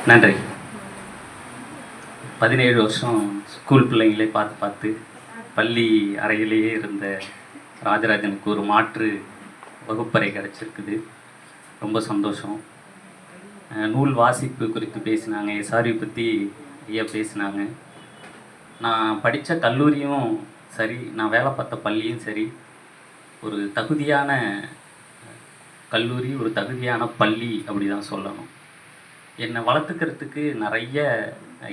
நன்றி. 17 வருஷம் ஸ்கூல் பிள்ளைங்களே பார்த்து பார்த்து பள்ளி அறையிலேயே இருந்த ராஜராஜனுக்கு ஒரு மாற்று வகுப்பறை கிடச்சிருக்குது. ரொம்ப சந்தோஷம். நூல் வாசிப்பு குறித்து பேசினாங்க, எஸ்ஆர்வி பற்றி ஐயா பேசினாங்க. நான் படித்த கல்லூரியும் சரி, நான் வேலை பார்த்த பள்ளியும் சரி, ஒரு தகுதியான கல்லூரி, ஒரு தகுதியான பள்ளி அப்படி தான் சொல்லணும். என்னை வளர்த்துக்கிறதுக்கு நிறைய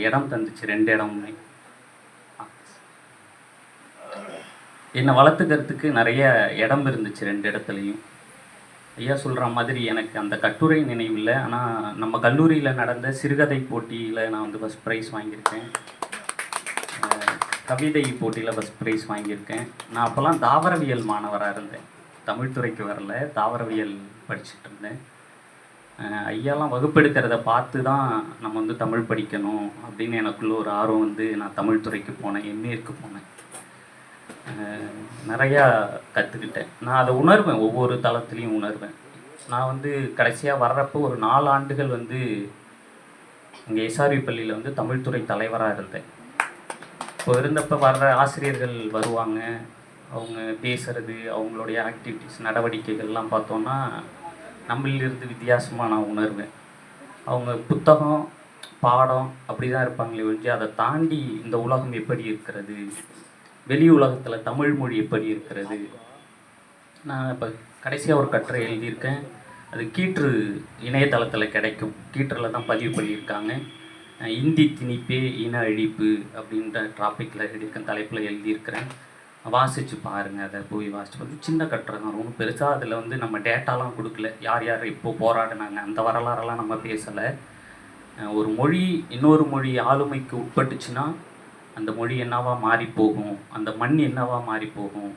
இடம் தந்துச்சு, 2 இடமுமே. என்னை வளர்த்துக்கிறதுக்கு நிறைய இடம் இருந்துச்சு 2 இடத்துலையும். ஐயா சொல்கிற மாதிரி எனக்கு அந்த கட்டுரை நினைவில்லை, ஆனால் நம்ம கல்லூரியில் நடந்த சிறுகதை போட்டியில் நான் வந்து ஃபஸ்ட் ப்ரைஸ் வாங்கியிருக்கேன். கவிதை போட்டியில் ஃபஸ்ட் ப்ரைஸ் வாங்கியிருக்கேன். நான் அப்போல்லாம் தாவரவியல் மாணவராக இருந்தேன், தமிழ்துறைக்கு வரல, தாவரவியல் படிச்சுட்டு இருந்தேன். ஐயாலாம் வகுப்பெடுக்கிறத பார்த்து தான் நம்ம வந்து தமிழ் படிக்கணும் அப்படின்னு எனக்குள்ள ஒரு ஆர்வம் வந்து நான் தமிழ் துறைக்கு போனேன், எம்ஏக்கு போனேன். நிறையா கற்றுக்கிட்டேன். நான் அதை உணர்வேன், ஒவ்வொரு தளத்துலேயும் உணர்வேன். நான் வந்து கடைசியாக வர்றப்போ ஒரு 4 ஆண்டுகள் வந்து இங்கே எஸ்ஆர்வி பள்ளியில் வந்து தமிழ்துறை தலைவராக இருந்தேன். இப்போ இருந்தப்போ வர்ற ஆசிரியர்கள் வருவாங்க, அவங்க பேசுகிறது, அவங்களுடைய ஆக்டிவிட்டீஸ் நடவடிக்கைகள்லாம் பார்த்தோன்னா நம்மளிலிருந்து வித்தியாசமாக நான் உணர்வேன். அவங்க புத்தகம் பாடம் அப்படி தான் இருப்பாங்களே ஒழிஞ்சு அதை தாண்டி இந்த உலகம் எப்படி இருக்கிறது, வெளி உலகத்தில் தமிழ் மொழி எப்படி இருக்கிறது. நான் இப்போ கடைசியாக ஒரு கட்டுரை எழுதியிருக்கேன், அது கீற்று இணையதளத்தில் கிடைக்கும், கீற்றில் தான் பதிவு பண்ணியிருக்காங்க. இந்தி திணிப்பே இன அழிப்பு அப்படின்ற டாப்பிக்கில் எழுதியிருக்கேன், தலைப்பில் எழுதியிருக்கிறேன். வாசித்து பாருங்கள், அதை போய் வாசித்து பார்த்து. சின்ன கட்டுரை தான், ரொம்ப பெருசாக. அதில் வந்து நம்ம டேட்டாலாம் கொடுக்கல, யார் யார் இப்போது போராடினாங்க அந்த வரலாறெல்லாம் நம்ம பேசலை. ஒரு மொழி இன்னொரு மொழி ஆளுமைக்கு உட்பட்டுச்சுன்னா அந்த மொழி என்னவாக மாறி போகும், அந்த மண் என்னவாக மாறி போகும்,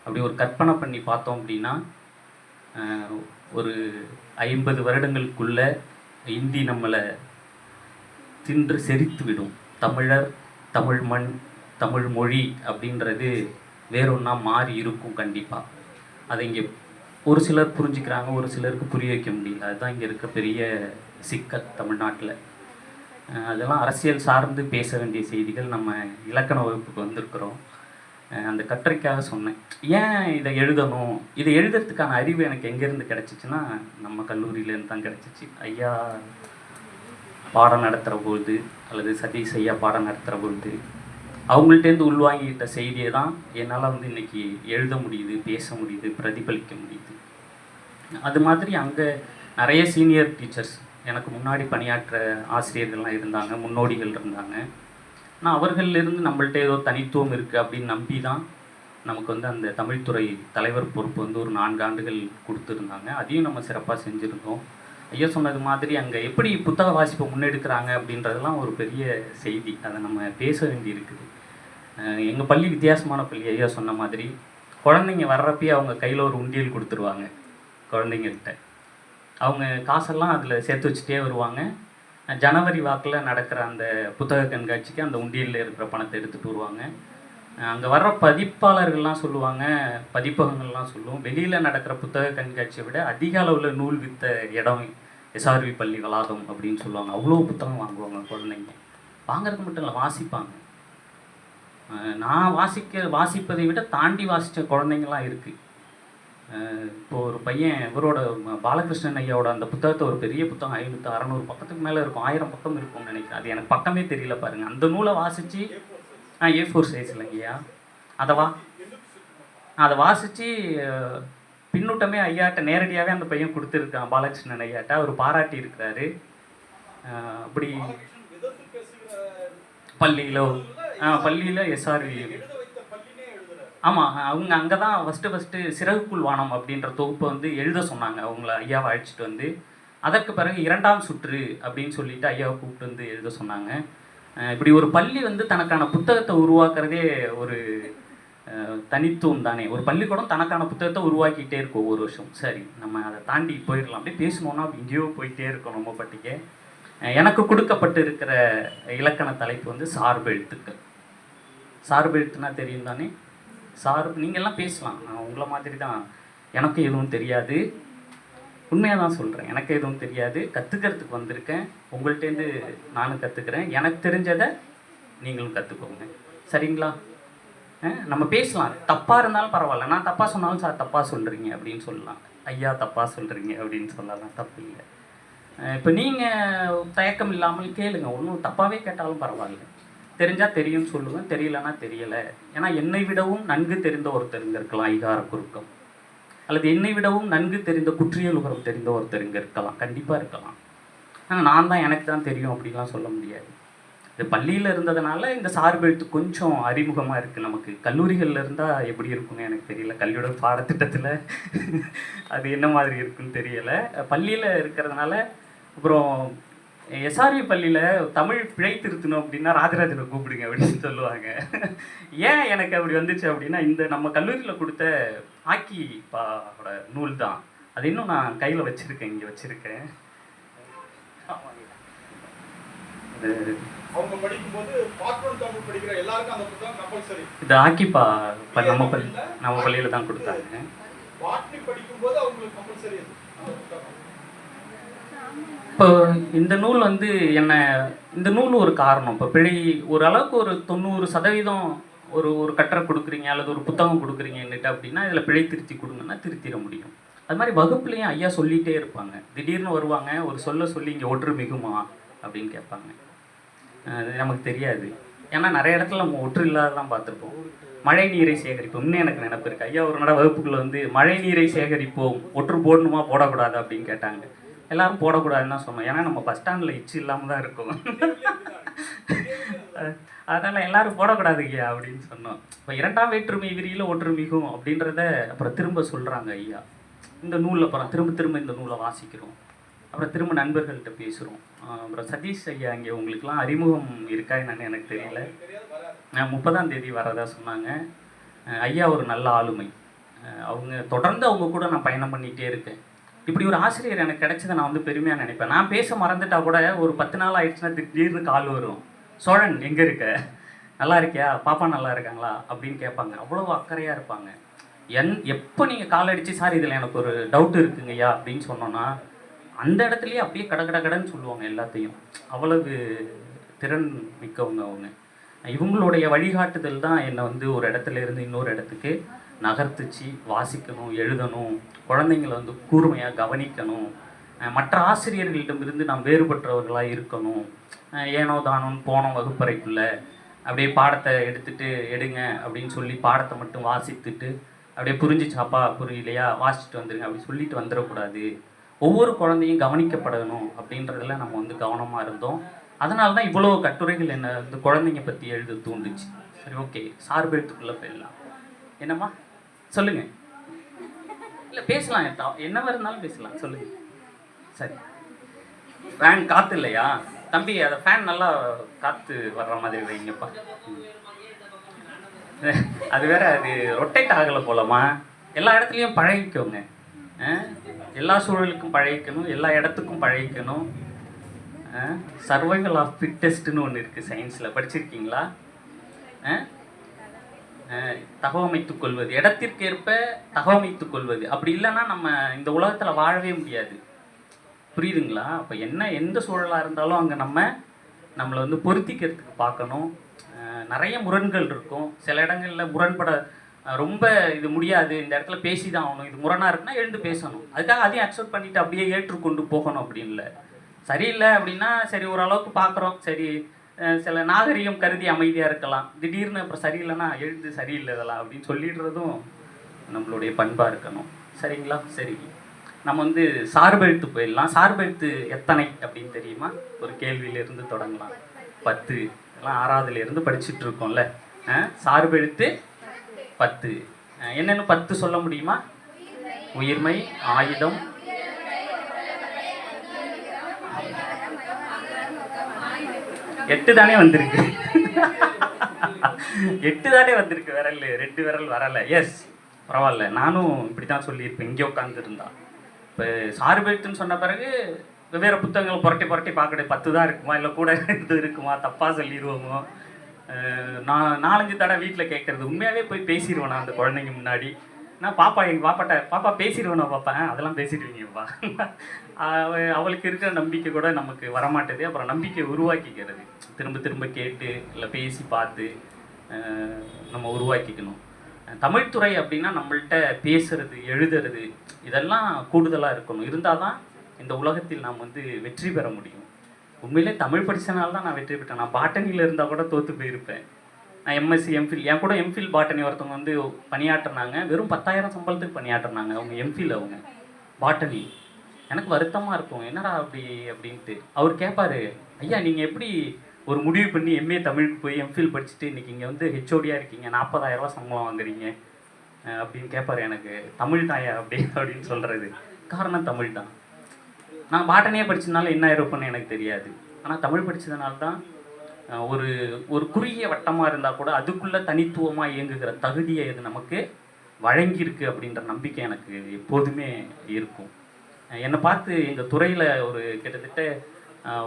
அப்படி ஒரு கற்பனை பண்ணி பார்த்தோம் அப்படின்னா ஒரு 50 வருடங்களுக்குள்ளே இந்தி நம்மளை தின்று செரித்து விடும். தமிழர், தமிழ் மண், தமிழ் மொழி அப்படின்றது வேறொன்றா மாறி இருக்கும் கண்டிப்பாக. அதை இங்கே ஒரு சிலர் புரிஞ்சுக்கிறாங்க, ஒரு சிலருக்கு புரிய வைக்க முடியல. அதுதான் இங்கே இருக்க பெரிய சிக்கல் தமிழ்நாட்டில். அதெல்லாம் அரசியல் சார்ந்து பேச வேண்டிய செய்திகள். நம்ம இலக்கண வகுப்புக்கு வந்திருக்கிறோம். அந்த கட்டுரைக்காக சொன்னேன், ஏன் இதை எழுதணும், இதை எழுதுறதுக்கான அறிவு எனக்கு எங்கேருந்து கிடச்சிச்சின்னா நம்ம கல்லூரியிலேருந்து தான் கிடச்சிச்சு. ஐயா பாடம் நடத்துகிற பொழுது, அல்லது சதீஷ் ஐயா பாடம் நடத்துகிற பொழுது அவங்கள்ட்டேருந்து உள்வாங்கிட்ட செய்தியை தான் என்னால் வந்து இன்றைக்கி எழுத முடியுது, பேச முடியுது, பிரதிபலிக்க முடியுது. அது மாதிரி அங்கே நிறைய சீனியர் டீச்சர்ஸ், எனக்கு முன்னாடி பணியாற்ற ஆசிரியர்கள்லாம் இருந்தாங்க, முன்னோடிகள் இருந்தாங்க. ஆனால் அவர்களிலிருந்து நம்மள்ட்ட ஏதோ தனித்துவம் இருக்குது அப்படின்னு நம்பி தான் நமக்கு வந்து அந்த தமிழ்துறை தலைவர் பொறுப்பு வந்து ஒரு 4 ஆண்டுகள் கொடுத்துருந்தாங்க. அதையும் நம்ம சிறப்பாக செஞ்சுருந்தோம். ஐயா சொன்னது மாதிரி அங்கே எப்படி புத்தக வாசிப்பை முன்னெடுக்கிறாங்க அப்படின்றதெல்லாம் ஒரு பெரிய செய்தி, அதை நம்ம பேச வேண்டி இருக்குது. எங்கள் பள்ளி வித்தியாசமான பள்ளி. ஐயா சொன்ன மாதிரி குழந்தைங்க வர்றப்பயே அவங்க கையில் ஒரு உண்டியல் கொடுத்துருவாங்க குழந்தைங்கள்கிட்ட. அவங்க காசெல்லாம் அதில் சேர்த்து வச்சுட்டே வருவாங்க. ஜனவரி வாக்கில் நடக்கிற அந்த புத்தக கண்காட்சிக்கு அந்த உண்டியலில் இருக்கிற பணத்தை எடுத்துகிட்டு வருவாங்க. அங்கே வர்ற பதிப்பாளர்கள்லாம் சொல்லுவாங்க, பதிப்பகங்கள்லாம் சொல்லுவோம், வெளியில் நடக்கிற புத்தக கண்காட்சியை விட அதிக அளவில் நூல் விற்ற இடம் எஸ்ஆர்வி பள்ளி வளாகம் அப்படின்னு சொல்லுவாங்க. அவ்வளோ புத்தகம் வாங்குவாங்க குழந்தைங்க. வாங்கிறது மட்டும் இல்லை, வாசிப்பாங்க. நான் வாசிப்பதை விட தாண்டி வாசித்த குழந்தைங்களாம் இருக்குது. இப்போது ஒரு பையன், இவரோட பாலகிருஷ்ணன் ஐயாவோட அந்த புத்தகத்தை, ஒரு பெரிய புத்தகம் 500 600 பக்கத்துக்கு மேலே இருக்கும், 1000 பக்கம் இருக்கும்னு நினைக்கிறேன். அது எனக்கு பக்கமே தெரியல பாருங்கள். அந்த நூலை வாசித்து A4 சைஸில் ஐயா அதை வாசித்து பின்னூட்டமே ஐயாட்ட நேரடியாகவே அந்த பையன் கொடுத்துருக்கான், பாலகிருஷ்ணன் ஐயாட்ட. அவர் பாராட்டி இருக்கிறாரு. அப்படி பள்ளியில் எஸ்ஆர்வி, ஆமாம், அவங்க அங்கே தான் ஃபஸ்ட்டு சிறகுக்குள் வானம் அப்படின்ற தொகுப்பை வந்து எழுத சொன்னாங்க. அவங்கள ஐயாவை அழைச்சிட்டு வந்து, அதற்கு பிறகு 2ஆம் சுற்று அப்படின்னு சொல்லிட்டு ஐயாவை கூப்பிட்டு வந்து எழுத சொன்னாங்க. இப்படி ஒரு பள்ளி வந்து தனக்கான புத்தகத்தை உருவாக்குறதே ஒரு தனித்துவம் தானே. ஒரு பள்ளிக்கூடம் தனக்கான புத்தகத்தை உருவாக்கிட்டே இருக்கும் ஒவ்வொரு வருஷம். சரி, நம்ம அதை தாண்டி போயிடலாம், அப்படியே பேசணுன்னா அப்படி எங்கேயோ போயிட்டே இருக்கோம் நம்ம பட்டிக்கு. எனக்கு கொடுக்கப்பட்டு இருக்கிற இலக்கண தலைப்பு வந்து சார்பு எழுத்துக்கள். சார்பு எழுத்துனா தெரியும் தானே. சார்பு நீங்கள்லாம் பேசலாம், நான் உங்களை மாதிரி தான், எனக்கு எதுவும் தெரியாது. உண்மையாக தான் சொல்கிறேன். எனக்கு எதுவும் தெரியாது, கற்றுக்கிறதுக்கு வந்திருக்கேன். உங்கள்கிட்டேருந்து நானும் கற்றுக்கிறேன். எனக்கு தெரிஞ்சதை நீங்களும் கற்றுக்கோங்க. சரிங்களா? நம்ம பேசலாம். தப்பாக இருந்தாலும் பரவாயில்ல. நான் தப்பாக சொன்னாலும் சார் தப்பாக சொல்கிறீங்க அப்படின்னு சொல்லலாம். ஐயா தப்பாக சொல்கிறீங்க அப்படின்னு சொல்லலாம், தப்பு இல்லை. இப்போ நீங்கள் தயக்கம் இல்லாமல் கேளுங்க. ஒன்றும் தப்பாகவே கேட்டாலும் பரவாயில்ல. தெரிஞ்சால் தெரியும்னு சொல்லுவேன், தெரியலன்னா தெரியலை. ஏன்னா என்னை விடவும் நன்கு தெரிந்த ஒருத்தர் இங்கே இருக்கலாம், ஐகார குறுக்கம். அல்லது என்னை விடவும் நன்கு தெரிந்த குற்றியல் உரம் தெரிந்த ஒருத்தர் இங்கே இருக்கலாம், கண்டிப்பாக இருக்கலாம். ஆனால் நான் தான் எனக்கு தான் தெரியும் அப்படின்லாம் சொல்ல முடியாது. இது பள்ளியில் இருந்ததுனால இந்த சார்பெழுத்து கொஞ்சம் அறிமுகமாக இருக்குது நமக்கு. கல்லூரிகளில் இருந்தால் எப்படி இருக்குன்னு எனக்கு தெரியல. கல்வியோட பாடத்திட்டத்தில் அது என்ன மாதிரி இருக்குன்னு தெரியலை. பள்ளியில் இருக்கிறதுனால. அப்புறம் எஸ்ஆர்வி பள்ளியில் தமிழ் பிழை திருத்தணும் அப்படின்னா ராஜராஜனை கூப்பிடுங்க அப்படின்னு சொல்லுவாங்க. ஏன் எனக்கு அப்படி வந்துச்சு அப்படின்னா, இந்த நம்ம கல்லூரியில் கொடுத்த ஆக்கி பாவோட நூல் தான். அது இன்னும் நான் கையில் வச்சுருக்கேன், இங்கே வச்சுருக்கேன். அவங்க படிக்கும்போது பார்ட் தமிழ் படிக்கிற எல்லாருக்கும் அந்த புத்தகம் கம்பல்சரி. இது ஆக்கிப்பா நம்ம பள்ளியில் தான் கொடுத்தாங்க. பாட்னி படிக்கும்போது அவங்களுக்கு கம்பல்சரி அது. இப்போ இந்த நூல் வந்து என்ன, இந்த நூல் ஒரு காரணம். இப்போ பிழை ஓரளவுக்கு ஒரு 90% ஒரு கட்டுரை கொடுக்குறீங்க அல்லது ஒரு புத்தகம் கொடுக்குறீங்கன்னுட்டு அப்படின்னா இதில் பிழை திருத்தி கொடுங்கன்னா திருத்திட முடியும். அது மாதிரி வகுப்புலேயும் ஐயா சொல்லிகிட்டே இருப்பாங்க. திடீர்னு வருவாங்க, ஒரு சொல்லி இங்கே ஒற்று மிகுமா அப்படின்னு கேட்பாங்க. அது நமக்கு தெரியாது. ஏன்னா நிறைய இடத்துல நம்ம ஒற்று இல்லாததான் பார்த்துருப்போம். மழை நீரை சேகரிப்போம். இன்னும் எனக்கு நினைப்பு இருக்குது. ஐயா ஒரு நட வகுப்புக்குள்ளே வந்து மழை நீரை சேகரிப்போம், ஒற்று போடணுமா போடக்கூடாது அப்படின்னு கேட்டாங்க. எல்லாரும் போடக்கூடாதுன்னு தான் சொன்னோம். ஏன்னா நம்ம பஸ் ஸ்டாண்டில் இச்சு இல்லாமல் தான் இருக்கும். அதனால் எல்லோரும் போடக்கூடாது ஐயா அப்படின்னு சொன்னோம். இப்போ இரண்டாம் வேற்றுமை விரியில் ஒற்று மிகும் அப்படின்றத அப்புறம் திரும்ப சொல்கிறாங்க ஐயா. இந்த நூலில் அப்புறம் திரும்ப இந்த நூலை வாசிக்கிறோம். அப்புறம் திரும்ப நண்பர்கள்ட்ட பேசுகிறோம். அப்புறம் சதீஷ் ஐயா இங்கே உங்களுக்கெல்லாம் அறிமுகம் இருக்கா என்னன்னு எனக்கு தெரியல. 30ஆம் தேதி வரதா சொன்னாங்க. ஐயா ஒரு நல்ல ஆளுமை. அவங்க தொடர்ந்து அவங்க கூட நான் பயணம் பண்ணிகிட்டே இருக்கேன். இப்படி ஒரு ஆசிரியர் எனக்கு கிடைச்சதை நான் வந்து பெருமையாக நினைப்பேன். நான் பேச மறந்துட்டா கூட ஒரு 10 நாள் ஆயிடுச்சுன்னா திடீர்னு கால் வரும். சோழன் எங்கே இருக்க, நல்லா இருக்கியா, பாப்பா நல்லா இருக்காங்களா அப்படின்னு கேட்பாங்க. அவ்வளோ அக்கறையாக இருப்பாங்க. எப்போ நீங்கள் கால் அடித்து சார் இதில் எனக்கு ஒரு டவுட் இருக்குங்கய்யா அப்படின்னு சொன்னோன்னா அந்த இடத்துலையே அப்படியே கடன்னு சொல்லுவாங்க எல்லாத்தையும். அவ்வளவு திறன் மிக்கவங்க அவங்க. இவங்களுடைய வழிகாட்டுதல் தான் என்னை வந்து ஒரு இடத்துல இருந்து இன்னொரு இடத்துக்கு நகர்த்துச்சு. வாசிக்கணும், எழுதணும், குழந்தைங்களை வந்து கூர்மையாக கவனிக்கணும், மற்ற ஆசிரியர்களிடமிருந்து நாம் வேறுபட்டவர்களாக இருக்கணும். ஏனோ தானோன்னு போனோம் வகுப்பறைக்குள்ளே அப்படியே பாடத்தை எடுங்க அப்படின்னு சொல்லி பாடத்தை மட்டும் வாசித்துட்டு அப்படியே புரிஞ்சிச்சாப்பா புரியலையா வாசிச்சுட்டு வந்துடுங்க அப்படி சொல்லிட்டு வந்துடக்கூடாது. ஒவ்வொரு குழந்தையும் கவனிக்கப்படணும் அப்படின்றதுல நம்ம வந்து கவனமாக இருந்தோம். அதனால தான் இவ்வளோ கட்டுரைகள் என்னை வந்து குழந்தைங்க பற்றி எழுத தூண்டுச்சு. சரி, ஓகே, சார்பெழுத்துக்குள்ளே போயிடலாம். என்னம்மா சொல்லுங்கள். இல்லை பேசலாம், என்னவா இருந்தாலும் பேசலாம், சொல்லுங்கள். சரி, ஃபேன் காற்று இல்லையா தம்பி? அதை ஃபேன் நல்லா காற்று வர்ற மாதிரி வைங்கப்பா. அது வேற, அது ரொட்டேட் ஆகலை போலமா. எல்லா இடத்துலையும் பழகிக்கோங்க. எல்லா சூழலுக்கும் பழகிக்கணும், எல்லா இடத்துக்கும் பழகிக்கணும். சர்வைவல் ஆஃப் ஃபிட்டஸ்ட்னு ஒன்று இருக்குது சயின்ஸில், படிச்சிருக்கீங்களா? தகவமைத்துக் கொள்வது, இடத்திற்கேற்ப தகவமைத்துக் கொள்வது. அப்படி இல்லைன்னா நம்ம இந்த உலகத்தில் வாழவே முடியாது. புரியுதுங்களா? அப்போ எந்த சூழலாக இருந்தாலும் அங்கே நம்மளை வந்து பொருத்திக்கிறதுக்கு பார்க்கணும். நிறைய முரண்கள் இருக்கும். சில இடங்களில் முரண்பட ரொம்ப இது முடியாது, இந்த இடத்துல பேசி தான் ஆகணும், இது முரணாக இருக்குன்னா எழுந்து பேசணும். அதுக்காக அதையும் அக்செப்ட் பண்ணிவிட்டு அப்படியே ஏற்றுக்கொண்டு போகணும் அப்படின்னு இல்லை. சரியில்லை அப்படின்னா சரி ஓரளவுக்கு பார்க்குறோம், சரி சில நாகரிகம் கருதி அமைதியாக இருக்கலாம். திடீர்னு அப்புறம் சரியில்லைன்னா எழுந்து சரியில்லை இதெல்லாம் அப்படின்னு சொல்லிடுறதும் நம்மளுடைய பண்பாக இருக்கணும். சரிங்களா? சரி, நம்ம வந்து சார்பெழுத்து போயிடலாம். சார்பெழுத்து எத்தனை அப்படின்னு தெரியுமா? ஒரு கேள்வியிலேருந்து தொடங்கலாம். 10, எல்லாம் 6வதுலேருந்து படிச்சுட்டு இருக்கோம்ல. சார்பெழுத்து 10. என்னென்னு 10 சொல்ல முடியுமா? உயிர்மை, ஆயுதம், எட்டு தானே வந்திருக்கு. 8 தானே வந்திருக்கு. விரல் 2 விரல் வரலை. எஸ், பரவாயில்ல, நானும் இப்படி தான் சொல்லியிருப்பேன் இங்கே உட்காந்துருந்தா. இப்போ சார்பெழுத்துன்னு சொன்ன பிறகு வெவ்வேறு புத்தகங்கள் புரட்டி பார்க்கணும். 10 தான் இருக்குமா இல்லை கூட இது இருக்குமா, தப்பாக சொல்லிடுவோமோ. நான் 4-5 தடவை வீட்டில் கேட்குறது. உண்மையாகவே போய் பேசிடுவேன் நான் அந்த குழந்தைங்க முன்னாடி. நான் பாப்பா எங்கள் பாப்பாட்ட பாப்பா பேசிடுவேண்ணா பாப்பா அதெல்லாம் பேசிடுவீங்கப்பா. அவளுக்கு இருக்கிற நம்பிக்கை கூட நமக்கு வரமாட்டேது. அப்புறம் நம்பிக்கை உருவாக்கிக்கிறது திரும்ப திரும்ப கேட்டு இல்லை பேசி பார்த்து நம்ம உருவாக்கிக்கணும். தமிழ்துறை அப்படின்னா நம்மள்கிட்ட பேசுறது எழுதுறது இதெல்லாம் கூடுதலாக இருக்கணும். இருந்தால் தான் இந்த உலகத்தில் நாம் வந்து வெற்றி பெற முடியும். உண்மையிலே தமிழ் படித்தனால தான் நான் வெற்றி பெற்றேன். நான் பாட்டனியில் இருந்தால் கூட தோற்று போயிருப்பேன். நான் எம்எஸ்சி எம்ஃபில் என் கூட எம்ஃபில் பாட்டனி ஒருத்தவங்க வந்து பணியாற்றினாங்க. வெறும் 10,000 சம்பளத்துக்கு பணியாற்றினாங்க. அவங்க எம்ஃபில் அவங்க பாட்டனி. எனக்கு வருத்தமாக இருக்கும், என்னடா அப்படி அப்படின்ட்டு. அவர் கேட்பாரு, ஐயா நீங்கள் எப்படி ஒரு முடிவு பண்ணி எம்ஏ தமிழுக்கு போய் எம்ஃபில் படிச்சுட்டு இன்றைக்கி இங்கே வந்து ஹெச்ஓடியாக இருக்கீங்க, 40,000 சம்பளம் வாங்குறீங்க அப்படின்னு கேட்பாரு. எனக்கு தமிழ் தாயா அப்படின்னு சொல்கிறது காரணம் தமிழ் தான். நான் பாட்டனியே படித்ததுனால என்ன இருப்பேன்னு எனக்கு தெரியாது. ஆனால் தமிழ் படித்ததுனால தான் ஒரு ஒரு குறுகிய வட்டமாக இருந்தால் கூட அதுக்குள்ளே தனித்துவமாக இயங்குகிற தகுதியை இது நமக்கு வழங்கியிருக்கு அப்படின்ற நம்பிக்கை எனக்கு எப்போதுமே இருக்கும். என்னை பார்த்து எங்கள் துறையில் ஒரு கிட்டத்தட்ட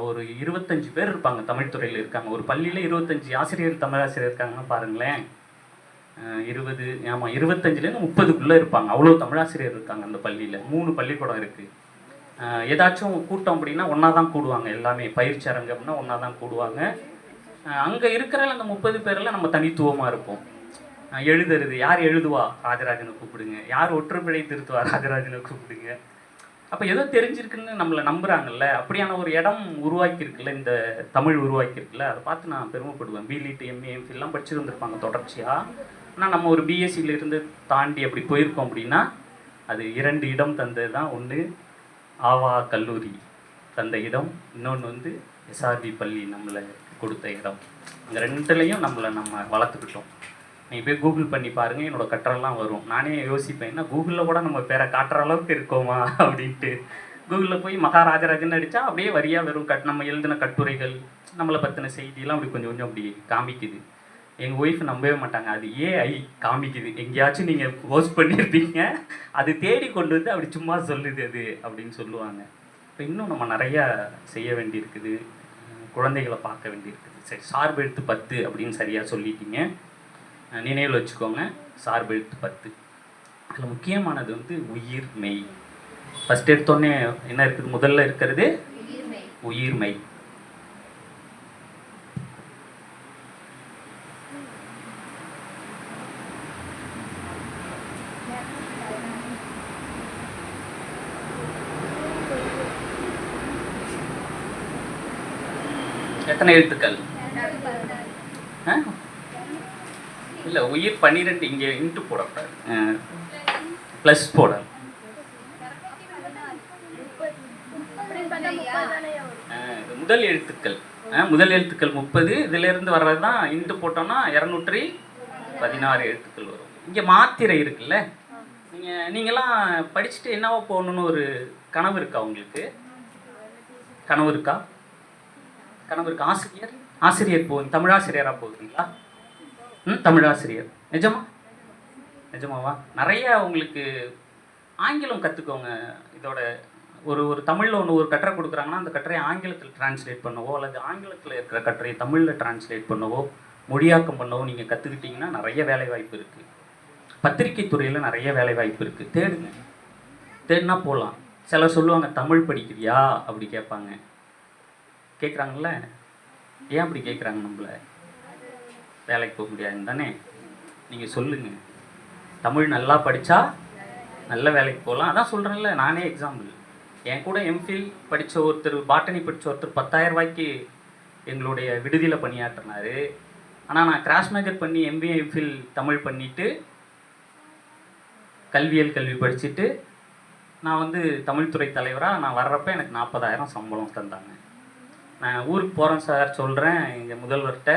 ஒரு 25 பேர் இருப்பாங்க. தமிழ் துறையில் இருக்காங்க. ஒரு பள்ளியில் 25 ஆசிரியர் தமிழ் ஆசிரியர் இருக்காங்கன்னு பாருங்களேன். 25லேருந்து 30க்குள்ளே இருப்பாங்க. அவ்வளோ தமிழாசிரியர் இருக்காங்க அந்த பள்ளியில். 3 பள்ளிக்கூடம் இருக்குது. ஏதாச்சும் கூட்டம் அப்படின்னா ஒன்றா தான் கூடுவாங்க. எல்லாமே பயிற்சி அரங்கம்னா ஒன்றா தான் கூடுவாங்க. அங்கே இருக்கிற அந்த 30 பேரில் நம்ம தனித்துவமாக இருப்போம். எழுதுறது யார் எழுதுவா, ராஜராஜனை கூப்பிடுங்க. யார் ஒற்றுப்பிழை திருத்துவா, ராஜராஜனை கூப்பிடுங்க. அப்போ ஏதோ தெரிஞ்சிருக்குன்னு நம்மளை நம்புகிறாங்கல்ல. அப்படியான ஒரு இடம் உருவாக்கியிருக்குல்ல, இந்த தமிழ் உருவாக்கியிருக்குல்ல. அதை பார்த்து நான் பெருமைப்படுவேன். பிலிட் எம்ஏ எம்ஃபில்லாம் படிச்சுட்டு வந்திருப்பாங்க தொடர்ச்சியாக. ஆனால் நம்ம ஒரு பிஎஸ்சியிலேருந்து தாண்டி அப்படி போயிருக்கோம் அப்படின்னா அது 2 இடம் தந்தது தான். ஒன்று ஆவா கல்லூரி தந்த இடம், இன்னொன்று வந்து எஸ்ஆர்பி பள்ளி நம்மளை கொடுத்த இடம். அங்கே 2லையும் நம்ம வளர்த்துக்கிட்டோம். நீங்கள் போய் கூகுள் பண்ணி பாருங்கள், என்னோடய கட்டுரெல்லாம் வரும். நானே யோசிப்பேன், என்ன கூகுளில் கூட நம்ம பேரை காட்டுற அளவுக்கு இருக்கோமா அப்படின்ட்டு. கூகுளில் போய் மகாராஜராஜன் அடித்தா அப்படியே வரியாக வெறும் நம்ம எழுதின கட்டுரைகள், நம்மளை பற்றின செய்தியெல்லாம் அப்படி கொஞ்சம் கொஞ்சம் அப்படி காமிக்குது. எங்கள் ஒய்ஃப் நம்பவே மாட்டாங்க, அது ஏஐ காமிக்குது. எங்கேயாச்சும் நீங்கள் போஸ்ட் பண்ணியிருப்பீங்க, அது தேடி கொண்டு வந்து அப்படி சும்மா சொல்லுது அது அப்படின்னு சொல்லுவாங்க. இப்போ இன்னும் நம்ம நிறையா செய்ய வேண்டியிருக்குது. குழந்தைகளை பார்க்க வேண்டியிருக்குது. சரி, சார்பெழுத்து 10 அப்படின்னு சரியாக சொல்லிட்டீங்க. நினைவில் வச்சுக்கோங்க, சார்பெழுத்து 10. அதில் முக்கியமானது வந்து உயிர் மெய். ஃபஸ்ட் எடுத்தோடனே என்ன இருக்குது, முதல்ல இருக்கிறது உயிர் மெய். எத்தனை எழுத்துக்கள்? இல்லை, உயிர் 12. இங்கே இன்ட்டு போடக்கூடாது, ப்ளஸ் போடணும். முதல் எழுத்துக்கள் 30. இதிலேருந்து வர்றது தான் இன்ட்டு போட்டோம்னா 216 எழுத்துக்கள் வரும். இங்கே மாத்திரை இருக்குல்ல, நீங்கள்லாம் படிச்சுட்டு என்னவோ போகணுன்னு ஒரு கனவு இருக்கா உங்களுக்கு? கனவு இருக்கா? ஆசிரியர் போகுது, தமிழாசிரியராக போகுதுங்களா? தமிழாசிரியர். நிஜமாவா? நிறைய உங்களுக்கு ஆங்கிலம் கற்றுக்கோங்க. இதோட ஒரு தமிழில் ஒரு கட்டுரை கொடுக்குறாங்கன்னா அந்த கட்டுரையை ஆங்கிலத்தில் டிரான்ஸ்லேட் பண்ணவோ அல்லது ஆங்கிலத்தில் இருக்கிற கட்டுரையை தமிழில் டிரான்ஸ்லேட் பண்ணவோ மொழியாக்கம் பண்ணவோ நீங்கள் கற்றுக்கிட்டிங்கன்னா நிறைய வேலைவாய்ப்பு இருக்குது. பத்திரிகை துறையில் நிறைய வேலைவாய்ப்பு இருக்குது. தேடுனா போகலாம். சிலர் சொல்லுவாங்க, தமிழ் படிக்கிறியா அப்படி கேட்பாங்க. கேட்குறாங்கல்ல, ஏன் அப்படி கேட்குறாங்க? நம்மளை வேலைக்கு போக முடியாதுன்னு தானே? நீங்கள் சொல்லுங்கள், தமிழ் நல்லா படித்தா நல்ல வேலைக்கு போகலாம். அதான் சொல்கிறேன்ல, நானே எக்ஸாம்பிள். என் கூட எம்ஃபில் படித்த ஒருத்தர், பாட்டனி படித்த ஒருத்தர் 10,000 ரூபாய்க்கு எங்களுடைய விடுதியில் பணியாற்றினார். ஆனால் நான் கிராஸ் மேஜர் பண்ணி எம்பிஏ எம்ஃபில் தமிழ் பண்ணிவிட்டு கல்வி படிச்சுட்டு நான் வந்து தமிழ்துறை தலைவராக நான் வர்றப்போ எனக்கு 40,000 சம்பளம் தந்தாங்க. நான் ஊருக்கு போகிறேன் சார் சொல்கிறேன், எங்கள் முதல்வர்கிட்ட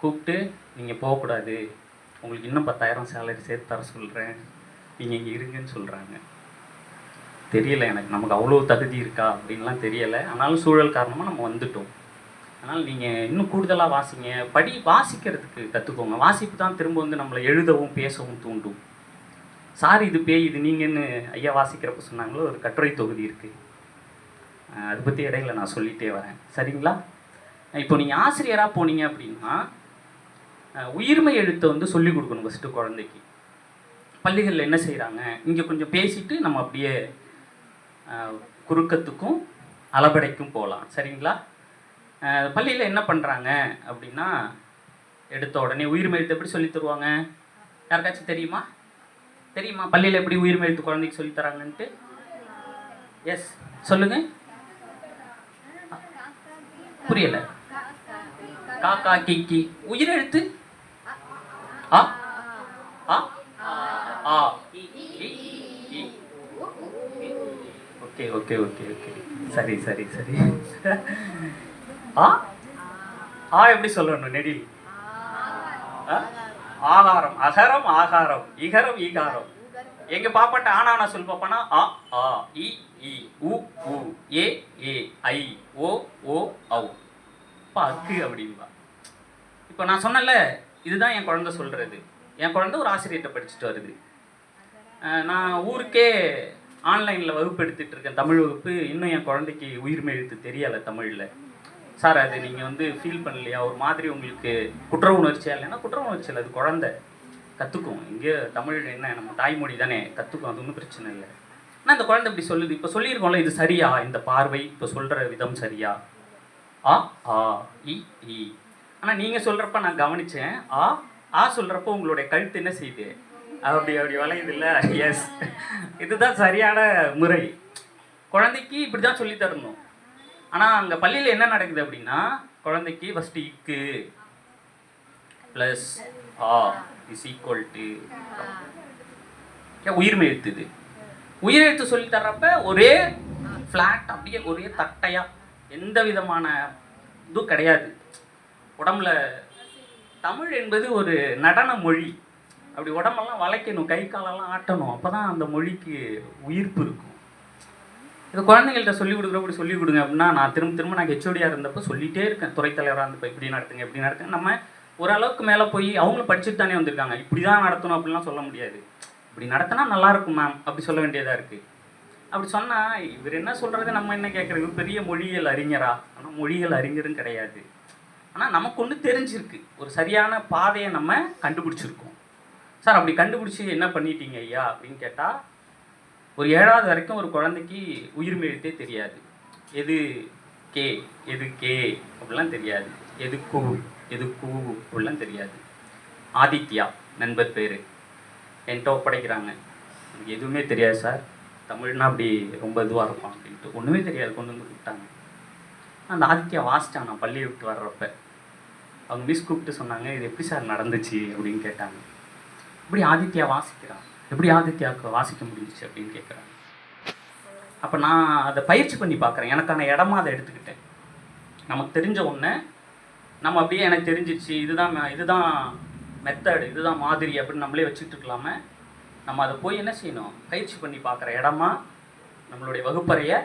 கூப்பிட்டு, நீங்கள் போகக்கூடாது, உங்களுக்கு இன்னும் 10,000 சேலரி சேர்த்து தர சொல்கிறேன், நீங்கள் இங்கே இருங்கன்னு சொல்கிறாங்க. தெரியலை எனக்கு, நமக்கு அவ்வளோ தகுதி இருக்கா அப்படின்லாம் தெரியலை. ஆனாலும் சூழல் காரணமாக நம்ம வந்துட்டோம். அதனால் நீங்கள் இன்னும் கூடுதலாக வாசிங்க, வாசிக்கிறதுக்கு கற்றுக்கோங்க. வாசிப்பு தான் திரும்ப வந்து நம்மளை எழுதவும் பேசவும் தூண்டும். சார் இது பேய் இது நீங்கன்னு ஐயா வாசிக்கிறப்ப சொன்னாங்களோ, ஒரு கட்டுரை தொகுதி இருக்குது, அதை பற்றி இடையில நான் சொல்லிகிட்டே வரேன், சரிங்களா? இப்போ நீங்கள் ஆசிரியராக போனீங்க அப்படின்னா உயிர்மை எழுத்தை வந்து சொல்லிக் கொடுக்கணும் ஃபஸ்ட்டு குழந்தைக்கு. பள்ளிகளில் என்ன செய்கிறாங்க, இங்கே கொஞ்சம் பேசிட்டு நம்ம அப்படியே குறுக்கத்துக்கும் அளபடைக்கும் போகலாம். சரிங்களா? பள்ளியில் என்ன பண்ணுறாங்க அப்படின்னா, எடுத்த உடனே உயிர்மெய் எழுத்து எப்படி சொல்லி தருவாங்க? யாருக்காச்சும் தெரியுமா? தெரியுமா பள்ளியில் எப்படி உயிர்மெய் எழுத்து குழந்தைக்கு சொல்லி தராங்கன்ட்டு? எஸ், சொல்லுங்க. புரியல. காக்கா கிக்கி. உயிரெழுத்து ஆ ஆ ஆ இ இ இ. ஓகே ஓகே ஓகே ஓகே, சரி சரி சரி. ஆ ஆ எப்படி சொல்லணும் நெடில்? ஆகாரம், அகரம் ஆகாரம், இகரம் ஈகாரம். எங்க பாப்பாட்ட ஆனா சொல் பாப்பானா ஆ ஆ இ இ உ உ ஏ ஏ ஐ ஓ ஓ ஔ. அக்கு அப்படின்பா. இப்போ நான் சொன்னல, இதுதான் என் குழந்தை சொல்றது. என் குழந்தை ஒரு ஆசிரியர்கிட்ட படிச்சுட்டு வருது. நான் ஊருக்கே ஆன்லைனில் வகுப்பு எடுத்துகிட்டு இருக்கேன், தமிழ் வகுப்பு. இன்னும் என் குழந்தைக்கு உயிர்மெய் எழுத்து தெரியலை தமிழில். சார் அது நீங்கள் வந்து ஃபீல் பண்ணலையா, ஒரு மாதிரி உங்களுக்கு குற்ற உணர்ச்சியா? இல்லைன்னா குற்ற உணர்ச்சி இல்லை, அது குழந்தை கற்றுக்கும். இங்கே தமிழ் என்ன நம்ம தாய்மொழி தானே, கற்றுக்கும், அது ஒன்றும் பிரச்சனை இல்லை. ஆனால் இந்த குழந்தை இப்படி சொல்லுது. இப்போ சொல்லியிருக்கோம்ல, இது சரியா, இந்த பார்வை இப்போ சொல்கிற விதம் சரியா? ஆ ஆ இ இ. ஆனால் நீங்கள் சொல்கிறப்ப நான் கவனித்தேன், ஆ ஆ சொல்கிறப்போ உங்களுடைய கழுத்து என்ன செய்யுது, அப்படி அப்படி வளையுது இல்லை? எஸ், இதுதான் சரியான முறை. குழந்தைக்கு இப்படி தான் சொல்லி தரணும். ஆனால் அங்கே பள்ளியில் என்ன நடக்குது அப்படின்னா, குழந்தைக்கு ஃபஸ்ட்டு இக்கு ப்ளஸ் ஆ இஸ் ஈக்குவல் டு உயிர்மெய் எழுத்துது. உயிரெழுத்து சொல்லி தர்றப்ப ஒரே ஃப்ளாட், அப்படியே ஒரே தட்டையாக, எந்த விதமான இதுவும் கிடையாது. உடம்புல தமிழ் என்பது ஒரு நடன மொழி. அப்படி உடம்பெல்லாம் வளைக்கணும், கை காலெல்லாம் ஆட்டணும், அப்போ தான் அந்த மொழிக்கு உயிர்ப்பு இருக்கும். இது குழந்தைங்கள்ட்ட சொல்லிக் கொடுக்குறப்ப இப்படி சொல்லிக் கொடுங்க அப்படின்னா, நான் திரும்ப நான் ஹெச்ஓடியாக இருந்தப்போ சொல்லிகிட்டே இருக்கேன், துறைத்தலைவராக இருந்தப்போ இப்படி நடத்துங்க இப்படி நடத்துங்க. நம்ம ஓரளவுக்கு மேலே போய் அவங்களும் படிச்சுட்டு தானே வந்திருக்காங்க, இப்படி தான் நடத்தணும் அப்படிலாம் சொல்ல முடியாது. இப்படி நடத்தினா நல்லாயிருக்கும் மேம் அப்படி சொல்ல வேண்டியதாக இருக்குது. அப்படி சொன்னால் இவர் என்ன சொல்கிறது, நம்ம என்ன கேட்குறது, பெரிய மொழியியல் அறிஞரா? ஆனால் மொழியியல் அறிஞரும் கிடையாது. ஆனால் நமக்கு ஒன்று தெரிஞ்சிருக்கு, ஒரு சரியான பாதையை நம்ம கண்டுபிடிச்சிருக்கோம். சார் அப்படி கண்டுபிடிச்சி என்ன பண்ணிட்டீங்க ஐயா அப்படின்னு கேட்டால், ஒரு 7வது வரைக்கும் ஒரு குழந்தைக்கு உயிர்மெய் எழுத்தே தெரியாது. எது கே எது கே அப்படிலாம் தெரியாது, எது கூ எது கூ அப்படிலாம் தெரியாது. ஆதித்யா நண்பர் பேர் என்கிட்ட ஒப்படைக்கிறாங்க, எனக்கு எதுவுமே தெரியாது சார், தமிழ்னா அப்படி ரொம்ப இதுவாக இருப்பான் அப்படின்ட்டு. ஒன்றுமே தெரியாது, கொண்டு வந்து கொடுத்தாங்க. அந்த ஆதித்யா வாசித்தான். நான் பள்ளியை விட்டு வர்றப்ப அவங்க மிஸ் கூப்பிட்டு சொன்னாங்க, இது எப்படி சார் நடந்துச்சு அப்படின்னு கேட்டாங்க. எப்படி ஆதித்யா வாசிக்கிறான், எப்படி ஆதித்யாவுக்கு வாசிக்க முடிஞ்சிச்சு அப்படின்னு கேட்குறாங்க. அப்போ நான் அதை பயிற்சி பண்ணி பார்க்குறேன், எனக்கான இடமா அதை எடுத்துக்கிட்டேன். நமக்கு தெரிஞ்ச ஒன்று நம்ம அப்படியே எனக்கு தெரிஞ்சிச்சு, இதுதான் மெத்தடு, இதுதான் மாதிரி அப்படின்னு நம்மளே வச்சுட்டு இருக்கலாம, நம்ம அதை போய் என்ன செய்யணும், பயிற்சி பண்ணி பார்க்குற இடமா நம்மளுடைய வகுப்பறையை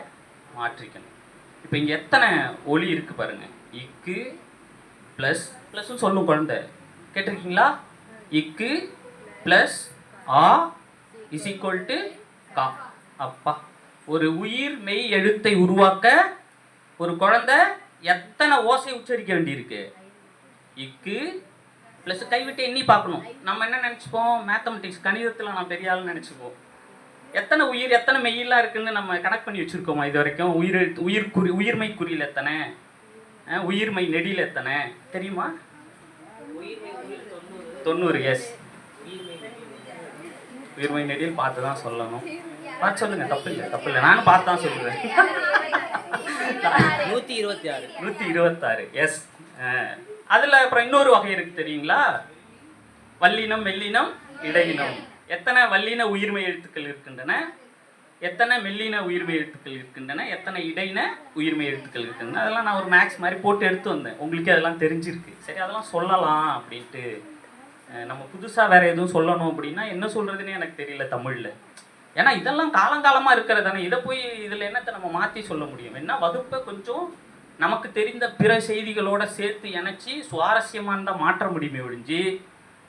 மாற்றிக்கணும். இப்போ இங்கே எத்தனை ஒலி இருக்குது பாருங்கள். இக்கு ப்ளஸ் ப்ளஸ்ன்னு சொல்லும் குழந்தை, கேட்டிருக்கீங்களா? இக்கு ப்ளஸ் ஆ இஸ் ஈக்குவல் டு கா. அப்பா, ஒரு உயிர் மெய் எழுத்தை உருவாக்க ஒரு குழந்தை எத்தனை ஓசை உச்சரிக்க வேண்டியிருக்கு. இக்கு ப்ளஸ் கைவிட்டு எண்ணி பார்க்கணும். நம்ம என்ன நினச்சிப்போம், மேத்தமெட்டிக்ஸ் கணிதத்தில் நான் பெரிய ஆள்னு நினச்சிப்போம். எத்தனை உயிர் எத்தனை மெய்யெல்லாம் இருக்குதுன்னு நம்ம கனெக்ட் பண்ணி வச்சுருக்கோமா இது வரைக்கும்? உயிர்மெய் குறியில் எத்தனை, உயிர்மெய் நெடியில் எத்தனை தெரியுமா? 90. எஸ், உயிர்மெய் நெடியில் பார்த்து தான் சொல்லணும். பார்த்து சொல்லுங்கள், தப்பு இல்லை, நானும் பார்த்து தான் சொல்லுவேன். 126. எஸ். அதில் அப்புறம் இன்னொரு வகை இருக்குது தெரியுங்களா? வல்லினம் மெல்லினம் இடையினம். எத்தனை வல்லின உயிர்மெய் எழுத்துக்கள் இருக்கின்றன, எத்தனை மெல்லின உயிர்மெய் எழுத்துக்கள் இருக்கின்றன, எத்தனை இடையின உயிர்மெய் எழுத்துக்கள் இருக்கின்றன. அதெல்லாம் நான் ஒரு மேக்ஸ் மாதிரி போட்டு எடுத்து வந்தேன், உங்களுக்கு அதெல்லாம் தெரிஞ்சிருக்கு. சரி, அதெல்லாம் சொல்லலாம் அப்படின்ட்டு. நம்ம புதுசாக வேறு எதுவும் சொல்லணும் அப்படின்னா என்ன சொல்கிறதுனே எனக்கு தெரியல தமிழில். ஏன்னா இதெல்லாம் காலங்காலமாக இருக்கிறது தானே, இதை போய் இதில் என்னத்தை நம்ம மாற்றி சொல்ல முடியும்? என்ன வகுப்பை கொஞ்சம் நமக்கு தெரிந்த பிற செய்திகளோடு சேர்த்து இணைச்சி சுவாரஸ்யமானதாக மாற்ற முடியுமே ஒழிஞ்சு,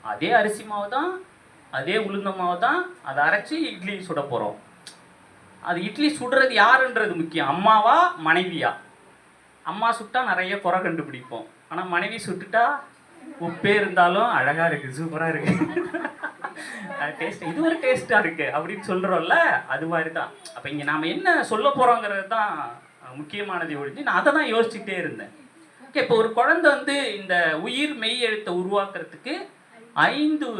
அதே அரிசி மாவு தான், அதே உளுந்த மாவு தான், அதை அரைச்சி இட்லி சுட போகிறோம். அது இட்லி சுடுறது யாருன்றது முக்கியம், அம்மாவா மனைவியா? அம்மா சுட்டால் நிறைய குறை கண்டுபிடிப்போம், ஆனால் மனைவி சுட்டுட்டா உப்பே இருந்தாலும் அழகாக இருக்குது, சூப்பராக இருக்குது. டேஸ்ட் இது ஒரு டேஸ்ட்டாக இருக்கு அப்படின்னு சொல்கிறோம்ல, அது மாதிரி தான். அப்போ இங்கே நாம் என்ன சொல்ல போகிறோங்கிறது தான் முக்கியமானதை ஒழிஞ்சு நான் அதை தான் யோசிச்சுட்டே இருந்தேன். ஓகே, இப்போ ஒரு குழந்தை வந்து இந்த உயிர் மெய் எழுத்தை உருவாக்குறதுக்கு 5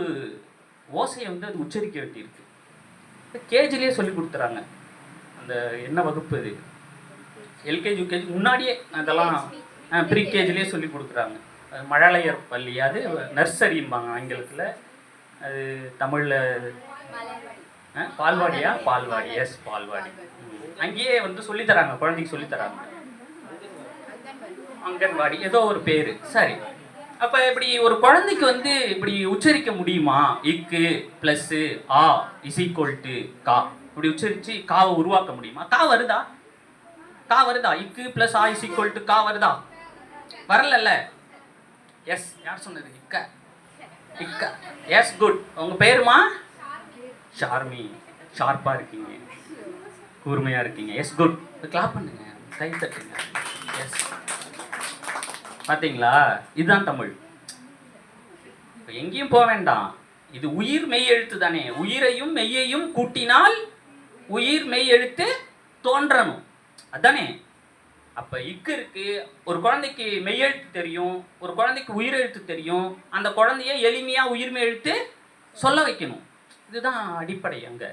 ஓசையை வந்து அது உச்சரிக்க வேண்டியிருக்கு. கேஜிலேயே சொல்லி கொடுத்துறாங்க. அந்த என்ன வகுப்பு இது, எல்கேஜி யூகேஜி முன்னாடியே அதெல்லாம் ப்ரீ கேஜிலே சொல்லி கொடுக்குறாங்க. மழலையர் பள்ளி, அது நர்சரிம்பாங்க ஆங்கிலத்தில், அது தமிழில் பால்வாடியா, பால்வாடி, எஸ் பால்வாடி. அங்கேயே வந்து சொல்லித்தராங்க, குழந்தைக்கு சொல்லித்தராங்க. அங்கன்வாடி ஏதோ ஒரு பேர். சரி, அப்போ இப்படி ஒரு குழந்தைக்கு வந்து இப்படி உச்சரிக்க முடியுமா? இக்கு ப்ளஸ்ஸு ஆ இஸ் ஈக்குவல் டு கா, இப்படி உச்சரித்து காவை உருவாக்க முடியுமா? கா வருதா? கா வருதா? இக்கு ப்ளஸ் ஆ இஸ் ஈக்குவல் டு கா வருதா? வரலல்ல. எஸ், யார் சொன்னது? இக்க இக்க. Yes, good. உங்கள் பேருமா? ஷார்மி. ஷார்ப்பாக இருக்கீங்க, கூர்மையாக இருக்கீங்க. S, good. கிளாப் பண்ணுங்க, கை தட்டுங்க. எஸ், பார்த்தீங்களா? இதுதான் தமிழ். இப்போ எங்கேயும் போக வேண்டாம். இது உயிர் மெய் எழுத்து தானே. உயிரையும் மெய்யையும் கூட்டினால் உயிர் மெய் எழுத்து தோன்றணும், அதானே? அப்போ இக்கு இருக்கு. ஒரு குழந்தைக்கு மெய்யெழுத்து தெரியும், ஒரு குழந்தைக்கு உயிரெழுத்து தெரியும். அந்த குழந்தைய எளிமையாக உயிர்மெய் எழுத்து சொல்ல வைக்கணும். இதுதான் அடிப்படை அங்கே.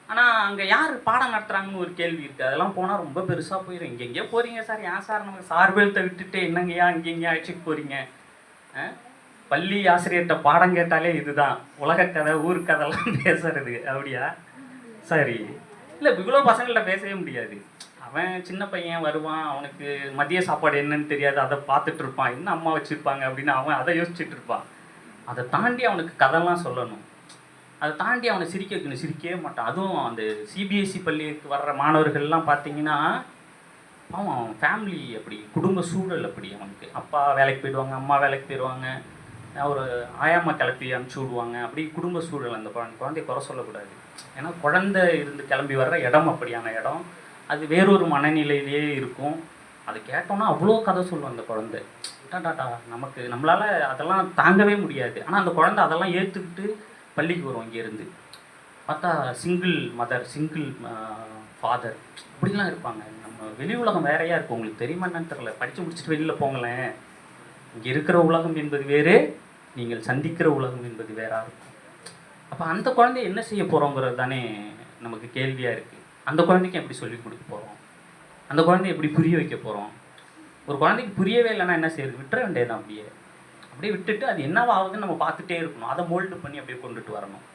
ஆனால் அங்கே யார் பாடம் நடத்துகிறாங்கன்னு ஒரு கேள்வி இருக்குது. அதெல்லாம் போனால் ரொம்ப பெருசாக போயிடும். இங்கெங்கேயோ போகிறீங்க சார், ஏன் சார் நமக்கு சார்பெழுத்தை விட்டுட்டு என்னங்கய்யா இங்கெங்கேயும் அழைச்சிட்டு போகிறீங்க? பள்ளி ஆசிரியர்கிட்ட பாடம் கேட்டாலே இதுதான், உலகக்கதை ஊருக்கதைலாம் பேசுறது. அப்படியா? சரி, இல்லை இவ்வளோ பசங்கள்கிட்ட பேசவே முடியாது. அவன் சின்ன பையன் வருவான், அவனுக்கு மதிய சாப்பாடு என்னன்னு தெரியாது, அதை பார்த்துட்டு இருப்பான், என்ன அம்மா வச்சுருப்பாங்க அப்படின்னு அவன் அதை யோசிச்சுட்டு இருப்பான். அதை தாண்டி அவனுக்கு கதைலாம் சொல்லணும், அதை தாண்டி அவனை சிரிக்க வைக்கணும். சிரிக்கவே மாட்டான். அதுவும் அந்த சிபிஎஸ்சி பள்ளிக்கு வர்ற மாணவர்கள்லாம் பார்த்தீங்கன்னா, அவன் ஃபேமிலி அப்படி, குடும்ப சூழல் அப்படி. அவனுக்கு அப்பா வேலைக்கு போயிடுவாங்க, அம்மா வேலைக்கு போயிடுவாங்க, ஒரு ஆயாம்மா கிளப்பி அனுப்பிச்சி விடுவாங்க. அப்படி குடும்ப சூழல். அந்த குழந்தைய குறை சொல்லக்கூடாது. ஏன்னா குழந்தை இருந்து கிளம்பி வர்ற இடம் அப்படியான இடம். அது வேறொரு மனநிலையிலேயே இருக்கும். அதை கேட்டோன்னா அவ்வளோ கதை சொல்லும் அந்த குழந்தை. டாட்டா நமக்கு நம்மளால் அதெல்லாம் தாங்கவே முடியாது. ஆனால் அந்த குழந்தை அதெல்லாம் ஏற்றுக்கிட்டு பள்ளிக்கு வரும். இங்கேருந்து பார்த்தா சிங்கிள் மதர், சிங்கிள் ஃபாதர் இப்படிலாம் இருப்பாங்க. நம்ம வெளி உலகம் வேறையாக இருக்கும். உங்களுக்கு தெரியுமா என்னன்னு தெரில. படித்து முடிச்சுட்டு வெளியில் போங்களேன். இங்கே இருக்கிற உலகம் என்பது வேறு, நீங்கள் சந்திக்கிற உலகம் என்பது வேறாக இருக்கும். அப்போ அந்த குழந்தைய என்ன செய்ய போகிறோங்கிறது தானே நமக்கு கேள்வியாக இருக்குது. அந்த குழந்தைக்கு எப்படி சொல்லிக் கொடுக்க போகிறோம்? அந்த குழந்தைய எப்படி புரிய வைக்க போகிறோம்? ஒரு குழந்தைக்கு புரியவே இல்லைன்னா என்ன செய்யுது? விட்டுற வேண்டியதான். அப்படியே விட்டுட்டு அது என்னவாகுதுன்னு நம்ம பார்த்துட்டே இருக்கணும். அதை மோல்டு பண்ணி அப்படியே கொண்டுட்டு வரணும்.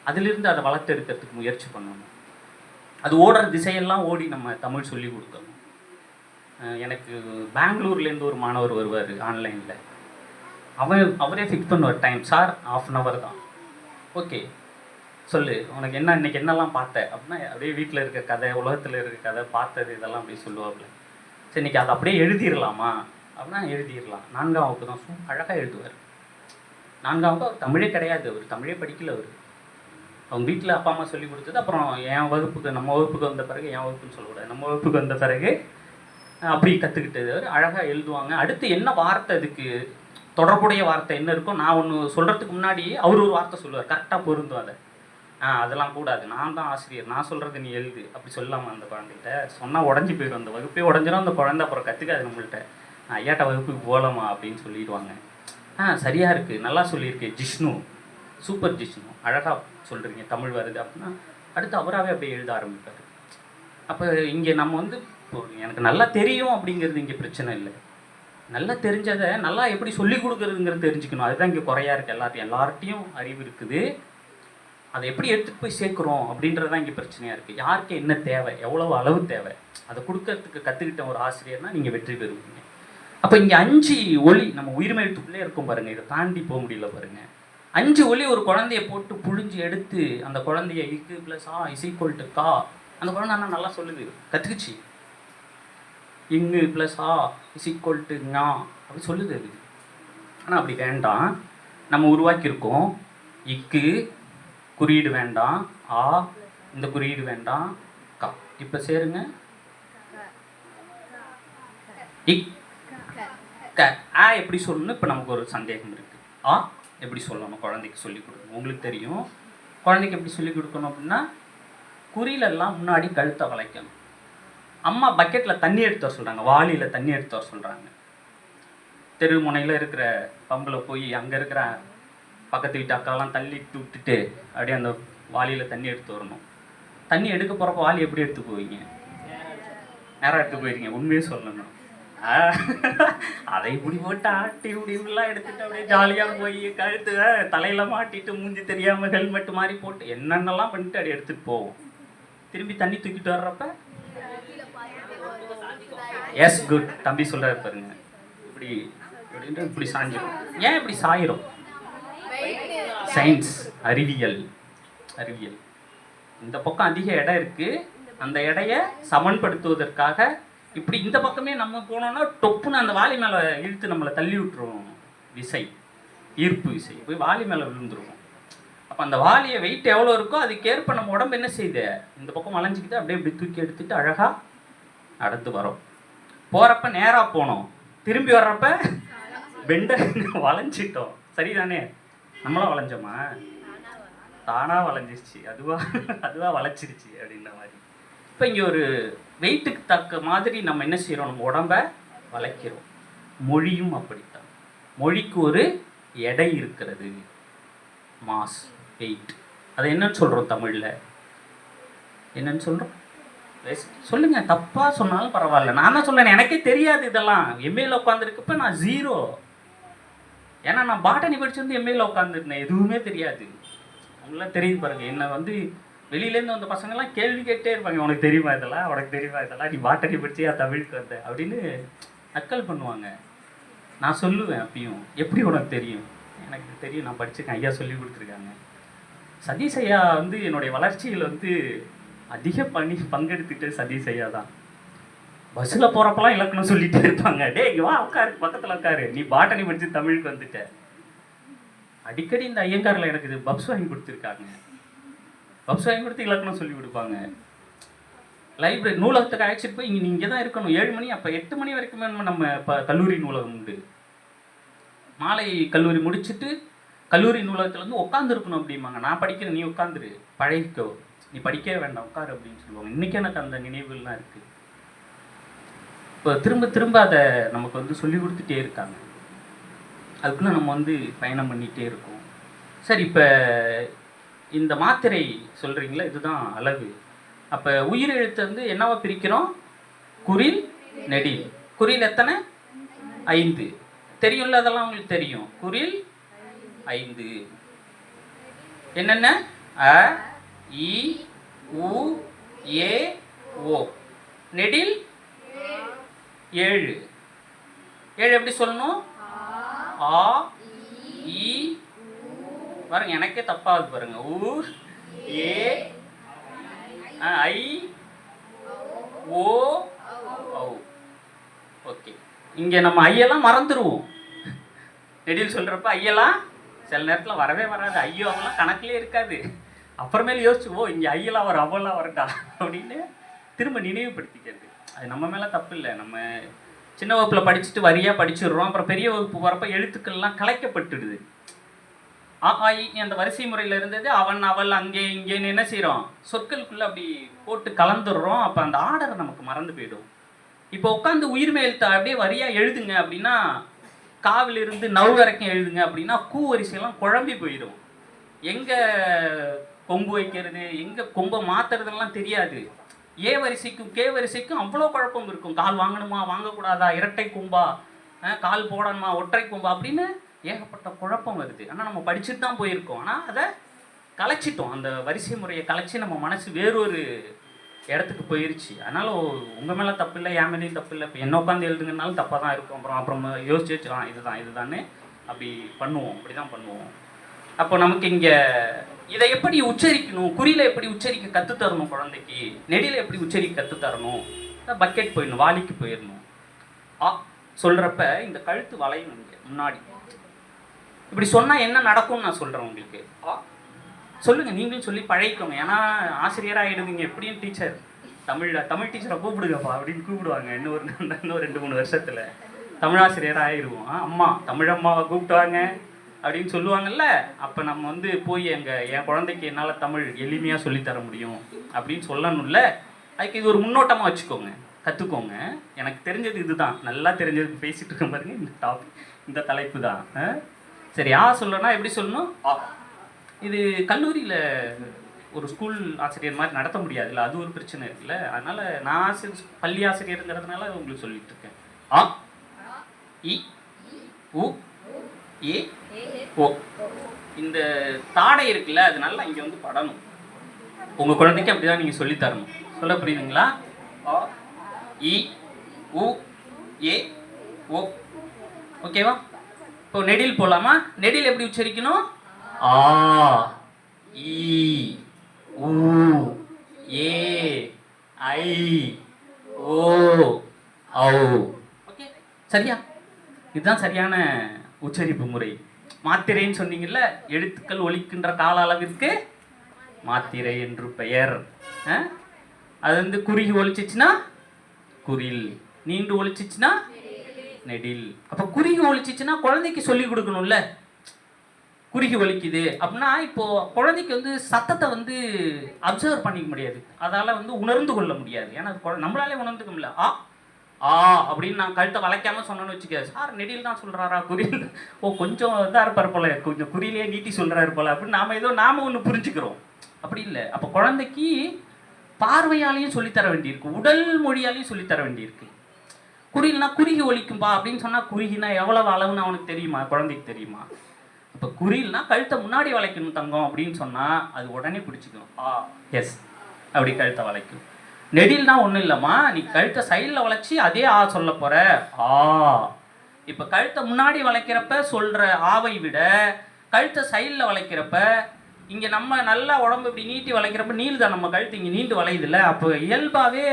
அதிலிருந்து அதை வளர்த்து எடுக்கிறதுக்கு முயற்சி பண்ணணும். அது ஓடுற திசையெல்லாம் ஓடி நம்ம தமிழ் சொல்லி கொடுக்கணும். எனக்கு பெங்களூர்லேருந்து ஒரு மாணவர் வருவார் ஆன்லைனில். அவரே ஃபிக்ஸ் பண்ணுவார் டைம். சார் 1/2 hour தான். ஓகே சொல்லு, உனக்கு என்ன இன்றைக்கி என்னெல்லாம் பார்த்த அப்படின்னா, அப்படியே வீட்டில் இருக்க கதை, உலகத்தில் இருக்க கதை, பார்த்தது இதெல்லாம் அப்படியே சொல்லுவாப்புல. சரி இன்றைக்கி அதை அப்படியே எழுதிடலாமா அப்படின்னா எழுதிடலாம். 4ஆம் வகுப்பு தான், அழகாக எழுதுவார். 4ஆம் வகுப்பு அவர் தமிழே கிடையாது, அவர் தமிழே படிக்கல. அவங்க வீட்டில் அப்பா அம்மா சொல்லி கொடுத்தது. அப்புறம் என் வகுப்புக்கு, நம்ம வகுப்புக்கு வந்த பிறகு, என் வகுப்புன்னு சொல்லக்கூடாது, நம்ம வகுப்புக்கு வந்த பிறகு அப்படி கற்றுக்கிட்டது. அவர் அழகாக எழுதுவாங்க. அடுத்து என்ன வார்த்தை, அதுக்கு தொடர்புடைய வார்த்தை என்ன இருக்கும், நான் ஒன்று சொல்கிறதுக்கு முன்னாடி அவர் ஒரு வார்த்தை சொல்லுவார், கரெக்டாக பொருந்தும் அதை. அதெல்லாம் கூடாது, நான் தான் ஆசிரியர், நான் சொல்கிறது நீ எழுது அப்படி சொல்லாமல் அந்த குழந்தைகிட்ட சொன்னால் உடஞ்சி போயிடும். அந்த வகுப்பே உடஞ்சிடும். அந்த குழந்தை அப்புறம் கற்றுக்காது நம்மள்கிட்ட. ஐயாட்ட வகுப்புக்கு போகலாமா அப்படின்னு சொல்லிடுவாங்க. சரியாக இருக்குது, நல்லா சொல்லியிருக்கு ஜிஷ்ணு, சூப்பர் ஜிஷ்ணு, அழகாக சொல்கிறீங்க, தமிழ் வருது அப்படின்னா அடுத்து அவராகவே அப்படியே எழுத ஆரம்பிப்பார். அப்போ இங்கே நம்ம வந்து எனக்கு நல்லா தெரியும் அப்படிங்கிறது இங்கே பிரச்சனை இல்லை. நல்லா தெரிஞ்சதை நல்லா எப்படி சொல்லிக் கொடுக்குறதுங்கிறது தெரிஞ்சுக்கணும். அதுதான் இங்கே குறையா இருக்குது. எல்லார்ட்டையும் அறிவு இருக்குது. அதை எப்படி எடுத்துகிட்டு போய் சேர்க்குறோம் அப்படின்றது தான் இங்கே பிரச்சனையாக இருக்குது. யாருக்கு என்ன தேவை, எவ்வளவு அளவு தேவை, அதை கொடுக்கறதுக்கு கற்றுக்கிட்ட ஒரு ஆசிரியர்னால் நீங்கள் வெற்றி பெறுவீங்க. அப்போ இங்கே 5 ஒலி நம்ம உயிர்மெழுத்துக்குள்ளே இருக்கும் பாருங்கள். இதை தாண்டி போக முடியல பாருங்கள். 5 ஒலி ஒரு குழந்தைய போட்டு புழிஞ்சு எடுத்து அந்த குழந்தைய இக்கு ப்ளஸ் ஆ இஸ் ஈக்குவல் டு கா, அந்த குழந்தை ஆனால் நல்லா சொல்லுது, கற்றுக்குச்சு. இங்கு ப்ளஸ் ஆ இஸ் ஈக்குவல் டு ஞா அப்படி சொல்லுது அது. ஆனால் அப்படி வேண்டாம். நம்ம உருவாக்கியிருக்கோம். இக்கு குறியீடு வேண்டாம், ஆ இந்த குறியீடு வேண்டாம், கா. இப்போ சேருங்க. இக் க ஆ எப்படி சொல்லணும்? இப்போ நமக்கு ஒரு சந்தேகம் இருக்குது. ஆ எப்படி சொல்லணும் குழந்தைக்கு சொல்லிக் கொடுக்கணும். உங்களுக்கு தெரியும். குழந்தைக்கு எப்படி சொல்லிக் கொடுக்கணும் அப்படின்னா, குறிலெல்லாம் முன்னாடி கழுத்தை வளைக்கணும். அம்மா பக்கெட்டில் தண்ணி எடுத்து வர சொல்கிறாங்க, வாளியில் தண்ணி எடுத்து வர சொல்கிறாங்க. தெரு முனையில் இருக்கிற பம்பில் போய் அங்கே இருக்கிற பக்கத்து வீட்டு அக்காலாம் தள்ளிட்டு விட்டுட்டு அப்படியே அந்த வாளியில் தண்ணி எடுத்து வரணும். தண்ணி எடுக்க போகிறப்ப வாளி எப்படி எடுத்து போவீங்க? நேரம் எடுத்து போயிருங்க, உண்மையே சொல்லணும். அதை இப்படி போட்டு ஆட்டி இப்படிலாம் எடுத்துட்டு அப்படியே ஜாலியாக போய் கழுத்து தலையில மாட்டிட்டு மூஞ்சி தெரியாமல் ஹெல்மெட் மாதிரி போட்டு என்னென்னலாம் பண்ணிட்டு அப்படியே எடுத்துகிட்டு போவோம். திரும்பி தண்ணி தூக்கிட்டு வர்றப்ப எஸ் குட் தம்பி சொல்கிறாரு பாருங்க, இப்படி இப்படின்ட்டு இப்படி சாஞ்சிடும். ஏன் இப்படி சாயிரும்? சயின்ஸ், அறிவியல். இந்த பக்கம் அதிக இடம் இருக்குது, அந்த எடையை சமன்படுத்துவதற்காக இப்படி இந்த பக்கமே நம்ம போனோம்னா டொப்புன்னு அந்த வாளி மேலே இழுத்து நம்மளை தள்ளி விட்டுருவோம். விசை, ஈர்ப்பு விசை போய் வாளி மேலே விழுந்துருவோம். அப்போ அந்த வாளியை வெயிட் எவ்வளோ இருக்கோ அதுக்கேற்ப நம்ம உடம்பு என்ன செய்யுது, இந்த பக்கம் வளைஞ்சிக்கிட்டு அப்படியே இப்படி தூக்கி எடுத்துட்டு அழகாக நடந்து வரோம். போகிறப்ப நேராக போனோம், திரும்பி வர்றப்ப பெண்டை வளைஞ்சிட்டோம். சரிதானே? நம்மளாம் வளைஞ்சோமா? தானாக வளைஞ்சிருச்சு, அதுவாக வளைச்சிருச்சு அப்படின்ற மாதிரி. இப்போ இங்கே ஒரு வெயிட்டுக்கு தக்க மாதிரி நம்ம என்ன செய்கிறோம், நம்ம உடம்பை வளைக்கிறோம். மொழியும் அப்படித்தான். மொழிக்கு ஒரு எடை இருக்கிறது, மாஸ், வெயிட். அதை என்னன்னு சொல்கிறோம் தமிழில்? என்னன்னு சொல்கிறோம்? சொல்லுங்கள், தப்பாக சொன்னாலும் பரவாயில்ல. நான் தான் சொல்லேன், எனக்கே தெரியாது இதெல்லாம். எம்ஏல உட்காந்துருக்கப்ப நான் 0. ஏன்னா நான் பாட்டனி படிச்சு வந்து எம்ஏல உட்காந்துருந்தேன், எதுவுமே தெரியாது. அவங்களாம் தெரியுது பாருங்கள், என்னை வந்து வெளியிலேருந்து வந்த பசங்கள்லாம் கேள்வி கேட்டே இருப்பாங்க, உனக்கு தெரியுமா இதெல்லாம், உனக்கு தெரியுமா இதெல்லாம், நீ பாட்டனி படிச்சியா தமிழுக்கு வந்த அப்படின்னு நக்கல் பண்ணுவாங்க. நான் சொல்லுவேன் அப்பயும், எப்படி உனக்கு தெரியும்? எனக்கு தெரியும், நான் படிச்சிருக்கேன், ஐயா சொல்லி கொடுத்துருக்காங்க. சதீஷ் ஐயா வந்து என்னுடைய வளர்ச்சியில் வந்து அதிக பங்கெடுத்துட்டு சதீஷ் ஐயா தான். பஸ்ஸில் போகிறப்பெல்லாம் இலக்கணம் சொல்லிகிட்டே இருப்பாங்க, டே இங்கே வா உட்காரு, பக்கத்தில் உட்காரு, நீ பாட்டனி படித்து தமிழுக்கு வந்துட்ட. அடிக்கடி இந்த ஐயங்காரில் எனக்கு இது பப்ஸ் வாங்கி கொடுத்துருக்காங்க. பப்ஸ் வாங்கி கொடுத்து இலக்கணம் சொல்லி கொடுப்பாங்க. லைப்ரரி நூலகத்துக்கு அழைச்சிட்டு போய் இங்கே நீங்கள் தான் இருக்கணும் 7 மணி, அப்போ 8 மணி வரைக்குமே நம்ம இப்போ கல்லூரி நூலகம் உண்டு. மாலை கல்லூரி முடிச்சுட்டு கல்லூரி நூலகத்தில் வந்து உட்காந்துருக்கணும் அப்படிம்பாங்க. நான் படிக்கிறேன், நீ உட்காந்துரு, பழகிக்கோ, நீ படிக்கவே வேண்டாம் உட்காரு அப்படின்னு சொல்லுவாங்க. இன்றைக்கி எனக்கு அந்த நினைவுகள்லாம் இருக்குது. இப்போ திரும்ப திரும்ப அதை நமக்கு வந்து சொல்லி கொடுத்துட்டே இருக்காங்க. அதுக்குள்ளே நம்ம வந்து பயணம் பண்ணிகிட்டே இருக்கோம். சரி, இப்போ இந்த மாத்திரை சொல்கிறீங்களா, இதுதான் அளவு. அப்போ உயிரெழுத்து வந்து என்னவா பிரிக்கிறோம்? குறில், நெடில். குறில் எத்தனை? 5. தெரியும்ல, அதெல்லாம் உங்களுக்கு தெரியும். குறில் 5. என்னென்ன? அ, இ, உ, ஏ, ஓ. நெடில் 7. 7 எப்படி சொல்லணும்? ஆ, இ, பாருங்க எனக்கே தப்பாகுது பாருங்க. உ, ஏ, ஐ, ஓ, ஔ. ஓகே, இங்கே நம்ம ஐயெல்லாம் மறந்துடுவோம். நெடில் சொல்கிறப்ப ஐயெல்லாம் சில நேரத்தில் வரவே வராது, ஐயோ அவங்களாம் கணக்கிலே இருக்காது. அப்புறமேல யோசிச்சுவோம், இங்கே ஐயெல்லாம் வரும் அவெல்லாம் வரட்டா அப்படின்னு திரும்ப நினைவுபடுத்திக்கிறது. அது நம்ம மேலே தப்பு இல்லை. நம்ம சின்ன வகுப்பில் படிச்சுட்டு வரியாக படிச்சுடுறோம். அப்புறம் பெரிய வகுப்பு வரப்போ எழுத்துக்கள்லாம் கலைக்கப்பட்டுடுது. அந்த வரிசை முறையில் இருந்தது அவன், அவள், அங்கே, இங்கேன்னு என்ன செய்கிறோம், சொற்களுக்குள்ளே அப்படி போட்டு கலந்துடுறோம். அப்போ அந்த ஆர்டரை நமக்கு மறந்து போயிடும். இப்போ உட்காந்து உயிர்மை எழுத்து அப்படியே வரியாக எழுதுங்க அப்படின்னா, காவிலிருந்து நவ் வரைக்கும் எழுதுங்க அப்படின்னா கூ வரிசையெல்லாம் குழம்பி போயிடும். எங்கே கொம்பு வைக்கிறது, எங்கே கொம்பை மாற்றுறதுலாம் தெரியாது. ஏ வரிசைக்கும் கே வரிசைக்கும் அவ்வளோ குழப்பம் இருக்கும். கால் வாங்கணுமா வாங்கக்கூடாதா, இரட்டை கொம்பா, கால் போடணுமா ஒற்றை கொம்பா அப்படின்னு ஏகப்பட்ட குழப்பம் வருது. ஆனால் நம்ம படிச்சுட்டு தான் போயிருக்கோம். ஆனால் அதை கலைச்சிட்டோம். அந்த வரிசை முறையை கலைச்சி நம்ம மனசு வேறொரு இடத்துக்கு போயிருச்சு. அதனால் உங்கள் மேலே தப்பு இல்லை, என் மேலேயும் தப்பு இல்லை. இப்போ என்ன உட்காந்து எழுதுங்கனாலும் தப்பாக தான் இருக்கும். அப்புறம் யோசிச்சு வச்சுக்கலாம், இதுதானே அப்படி பண்ணுவோம், அப்படி தான் பண்ணுவோம். அப்போ நமக்கு இங்கே இதை எப்படி உச்சரிக்கணும், குறியில் எப்படி உச்சரிக்க கற்றுத்தரணும், குழந்தைக்கு நெடியில் எப்படி உச்சரிக்க கற்றுத்தரணும், பக்கெட் போயிடணும், வாளிக்கு போயிடணும். சொல்கிறப்ப இந்த கழுத்து வளையணும். இங்கே முன்னாடி இப்படி சொன்னால் என்ன நடக்கும்னு நான் சொல்கிறேன் உங்களுக்கு. சொல்லுங்கள், நீங்களும் சொல்லி பழகிக்கோங்க. ஏன்னா ஆசிரியராக ஆகிடுவீங்க. எப்படியும் டீச்சர் தமிழ் டீச்சரை கூப்பிடுங்கப்பா அப்படின்னு கூப்பிடுவாங்க. இன்னும் 2-3 வருஷத்தில் தமிழ் ஆசிரியராக ஆகிடுவோம். அம்மா தமிழம்மாவை கூப்பிட்டுவாங்க, அப்படின்னு சொல்லுவாங்கல்ல. அப்போ நம்ம வந்து போய் என் குழந்தைக்கு என்னால் தமிழ் எளிமையாக சொல்லித்தர முடியும் அப்படின்னு சொல்லணும்ல. அதுக்கு இது ஒரு முன்னோட்டமாக வச்சுக்கோங்க, கற்றுக்கோங்க. எனக்கு தெரிஞ்சது இதுதான், நல்லா தெரிஞ்சது பேசிகிட்டு இருக்க பாருங்க. இந்த டாபிக், இந்த தலைப்பு தான். சரி, சொல்லணும்னா எப்படி சொல்லணும்? இது கல்லூரியில் ஒரு ஸ்கூல் ஆசிரியர் மாதிரி நடத்த முடியாதுல்ல, அது ஒரு பிரச்சனை இருக்குல்ல. அதனால் நான் பள்ளி ஆசிரியருங்கிறதுனால உங்களுக்கு சொல்லிட்டு இருக்கேன். ஆ இ உ ஏ ஓ. இந்த தாடை இருக்குல்ல, அது நல்லா இங்கே வந்து படணும். உங்கள் குழந்தைக்கு அப்படி தான் நீங்கள் சொல்லித்தரணும். சொல்ல புரியுதுங்களா? ஆ இ உ ஏ ஓ. ஓகேவா? இப்போ நெடில் போகலாமா? நெடில் எப்படி உச்சரிக்கணும்? ஆ இ உ ஏ ஐ ஓ ஔ. ஓகே, சரியா? இதுதான் சரியான உச்சரிப்பு முறை. மாத்திரைன்னு சொன்னீங்கல்ல, எழுத்துக்கள் ஒலிக்கின்ற கால அளவிற்கு மாத்திரை என்று பெயர். அது வந்து குறுகி ஒலிச்சிச்சுன்னா குரில், நீண்டு ஒலிச்சிச்சுன்னா நெடில். அப்போ குறுகி ஒலிச்சிச்சுன்னா குழந்தைக்கு சொல்லி கொடுக்கணும்ல. குறுகி ஒலிக்குது அப்படின்னா இப்போ குழந்தைக்கு வந்து சத்தத்தை வந்து அப்சர்வ் பண்ணிக்க முடியாது, அதால் வந்து உணர்ந்து கொள்ள முடியாது. ஏன்னா நம்மளாலே உணர்ந்துக்க முடியல. ஆ அப்படின்னு நான் கழுத்தை வளைக்காம சொன்னோன்னு வச்சுக்க, சார் நெடில் தான் சொல்கிறாரா குறியில், கொஞ்சம் இதாக இருப்பார் போல, கொஞ்சம் குறியிலே நீட்டி சொல்கிறாரு போல அப்படின்னு நாம ஒன்று புரிஞ்சுக்கிறோம். அப்படி இல்லை. அப்போ குழந்தைக்கு பார்வையாலையும் சொல்லித்தர வேண்டியிருக்கு, உடல் மொழியாலையும் சொல்லித்தர வேண்டியிருக்கு. குறியில்னா குறுகி ஒலிக்கும்பா அப்படின்னு சொன்னால், குறுகினா எவ்வளவு அளவுன்னு அவனுக்கு தெரியுமா? குழந்தைக்கு தெரியுமா? இப்போ குறியில்னா கழுத்தை முன்னாடி வளைக்கணும் தங்கம் அப்படின்னு சொன்னால் அது உடனே பிடிச்சிக்கும். எஸ் அப்படி கழுத்தை வளைக்கும். நெடில்னா ஒன்றும் இல்லைம்மா, நீ கழுத்தை சைடில் வளைச்சி அதே சொல்ல போகிற. இப்போ கழுத்தை முன்னாடி வளைக்கிறப்ப சொல்கிற ஆவை விட கழுத்தை சைடில் வளைக்கிறப்ப, இங்கே நம்ம நல்லா உடம்பு இப்படி நீட்டி வளைக்கிறப்ப நீள்தான் நம்ம கழுத்து இங்கே நீண்டு வளையுதுல்ல. அப்போ இயல்பாகவே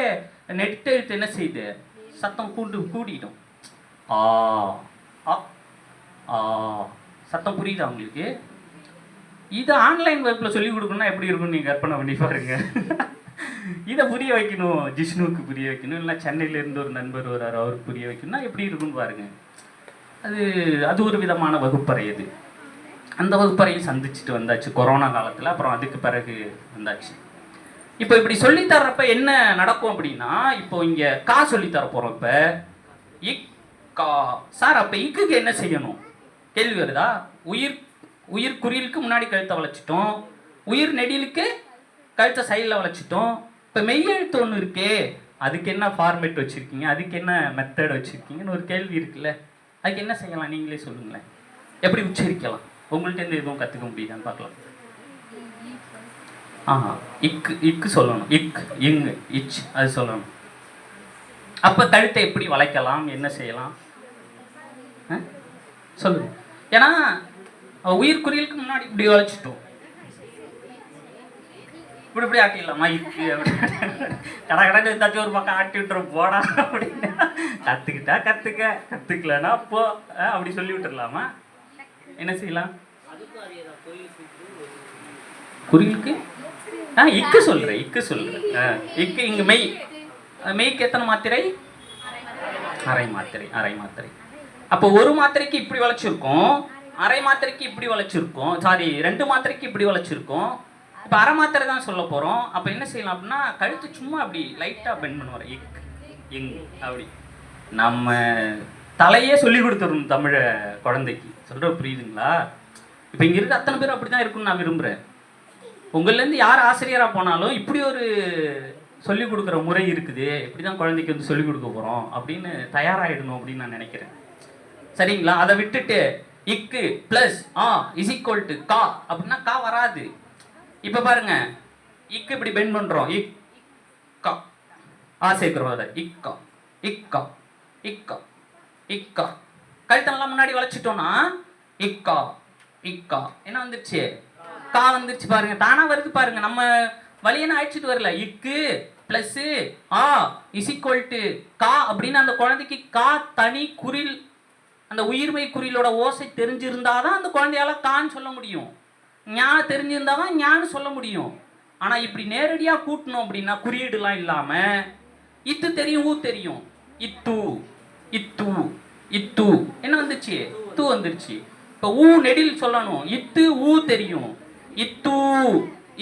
நெட்டெழுத்து என்ன செய்யுது? சத்தம் கூட்டிடும். சத்தம் புரியுதா உங்களுக்கு? இது ஆன்லைன் வகுப்பில் சொல்லிக் கொடுக்கணும்னா எப்படி இருக்குன்னு நீங்கள் கற்பனை பண்ணி பாருங்க. இதை புரிய வைக்கணும், ஜிஷ்ணுவுக்கு புரிய வைக்கணும், இல்லை சென்னையிலேருந்து ஒரு நண்பர் வராரு அவருக்கு புரிய வைக்கணும்னா எப்படி இருக்குன்னு பாருங்க. அது ஒரு விதமான வகுப்பறை. அது அந்த வகுப்பறையை சந்திச்சுட்டு வந்தாச்சு கொரோனா காலத்தில். அப்புறம் அதுக்கு பிறகு வந்தாச்சு. இப்போ இப்படி சொல்லித்தர்றப்ப என்ன நடக்கும் அப்படின்னா, இப்போ இங்கே கா சொல்லித்தர போகிறோம். இப்போ இக் கா சார், அப்போ இக்குக்கு என்ன செய்யணும் கேள்வி வருதா? உயிர் குறியலுக்கு முன்னாடி கழுத்தை வளைச்சிட்டோம், உயிர் நெடிலுக்கு கழுத்தை சைடில் வளைச்சிட்டோம். இப்போ மெய்யெழுத்து ஒன்று இருக்கே, அதுக்கு என்ன ஃபார்மேட் வச்சுருக்கீங்க, அதுக்கு என்ன மெத்தட் வச்சுருக்கீங்கன்னு ஒரு கேள்வி இருக்குல்ல. அதுக்கு என்ன செய்யலாம் நீங்களே சொல்லுங்களேன். எப்படி உச்சரிக்கலாம்? உங்கள்கிட்ட எதுவும் கற்றுக்க முடியுதான்னு பார்க்கலாம். இக்கு சொல்லணும். இங்கு இச் அது சொல்லணும். அப்போ கழுத்தை எப்படி வளைக்கலாம், என்ன செய்யலாம் சொல்லுங்க. ஏன்னா உயிர் குறியலுக்கு முன்னாடி இப்படி வளைச்சிட்டோம், இப்படி ஆட்டிடலாமா? இக்கு அப்படி கடை ஏதாச்சும் ஒரு பக்கம் ஆட்டி விட்டுறோம் போடா அப்படின்னு. கற்றுக்கலன்னா அப்போ அப்படி சொல்லி விட்டுடலாமா? என்ன செய்யலாம்? குறியலுக்கு இக்கு சொல்கிறேன். இக்கு இங்கே மெய்க்கு எத்தனை மாத்திரை? அரை மாத்திரை. அப்போ ஒரு மாத்திரைக்கு இப்படி வளைச்சிருக்கோம், அரை மாத்திரைக்கு இப்படி வளைச்சிருக்கோம், சாரி 2 மாத்திரைக்கு இப்படி வளைச்சிருக்கோம். இப்போ அரை மாத்திரை தான் சொல்ல போகிறோம். அப்போ என்ன செய்யலாம் அப்படின்னா, கழுத்து சும்மா அப்படி லைட்டாக பெண்ட் பண்ணுவார். இங் அப்படி நம்ம தலையே சொல்லி கொடுத்துடணும் தமிழை குழந்தைக்கு. சொல்கிற புரியுதுங்களா? இப்போ இங்கே இருக்க அத்தனை பேர் அப்படி தான் இருக்குன்னு நான் விரும்புகிறேன். உங்கள்லேருந்து யார் ஆசிரியராக போனாலும் இப்படி ஒரு சொல்லிக் கொடுக்குற முறை இருக்குது, இப்படி தான் குழந்தைக்கு வந்து சொல்லிக் கொடுக்க போகிறோம் அப்படின்னு தயாராகிடணும் அப்படின்னு நான் நினைக்கிறேன். சரிங்களா? அதை விட்டுட்டு இக்கு ப்ளஸ் இஸ் ஈக்குவல் டு கா அப்படின்னா கா வராது. இப்போ பாருங்க, இக்கு இப்படி பெண்ட் பண்ணுறோம், இக் கா சேர்க்குறோம். அதை இக்கா இக்கா இக்கா இக்கா கழுத்தெல்லாம் முன்னாடி வளைச்சிட்டோம்னா இக்கா இக்கா என்ன வந்துருச்சு? கா வந்துருச்சு. பாருங்க, தானா வருது பாருங்க. நம்ம வழியன அழைச்சிட்டு வரல. இக்கு பிளஸ் இஸ் ஈக்குவல் டு கா அப்படின்னு அந்த குழந்தைக்கு கா தனி குறில், அந்த உயிர்மை குறிலோட ஓசை தெரிஞ்சிருந்தாதான் அந்த குழந்தையால கான்னு சொல்ல முடியும். ஞா தெரிஞ்சிருந்தாதான் ஞான்னு சொல்ல முடியும். ஆனா இப்படி நேரடியா கூட்டணும் அப்படின்னா குறியீடுலாம் இல்லாம இத்து தெரியும், ஊ தெரியும். இத்து இத்து இத்து என்ன வந்துருச்சு? தூ வந்துருச்சு. இப்போ ஊ நெடில் சொல்லணும். இத்து ஊ தெரியும். இத்து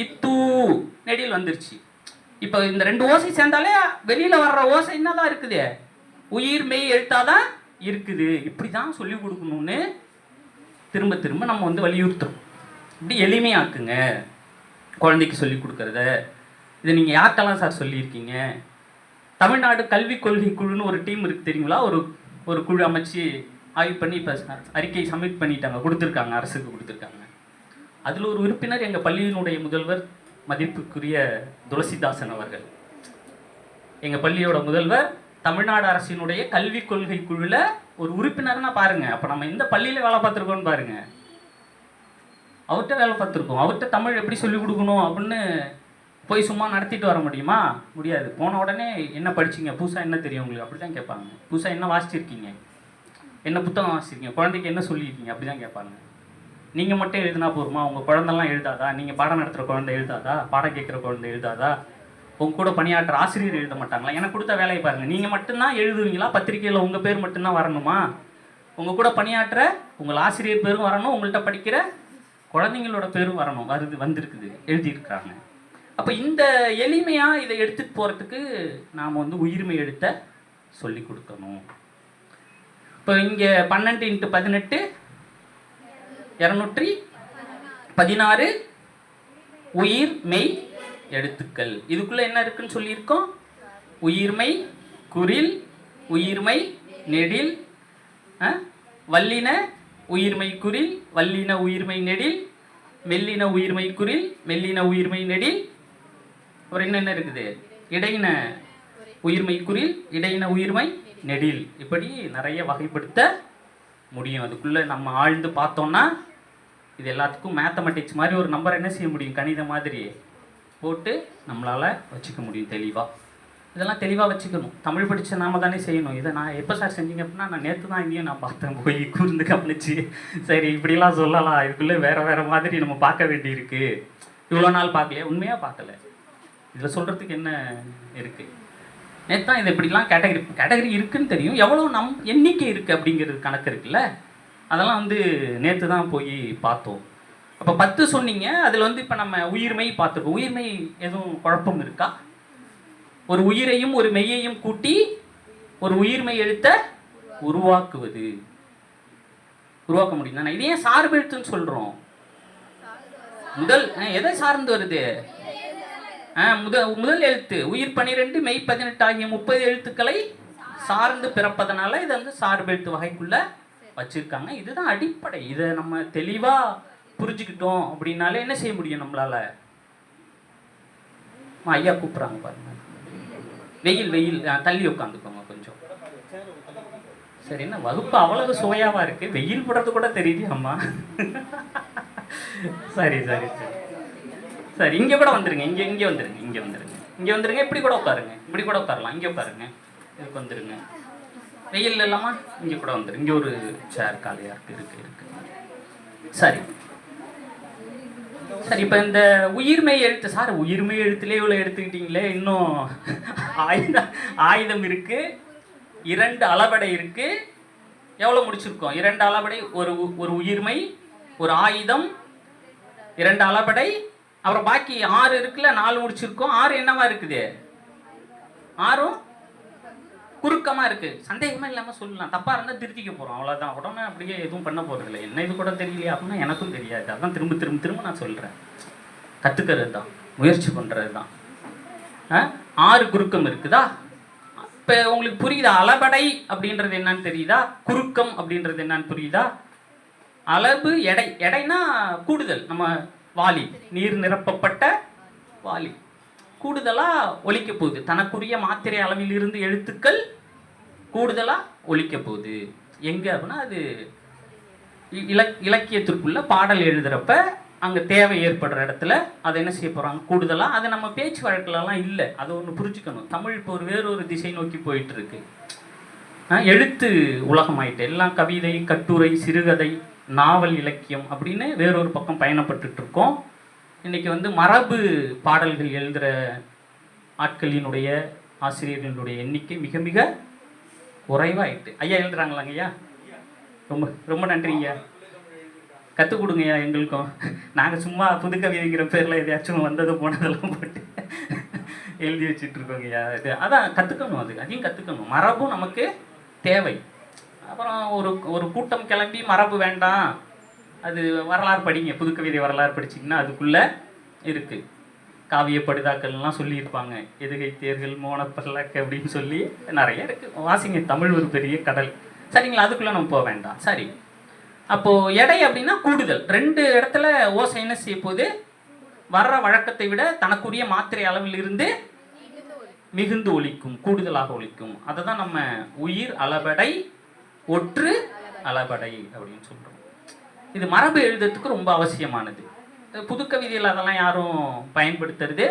இத்து நெடில் வந்துருச்சு. இப்போ இந்த 2 ஓசை சேர்ந்தாலே வெளியில வர்ற ஓசை என்னதான் இருக்குது? உயிர் மெய் எழுத்தாதான் இருக்குது. இப்படி தான் சொல்லி கொடுக்கணும்னு திரும்ப திரும்ப நம்ம வந்து வலியுறுத்துறோம். இப்படி எளிமையாக்குங்க குழந்தைக்கு சொல்லி கொடுக்கறத. இதை நீங்கள் யார்கிட்டலாம் சார் சொல்லியிருக்கீங்க? தமிழ்நாடு கல்விக் கொள்கை குழுன்னு ஒரு டீம் இருக்குது தெரியுங்களா? ஒரு குழு அமைச்சு ஆய்வு பண்ணி இப்போ அறிக்கை சப்மிட் பண்ணிட்டாங்க, கொடுத்துருக்காங்க, அரசுக்கு கொடுத்துருக்காங்க. அதில் ஒரு உறுப்பினர் எங்கள் பள்ளியினுடைய முதல்வர் மதிப்புக்குரிய துளசிதாசன் அவர்கள். எங்கள் பள்ளியோட முதல்வர் தமிழ்நாடு அரசினுடைய கல்விக் கொள்கை குழுவில் ஒரு உறுப்பினர்னா பாருங்கள். அப்போ நம்ம எந்த பள்ளியில் வேலை பார்த்துருக்கோன்னு பாருங்கள். அவர்கிட்ட வேலை பார்த்துருக்கோம். அவர்கிட்ட தமிழ் எப்படி சொல்லிக் கொடுக்கணும் அப்படின்னு போய் சும்மா நடத்திட்டு வர முடியுமா? முடியாது. போன உடனே என்ன படிச்சிங்க, புதுசாக என்ன தெரியும் உங்களுக்கு, அப்படி தான் கேட்பாங்க. புதுசாக என்ன வாசிச்சிருக்கீங்க, என்ன புத்தகம் வாசிச்சிருக்கீங்க, குழந்தைக்கு என்ன சொல்லியிருக்கீங்க, அப்படி தான் கேட்பாங்க. நீங்கள் மட்டும் எழுதினா போருமா? உங்கள் குழந்தைலாம் எழுதாதா? நீங்கள் பாடம் நடத்துகிற குழந்தை எழுதாதா? பாடம் கேட்குற குழந்தை எழுதாதா? உங்கள் கூட பணியாற்ற ஆசிரியர் எழுத மாட்டாங்களா? எனக்கு கொடுத்த வேலையை பாருங்கள். நீங்கள் மட்டும்தான் எழுதுவீங்களா? பத்திரிகையில் உங்கள் பேர் மட்டும்தான் வரணுமா? உங்கள் கூட பணியாற்ற உங்கள் ஆசிரியர் பேரும் வரணும், உங்கள்கிட்ட படிக்கிற குழந்தைங்களோட பேரும் வரணும். வந்திருக்குது, எழுதியிருக்கிறாங்க. அப்போ இந்த எளிமையாக இதை எடுத்துகிட்டு போகிறதுக்கு நாம் வந்து உயிர்மை எழுத்த சொல்லி கொடுக்கணும். இப்போ இங்கே 12 × 18 216 உயிர் மெய் எழுத்துக்கள். இதுக்குள்ளே என்ன இருக்குன்னு சொல்லியிருக்கோம்? உயிர்மை குறில், உயிர்மை நெடில், வல்லின உயிர்மை குறில், வல்லின உயிர்மை நெடில், மெல்லின உயிர்மை குறில், மெல்லின உயிர்மை நெடில். அப்புறம் என்னென்ன இருக்குது? இடையின உயிர்மை குறில், இடையின உயிர்மை நெடில். இப்படி நிறைய வகைப்படுத்த முடியும். அதுக்குள்ளே நம்ம ஆழ்ந்து பார்த்தோம்னா இது எல்லாத்துக்கும் மேத்தமெட்டிக்ஸ் மாதிரி ஒரு நம்பர் என்ன செய்ய முடியும்? கணித மாதிரி போட்டு நம்மளால் வச்சுக்க முடியும் தெளிவாக. இதெல்லாம் தெளிவாக வச்சுக்கணும். தமிழ் படித்த நாம தானே செய்யணும். இதை நான் எப்போ சார் செஞ்சீங்க அப்படின்னா, நான் நேற்று தான் இங்கேயும் நான் பார்த்தேன், போய் கூர்ந்து கவனிச்சு சரி இப்படிலாம் சொல்லலாம், இதுக்குள்ளே வேறு மாதிரி நம்ம பார்க்க வேண்டியிருக்கு. இவ்வளோ நாள் பார்க்கலையா? உண்மையாக பார்க்கல. இதில் சொல்கிறதுக்கு என்ன இருக்குது? நேற்று தான் இது இப்படிலாம் கேட்டகரி இருக்குதுன்னு தெரியும். எவ்வளோ எண்ணிக்கை இருக்குது அப்படிங்கிறது கணக்கு இருக்குல்ல, அதெல்லாம் வந்து நேற்று தான் போய் பார்த்தோம். அப்போ 10 சொன்னீங்க. அதில் வந்து இப்போ நம்ம உயிர்மை பார்த்துருக்கோம். உயிர்மை எதுவும் குழப்பம் இருக்கா? ஒரு உயிரையும் ஒரு மெய்யையும் கூட்டி ஒரு உயிர்மை எழுத்த உருவாக்க முடியும் தானே? இது ஏன் சார்பு எழுத்துன்னு சொல்கிறோம்? எதை சார்ந்து வருது? முதல் எழுத்து உயிர் 12 மெய் 18 ஆகிய 30 எழுத்துக்களை சார்ந்து பிறப்பதனால இதை வந்து சார்பு எழுத்து வகைக்குள்ள வச்சிருக்காங்க. இதுதான் அடிப்படை. இதை நம்ம தெளிவாக புரிஞ்சுக்கிட்டோம் அப்படின்னாலே என்ன செய்ய முடியும் நம்மளால? ஐயா கூப்பிட்றாங்க பாருங்க. வெயில் தள்ளி உட்காந்துக்கோங்க கொஞ்சம். சரி, என்ன வகுப்பு அவ்வளவு சுவையாவா இருக்கு? வெயில் போடுறது கூட தெரியுது அம்மா. சரி சரி சரி சரி, இங்கே கூட வந்துருங்க. இங்கே வந்துருங்க. இப்படி கூட உட்காருங்க. இப்படி கூட உட்காரலாம். இங்கே உட்காருங்க. இதுக்கு வந்துருங்க. வெயில் இல்லாமா இங்கே கூட வந்துருங்க. இங்கே ஒரு சேர் காலியாக இருக்கு. சரி சரி, இப்போ இந்த உயிர்மை எழுத்து சார், உயிர்மை எழுத்துலேயே இவ்வளோ எடுத்துக்கிட்டீங்களே, இன்னும் ஆயுதம் இருக்கு, 2 அளபடை இருக்கு. எவ்வளோ முடிச்சிருக்கோம்? 2 அளபடை, ஒரு உயிர்மை, ஒரு ஆயுதம், 2 அளபடை, அப்புறம் பாக்கி 6 இருக்குல்ல, 4 முடிச்சிருக்கோம். 6 என்னவா இருக்குது? 6ம் குறுக்கமாக இருக்குது. சந்தேகமாக இல்லாமல் சொல்லலாம். தப்பாக இருந்தால் திருத்திக்க போகிறோம், அவ்வளோதான். உடனே அப்படியே எதுவும் பண்ண போகிறதில்ல. என்ன இது கூட தெரியலையா அப்படின்னா எனக்கும் தெரியாது. அதான் திரும்ப நான் சொல்கிறேன். கற்றுக்கிறது தான், முயற்சி பண்ணுறது தான். 6 குறுக்கம் இருக்குதா? இப்போ உங்களுக்கு புரியுதா? அளபடை அப்படின்றது என்னன்னு தெரியுதா? குறுக்கம் அப்படின்றது என்னன்னு புரியுதா? அளவு, எடைனா கூடுதல். நம்ம வாளி, நீர் நிரப்பப்பட்ட வாளி கூடுதலாக ஒலிக்க போகுது. தனக்குரிய மாத்திரை அளவில் இருந்து எழுத்துக்கள் கூடுதலாக ஒலிக்க போகுது. எங்கே அப்படின்னா அது இலக்கியத்திற்குள்ள பாடல் எழுதுகிறப்ப அங்கே தேவை ஏற்படுற இடத்துல அதை என்ன செய்ய போகிறாங்க? கூடுதலாக. அது நம்ம பேச்சு வழக்கிலலாம் இல்லை. அதை ஒன்று புரிஞ்சுக்கணும். தமிழ் இப்போ வேறொரு திசை நோக்கி போயிட்டுருக்கு. எழுத்து உலகமாயிட்டு எல்லாம் கவிதை, கட்டுரை, சிறுகதை, நாவல், இலக்கியம் அப்படின்னு வேறொரு பக்கம் பயணப்பட்டுருக்கோம். இன்றைக்கி வந்து மரபு பாடல்கள் எழுதுகிற ஆட்களினுடைய ஆசிரியர்களுடைய எண்ணிக்கை மிக மிக குறைவாயிட்டு. ஐயா எழுதுறாங்களாங்க ஐயா? ரொம்ப ரொம்ப நன்றிங்க. கற்றுக் கொடுங்கய்யா எங்களுக்கும். நாங்கள் சும்மா புது கவிதைங்கிற பேரில் எதையாச்சும் வந்தது போனதெல்லாம் போட்டு எழுதி வச்சுட்ருக்கோங்கய்யா. இது அதான் கற்றுக்கணும், அதையும் கற்றுக்கணும். மரபும் நமக்கு தேவை. அப்புறம் ஒரு ஒரு கூட்டம் கிளம்பி மரபு வேண்டாம், அது வரலாறு படிங்க, புது கவிதை வரலாறு படிச்சிங்கன்னா அதுக்குள்ளே இருக்குது. காவிய படுதாக்கள்லாம் சொல்லியிருப்பாங்க, எதுகை தேர்கள் மோனப்பல்லக்கு அப்படின்னு சொல்லி நிறைய இருக்குது. வாசிங்க, தமிழ் ஒரு பெரிய கடல். சரிங்களா, அதுக்குள்ளே நம்ம போக வேண்டாம். சரி, அப்போது எடை அப்படின்னா கூடுதல். 2 இடத்துல ஓசை என்ன செய்ய போகுது? வர்ற வழக்கத்தை விட தனக்குரிய மாத்திரை அளவில் இருந்து மிகுந்து ஒலிக்கும், கூடுதலாக ஒலிக்கும். அதை தான் நம்ம உயிர் அளபடை ஒற்று அளபடை அப்படின்னு சொல்கிறோம். இது மரபு எழுதுறதுக்கு ரொம்ப அவசியமானது. புது கவிதையில் அதெல்லாம் யாரும் பயன்படுத்துறது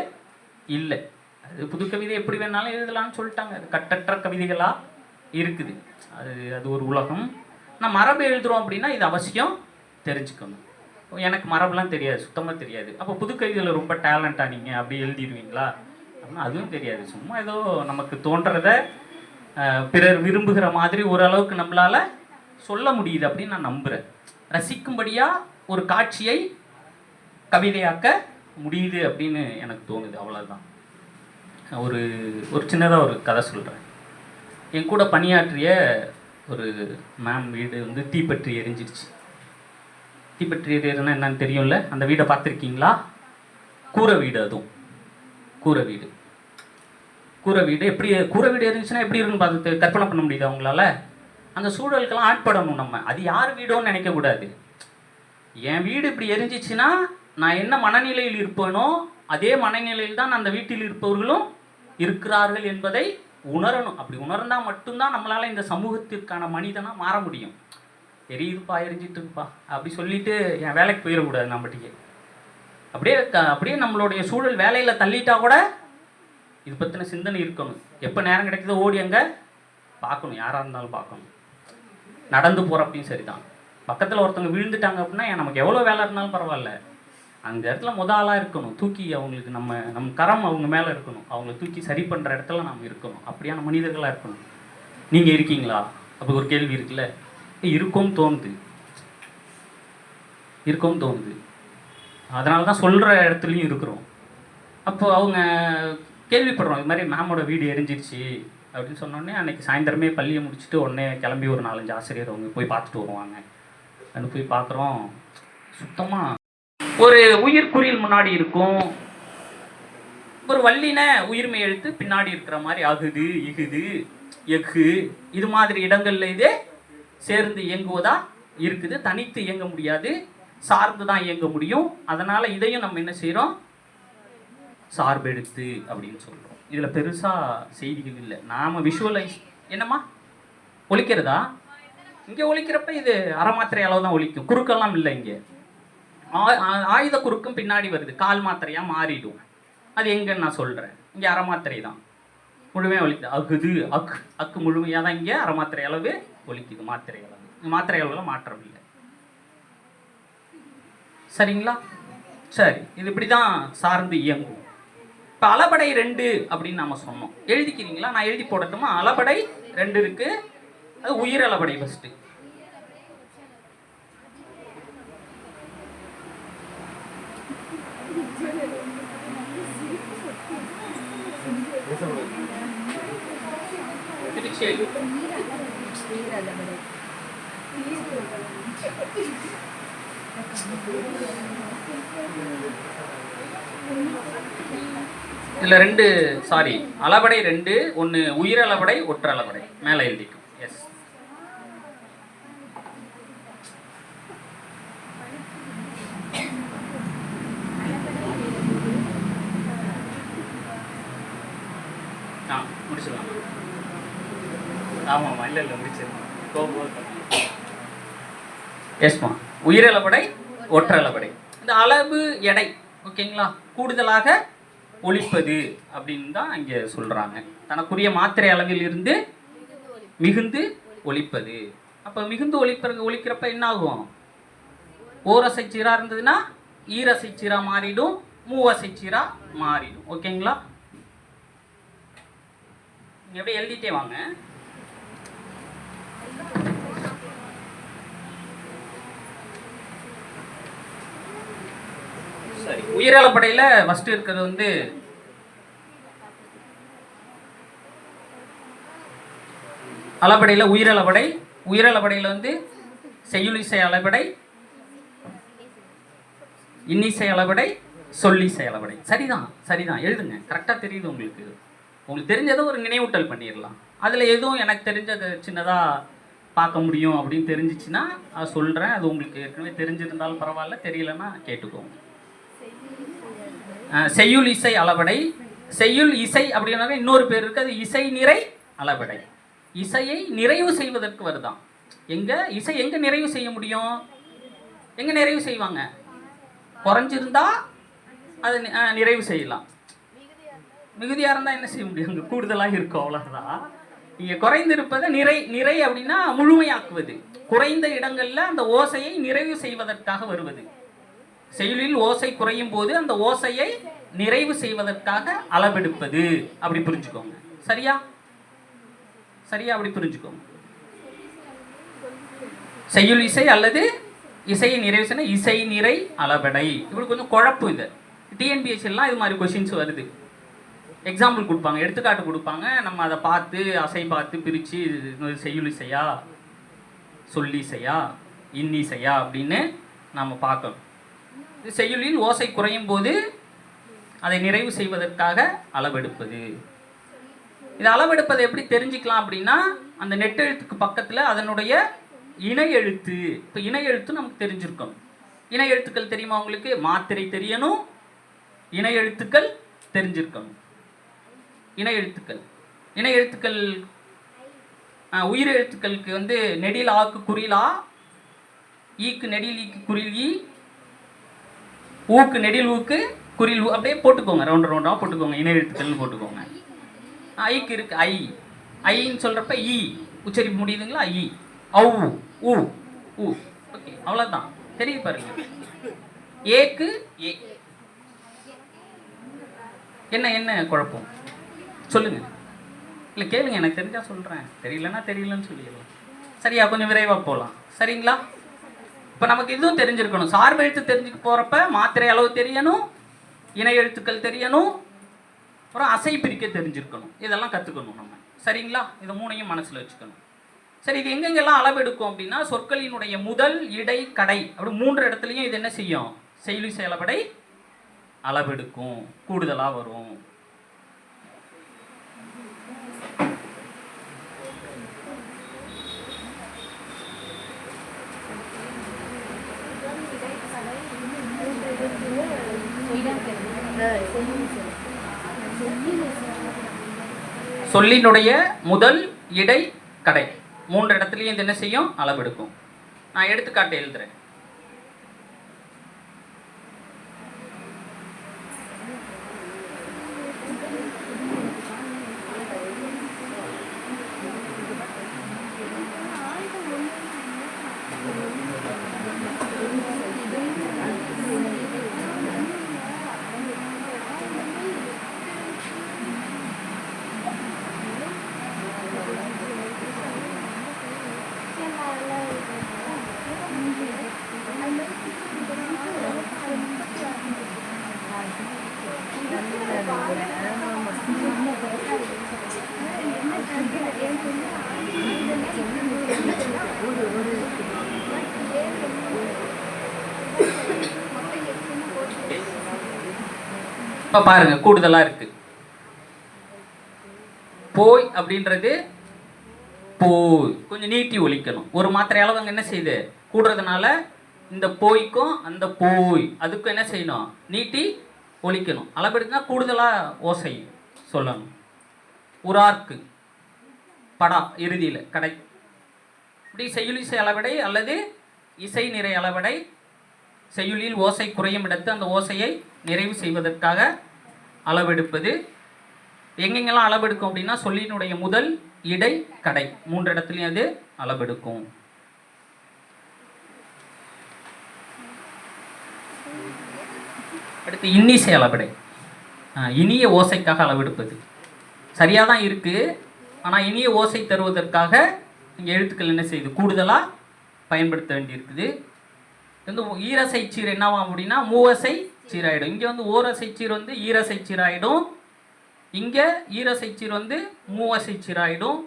இல்லை. அது புது கவிதை எப்படி வேணாலும் எழுதலாம்னு சொல்லிட்டாங்க. அது கட்டற்ற கவிதைகளாக இருக்குது. அது ஒரு உலகம். நான் மரபு எழுதுகிறோம் அப்படின்னா இது அவசியம் தெரிஞ்சுக்கணும். எனக்கு மரபுலாம் தெரியாது, சுத்தமாக தெரியாது. அப்போ புது கவிதையில் ரொம்ப டேலண்டாக நீங்கள் அப்படி எழுதிடுவீங்களா அப்படின்னா அதுவும் தெரியாது. சும்மா ஏதோ நமக்கு தோன்றத பிறர் விரும்புகிற மாதிரி ஓரளவுக்கு நம்மளால் சொல்ல முடியுது அப்படின்னு நான் நம்புகிறேன். ரசிக்கும்படியாக ஒரு காட்சியை கவிதையாக்க முடியுது அப்படின்னு எனக்கு தோணுது, அவ்வளோதான். ஒரு சின்னதாக ஒரு கதை சொல்கிறேன். என் கூட பணியாற்றிய ஒரு மேம் வீடு வந்து தீப்பற்றி எரிஞ்சிடுச்சு. தீப்பற்றி எரியறதுன்னா என்னன்னு தெரியும்ல? அந்த வீடை பார்த்துருக்கீங்களா? கூரை வீடு. அதுவும் கூரை வீடு எப்படி கூரை வீடு இருந்துச்சுன்னா எப்படி இருக்குன்னு பார்த்து கற்பனை பண்ண முடியுது அவங்களால? அந்த சூழலுக்கெல்லாம் ஆட்படணும் நம்ம. அது யார் வீடோன்னு நினைக்கக்கூடாது. என் வீடு இப்படி எரிஞ்சிச்சுன்னா நான் என்ன மனநிலையில் இருப்பேனோ அதே மனநிலையில் தான் அந்த வீட்டில் இருப்பவர்களும் இருக்கிறார்கள் என்பதை உணரணும். அப்படி உணர்ந்தால் மட்டும்தான் நம்மளால் இந்த சமூகத்திற்கான மனிதனாக மாற முடியும். எரியுதுப்பா, எரிஞ்சிட்டு இருக்குப்பா அப்படி சொல்லிட்டு என் வேலைக்கு போயிடக்கூடாது. நம்மட்டிக்கு அப்படியே நம்மளுடைய சூழல் வேலையில் தள்ளிட்டா கூட இது பற்றின சிந்தனை இருக்கணும். எப்போ நேரம் கிடைக்குதோ ஓடி அங்கே பார்க்கணும், யாராக இருந்தாலும் பார்க்கணும். நடந்து போகிறப்பையும் சரிதான். பக்கத்தில் ஒருத்தவங்க விழுந்துட்டாங்க அப்படின்னா நமக்கு எவ்வளோ வேலை இருந்தாலும் பரவாயில்ல, அந்த இடத்துல ஆளாக இருக்கணும். தூக்கி அவங்களுக்கு நம்ம கரம் அவங்க மேலே இருக்கணும். அவங்கள தூக்கி சரி பண்ணுற இடத்துல நம்ம இருக்கணும். அப்படியான மனிதர்களாக இருக்கணும். நீங்கள் இருக்கீங்களா? அப்படி ஒரு கேள்வி இருக்குல்ல. இருக்கும் தோணுது. அதனால தான் சொல்கிற இடத்துலையும் இருக்கிறோம். அப்போ அவங்க கேள்விப்படுறோம், இது மாதிரி மேமோட வீடு எரிஞ்சிடுச்சு அப்படின்னு சொன்னோடனே அன்றைக்கி சாயந்தரமே பள்ளியை முடிச்சுட்டு உடனே கிளம்பி ஒரு 4-5 ஆசிரியர் அவங்க போய் பார்த்துட்டு வருவாங்க. அது போய் பார்க்குறோம், சுத்தமாக ஒரு உயிர்க்குறியில் முன்னாடி இருக்கும், ஒரு வல்லின உயிர்மை எழுத்து பின்னாடி இருக்கிற மாதிரி அகுது, இகுது, எஃகு இது மாதிரி இடங்கள்ல இது சேர்ந்து இயங்குவதா இருக்குது. தனித்து இயங்க முடியாது, சார்ந்து தான் இயங்க முடியும். அதனால் இதையும் நம்ம என்ன செய்கிறோம்? சார்பெழுத்து அப்படின்னு சொல்கிறோம். இதில் பெருசாக செய்திகள் இல்லை. நாம் விஷுவலைஸ் என்னம்மா ஒலிக்கிறதா? இங்கே ஒலிக்கிறப்ப இது அரைமாத்திரை அளவு தான் ஒலிக்கும், குறுக்கெல்லாம் இல்லை. இங்கே ஆயுத குறுக்கும் பின்னாடி வருது, கால் மாத்திரையாக மாறிடும். அது எங்கன்னு நான் சொல்கிறேன். இங்கே அரைமாத்திரை தான் முழுமையாக ஒலிக்குது. அகுது, அக்கு முழுமையாக தான் இங்கே அரைமாத்திரை அளவு ஒலிக்குது. மாத்திரை அளவில் மாற்றம் இல்லை. சரிங்களா? சரி, இது இப்படி தான் சார்ந்து இயங்கும். இப்போ அளபடை 2 அப்படின்னு நம்ம சொன்னோம். எழுதிக்கிறீங்களா? நான் எழுதி போடட்டுமா? அளபடை 2 இருக்கு. அது உயிர் அளபடை ஃபஸ்ட்டு. இதில் 2 அளபடை 2, ஒன்று உயிரளபடை, ஒற்றளபடை. மேலே எழுதிக்கும். எஸ், முடிச்சிடலாம். ஆமாம்மா, இல்லை முடிச்சிடலாம். எஸ்மா, உயிரளபடை, ஒற்றளபடை. இந்த அளவு எடை ஓகேங்களா, கூடுதலாக ஒலிப்பது அப்படின்னு தான் இங்கே சொல்கிறாங்க. தனக்குரிய மாத்திரை அளவில் இருந்து மிகுந்து ஒலிப்பது. அப்போ மிகுந்து ஒலிக்கிறப்ப என்ன ஆகும்? ஓரசை சீரா இருந்ததுன்னா ஈரசை சீரா மாறிடும், மூவசை சீரா மாறிடும். ஓகேங்களா? எப்படி எழுதிட்டே வாங்க. உயிரளப்படையில் ஃபஸ்ட்டு இருக்கிறது வந்து அளபடையில் உயிரளபடையில் வந்து செய்யுளிசை அளபடை, இன்னிசை அளபடை, சொல்லிசை அளபடை. சரிதான் எழுதுங்க. கரெக்டாக தெரியுது உங்களுக்கு தெரிஞ்சதை ஒரு நினைவூட்டல் பண்ணிடலாம். அதில் எதுவும் எனக்கு தெரிஞ்ச சின்னதாக பார்க்க முடியும் அப்படின்னு தெரிஞ்சிச்சுன்னா அதை சொல்கிறேன். அது உங்களுக்கு ஏற்கனவே தெரிஞ்சிருந்தாலும் பரவாயில்ல, தெரியலன்னா கேட்டுக்கோங்க. செய்யுள் இசை அளபடை. செய்யுள் இசை அப்படின்னாவே இன்னொரு பேர் இருக்குது, அது இசை நிறை அளபடை. இசையை நிறைவு செய்வதற்கு வருதான். இசை எங்கே நிறைவு செய்ய முடியும்? எங்கே நிறைவு செய்வாங்க? குறைஞ்சிருந்தா அது நிறைவு செய்யலாம். மிகுதியாக இருந்தால் என்ன செய்ய முடியும்? அங்கே கூடுதலாக இருக்கும், அவ்வளோதான். இங்கே குறைந்திருப்பதை நிறை அப்படின்னா முழுமையாக்குவது. குறைந்த இடங்களில் அந்த ஓசையை நிறைவு செய்வதற்காக வருவது. செய்யுளில் ஓசை குறையும் போது அந்த ஓசையை நிறைவு செய்வதற்காக அளவெடுப்பது. அப்படி புரிஞ்சுக்கோங்க. சரியா? அப்படி புரிஞ்சுக்கோங்க. செய்யுள் இசை அல்லது இசையை நிறைவு செய்ய இசை நிறை அளபடை. இப்படி கொஞ்சம் குழப்பு. இது டிஎன்பிஎஸ்சிலாம் இது மாதிரி கொஷின்ஸ் வருது. எக்ஸாம்பிள் கொடுப்பாங்க, எடுத்துக்காட்டு கொடுப்பாங்க. நம்ம அதை பார்த்து அசை பார்த்து பிரித்து செய்யுள் இசையா, சொல்லிசையா, இன்னிசையா அப்படின்னு நம்ம பார்க்கணும். செய்யுளில் ஓசை குறையும் போது அதை நிறைவு செய்வதற்காக அளவெடுப்பது. இது அளவெடுப்பதை எப்படி தெரிஞ்சுக்கலாம் அப்படின்னா, அந்த நெட்டெழுத்துக்கு பக்கத்தில் அதனுடைய இணை எழுத்து. இப்போ இணை எழுத்து நமக்கு தெரிஞ்சிருக்கணும். இணை எழுத்துக்கள் தெரியுமா உங்களுக்கு? மாத்திரை தெரியணும், இணை எழுத்துக்கள் தெரிஞ்சிருக்கணும். இணை எழுத்துக்கள் உயிர் எழுத்துக்களுக்கு வந்து நெடில் ஆக்கு குறிலா, ஈக்கு நெடில் ஈக்கு குறில் ஈ, ஊக்கு நெடில் ஊக்கு குறில் ஊ. அப்படியே போட்டுக்கோங்க, ரவுண்டாக போட்டுக்கோங்க. இணை எழுத்துக்கள்னு போட்டுக்கோங்க. ஐக்கு இருக்கு ஐ. ஐன்னு சொல்கிறப்ப ஈ உச்சரிப்பு முடியுதுங்களா? ஐ, ஔ, ஊ, ஊ. ஓகே, அவ்வளோதான். தெரியுது பாருங்க. ஏக்கு ஏ. என்ன குழப்பம் சொல்லுங்க. இல்லை கேளுங்க, எனக்கு தெரிஞ்சா சொல்கிறேன், தெரியலன்னா தெரியலன்னு சொல்லிடலாம். சரியா? கொஞ்சம் விரைவாக போகலாம். சரிங்களா? இப்போ நமக்கு இதுவும் தெரிஞ்சிருக்கணும். சார்பு எழுத்து தெரிஞ்சுக்க போகிறப்ப மாத்திரை அளவு தெரியணும், இணை எழுத்துக்கள் தெரியணும், அப்புறம் அசை பிரிக்க தெரிஞ்சிருக்கணும். இதெல்லாம் கற்றுக்கணும் நம்ம. சரிங்களா? இதை மூணையும் மனசில் வச்சுக்கணும். சரி, இது எங்கெங்கெல்லாம் அளவெடுக்கும் அப்படின்னா, சொற்களினுடைய முதல், இடை, கடை அப்படி 3 இடத்துலையும் இது என்ன செய்யும்? செய்யுள் செயலபடை அளவெடுக்கும், கூடுதலாக வரும். சொல்லினுடைய முதல், இடை, கடை 3 இடத்துலையும் இது என்ன செய்யும்? அளவெடுக்கும். நான் எடுத்துக்காட்டு எழுதுறேன். இப்போ பாருங்க, கூடுதலா இருக்கு. போய் அப்படின்றது போய் கொஞ்சம் நீட்டி ஒலிக்கணும். ஒரு மாத்திரை அளவு அங்கே என்ன செய்யுது? கூடுறதுனால இந்த போய்க்கும் அந்த போய் அதுக்கும் என்ன செய்யணும்? நீட்டி ஒலிக்கணும். அளவெடுத்தா கூடுதலாக ஓசை சொல்லணும். உரார்க்கு படா இறுதியில் கடை. இப்படி செய்யுள் இசை அளவடை அல்லது இசை நிறை அளவடை. செய்யுளில் ஓசை குறையும் இடத்து அந்த ஓசையை நிறைவு செய்வதற்காக அளவெடுப்பது. எங்கெங்கெல்லாம் அளவெடுக்கும் அப்படின்னா, சொல்லினுடைய முதல், இடை, கடை 3 இடத்துலையும் அது அளவெடுக்கும். அடுத்து இன்னிசை அளவடை. இனிய ஓசைக்காக அளவெடுப்பது. சரியாக தான் இருக்குது, ஆனால் இனிய ஓசை தருவதற்காக இங்கே எழுத்துக்கள் என்ன செய்யுது? கூடுதலாக பயன்படுத்த வேண்டியிருக்குது. வந்து ஈரசை சீர் என்னவாகும் அப்படின்னா, மூவசை சீராயிடும். இங்கே வந்து ஓரசை சீர் வந்து ஈரசை சீராயிடும். இங்கே ஈரசை சீர் வந்து மூவசை சீராயிடும்.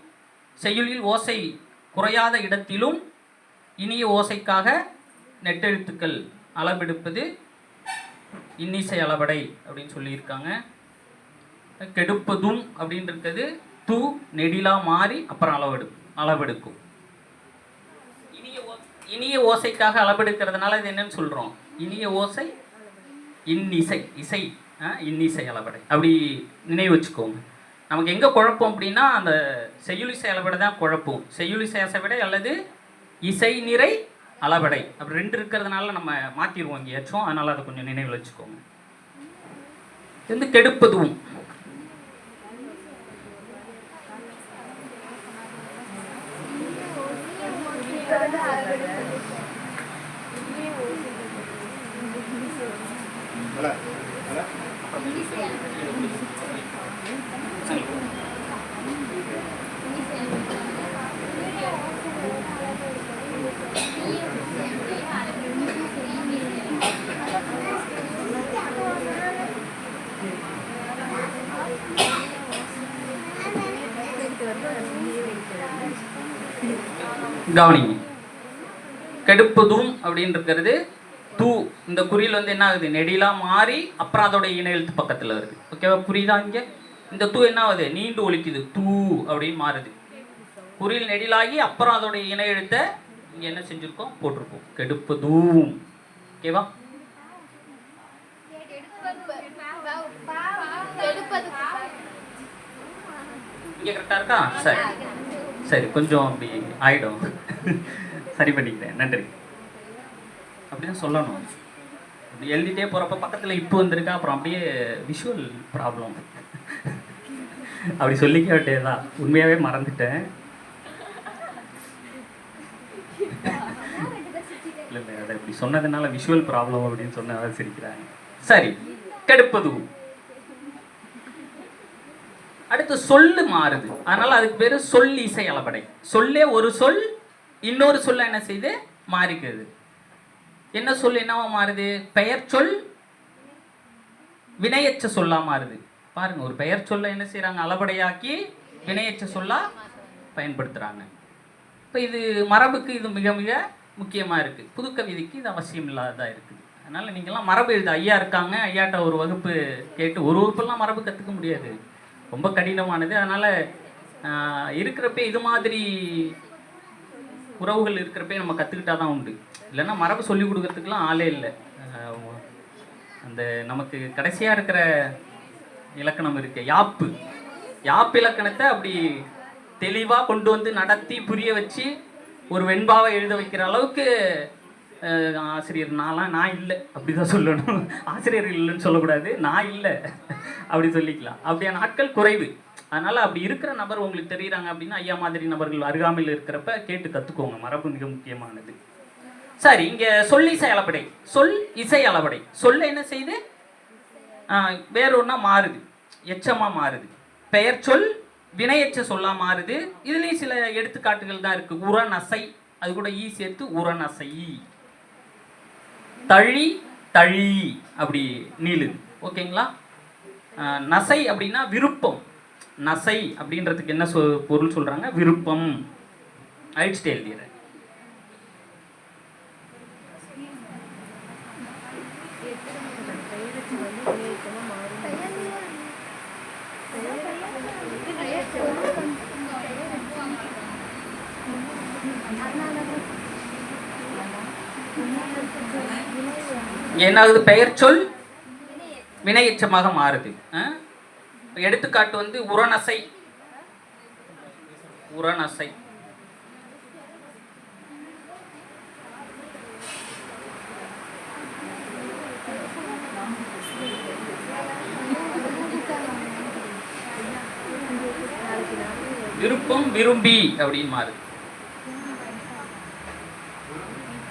செய்யுளில் ஓசை குறையாத இடத்திலும் இனிய ஓசைக்காக நெட்டெழுத்துக்கள் அளவெடுப்பது இன்னிசை அளபடை அப்படின்னு சொல்லியிருக்காங்க. கெடுப்பதும் அப்படின்னு இருக்கிறது தூ நெடிலா மாறி அப்புறம் அளவெடுக்கும். இனிய ஓசைக்காக அளவெடுக்கிறதுனால இது என்னன்னு சொல்கிறோம்? இனிய ஓசை இன்னிசை, இசை இன்னிசை அளபடை அப்படி நினைவு வச்சுக்கோங்க. நமக்கு எங்கே குழப்பம் அப்படின்னா அந்த செய்யுளிசை அளபடை தான் குழப்பம். செய்யுளிசை அசைவிடை அல்லது இசை நிறை அளபடை அப்படி ரெண்டு இருக்கிறதுனால நம்ம மாற்றிடுவோம் எங்கேயாச்சும். அதனால் அதை கொஞ்சம் நினைவில் வச்சுக்கோங்க. இது வந்து கெடுப்பதும். கவனிங்க, கெடுப்பதும் அப்படின்னு இருக்கிறது தூ இந்த குறியில் வந்து என்ன ஆகுது? நெடிலா மாறி அப்புறம் அதோட இணை எழுத்து பக்கத்தில் வருது. ஓகேவா? புரியுதா? இங்கே இந்த தூ என்ன ஆகுது? நீண்டு ஒலிக்குது, தூ அப்படின்னு மாறுது. குறியில் நெடிலாகி அப்புறம் அதோட இணை எழுத்தை இங்கே என்ன செஞ்சுருக்கோம்? போட்டிருக்கோம். கெடுப்பதும். ஓகேவா? இங்கே கரெக்டாக இருக்கா? சரி சரி, கொஞ்சம் அப்படி ஆகிடும், சரி பண்ணிக்கிறேன். நன்றி. அப்படிதான் சொல்லணும். அப்படி எழுதிட்டே போகிறப்ப பக்கத்தில் இப்போ வந்திருக்கா, அப்புறம் அப்படியே விஷுவல் ப்ராப்ளம் அப்படி சொல்லிக்க வேண்டியதான். உண்மையாகவே மறந்துட்டேன். இல்லை இல்லை, அதை இப்படி சொன்னதுனால விஷுவல் ப்ராப்ளம் அப்படின்னு சொன்னதாக சிரிக்கிறாங்க. சரி, கெடுப்பதும். அடுத்து சொல்லு மாறுது, அதனால அதுக்கு பேரு சொல் இசை அளபடை. சொல்லே ஒரு சொல் இன்னொரு சொல்ல என்ன செய்து மாறிக்கிறது. என்ன சொல் என்னவா மாறுது? பெயர் சொல் வினையச்ச சொல்லா மாறுது. பாருங்க, ஒரு பெயர் சொல்ல என்ன செய்யறாங்க? அளபடையாக்கி வினையச்ச சொல்லா பயன்படுத்துறாங்க. இப்போ இது மரபுக்கு இது மிக மிக முக்கியமா இருக்கு. புதுக்கவிதைக்கு இது அவசியம் இல்லாததா இருக்குது. அதனால நீங்கள்லாம் மரபு எழுது. ஐயா இருக்காங்க, ஐயாட்ட ஒரு வகுப்பு கேட்டு ஒரு வகுப்பெல்லாம் மரபு கற்றுக்க முடியாது, ரொம்ப கடினமானது. அதனால் இருக்கிறப்ப இது மாதிரி உறவுகள் இருக்கிறப்ப நம்ம கற்றுக்கிட்டா தான் உண்டு. இல்லைன்னா மரபு சொல்லி கொடுக்கறதுக்கெலாம் ஆளே இல்லை. அந்த நமக்கு கடைசியாக இருக்கிற இலக்கணம் இருக்கு, யாப்பு இலக்கணத்தை அப்படி தெளிவாக கொண்டு வந்து நடத்தி புரிய வச்சு ஒரு வெண்பாவை எழுத வைக்கிற அளவுக்கு ஆசிரியர் நான் இல்லை அப்படி தான் சொல்லணும். ஆசிரியர் இல்லைன்னு சொல்லக்கூடாது, நான் இல்லை அப்படி சொல்லிக்கலாம். அப்படியான ஆட்கள் குறைவு. அதனால் அப்படி இருக்கிற நபர் உங்களுக்கு தெரியுறாங்க அப்படின்னா ஐயா மாதிரி நபர்கள் அருகாமையில் இருக்கிறப்ப கேட்டு கற்றுக்கோங்க. மரபு மிக முக்கியமானது. சரி, இங்கே சொல் இசை அளபடை, சொல் இசை அளபடை. சொல்ல என்ன செய்யுது? வேற ஒன்றா மாறுது, எச்சமாக மாறுது. பெயர் சொல் வினையச்ச சொல்லா மாறுது. இதுலேயும் சில எடுத்துக்காட்டுகள் தான் இருக்குது. உரநசை, அது கூட ஈ சேர்த்து உரநசை. தழி தழி அப்படி நீளுது. ஓகேங்களா? நசை அப்படின்னா விருப்பம். நசை அப்படின்றதுக்கு என்ன பொருள் சொல்றாங்க? விருப்பம். அழிச்சிட்டு எழுதிடுறேன். என்ன ஆகுது? பெயர் சொல் வினையச்சமாக மாறுது. எடுத்துக்காட்டு வந்து உரநசை. உரநசை விருப்பம் விரும்பி அப்படின்னு மாறுது.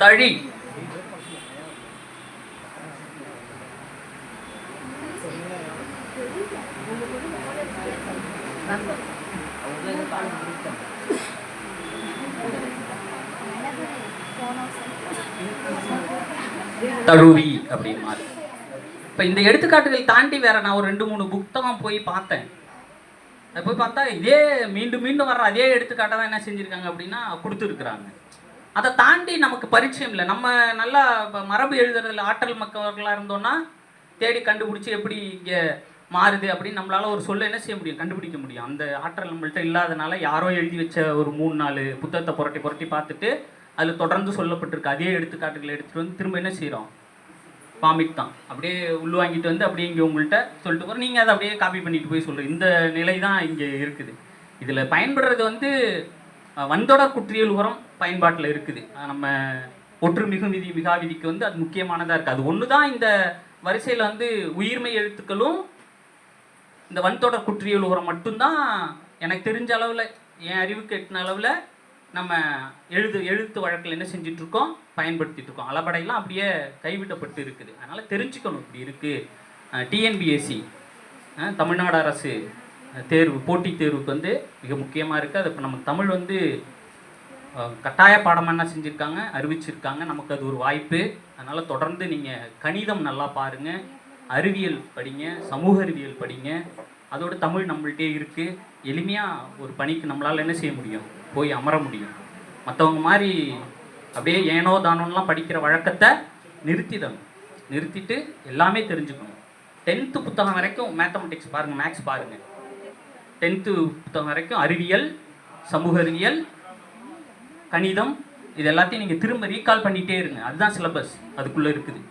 தழி தழுவி அப்படின்னு மாறுது. இப்போ இந்த எடுத்துக்காட்டுகள் தாண்டி வேற நான் ஒரு 2-3 புத்தகம் போய் பார்த்தேன். அது போய் பார்த்தா இதே மீண்டும் மீண்டும் வர்ற அதே எடுத்துக்காட்டை தான் என்ன செஞ்சுருக்காங்க அப்படின்னா கொடுத்துருக்குறாங்க. அதை தாண்டி நமக்கு பரிச்சயம் இல்லை. நம்ம நல்லா இப்போ மரபு எழுதுறதுல ஆற்றல் மக்கவர்களாக இருந்தோம்னா தேடி கண்டுபிடிச்சி எப்படி இங்கே மாறுது அப்படின்னு நம்மளால ஒரு சொல்ல என்ன செய்ய முடியும், கண்டுபிடிக்க முடியும். அந்த ஆற்றல் நம்மள்ட்ட இல்லாதனால யாரோ எழுதி வச்ச ஒரு 3-4 புத்தகத்தை புரட்டி புரட்டி பார்த்துட்டு அதில் தொடர்ந்து சொல்லப்பட்டிருக்கு அதே எடுத்துக்காட்டுகளை எடுத்துகிட்டு வந்து திரும்ப என்ன செய்கிறோம், வாமிட் தான் அப்படியே உள்வாங்கிட்டு வந்து அப்படியே இங்கே உங்கள்கிட்ட சொல்லிட்டு போகிறோம். நீங்கள் அதை அப்படியே காப்பி பண்ணிட்டு போய் சொல்கிறீங்க. இந்த நிலை தான் இங்கே இருக்குது. இதில் பயன்படுறது வந்து வன்தொடர் குற்றியல் உரம் பயன்பாட்டில் இருக்குது. நம்ம ஒற்று மிகு விதி மிகா விதிக்கு வந்து அது முக்கியமானதாக இருக்குது. அது ஒன்று தான் இந்த வரிசையில் வந்து உயிர்மை எழுத்துக்களும் இந்த வன்தொடர் குற்றியல் உரம் மட்டும்தான் எனக்கு தெரிஞ்ச அளவில், என் அறிவுக்கு எட்டின அளவில் நம்ம எழுத்து வழக்கில் என்ன செஞ்சிட்ருக்கோம், பயன்படுத்திட்டு இருக்கோம். அளபடையெல்லாம் அப்படியே கைவிடப்பட்டு இருக்குது. அதனால் தெரிஞ்சுக்கணும் இப்படி இருக்குது. டிஎன்பிஎஸ்சி தமிழ்நாடு அரசு தேர்வு போட்டித் தேர்வுக்கு வந்து மிக முக்கியமாக இருக்குது. அது இப்போ நமக்கு தமிழ் வந்து கட்டாய பாடமாக என்ன செஞ்சுருக்காங்க, அறிவிச்சிருக்காங்க. நமக்கு அது ஒரு வாய்ப்பு. அதனால் தொடர்ந்து நீங்கள் கணிதம் நல்லா பாருங்கள், அறிவியல் படிங்க, சமூக அறிவியல் படிங்க. அதோட தமிழ் நம்மள்கிட்டே இருக்குது. எளிமையாக ஒரு பணிக்கு நம்மளால் என்ன செய்ய முடியும், போய் அமர முடியும். மற்றவங்க மாதிரி அப்படியே ஏனோ தானோன்னெலாம் படிக்கிற வழக்கத்தை நிறுத்திட்டு எல்லாமே தெரிஞ்சுக்கணும். 10th புத்தகம் வரைக்கும் மேத்தமெட்டிக்ஸ் பாருங்கள், மேக்ஸ் பாருங்கள். 10th புத்தகம் வரைக்கும் அறிவியல், சமூக அறிவியல், கணிதம், இது எல்லாத்தையும் நீங்கள் திரும்ப ரீகால் பண்ணிகிட்டே இருங்க. அதுதான் சிலபஸ் அதுக்குள்ளே இருக்குது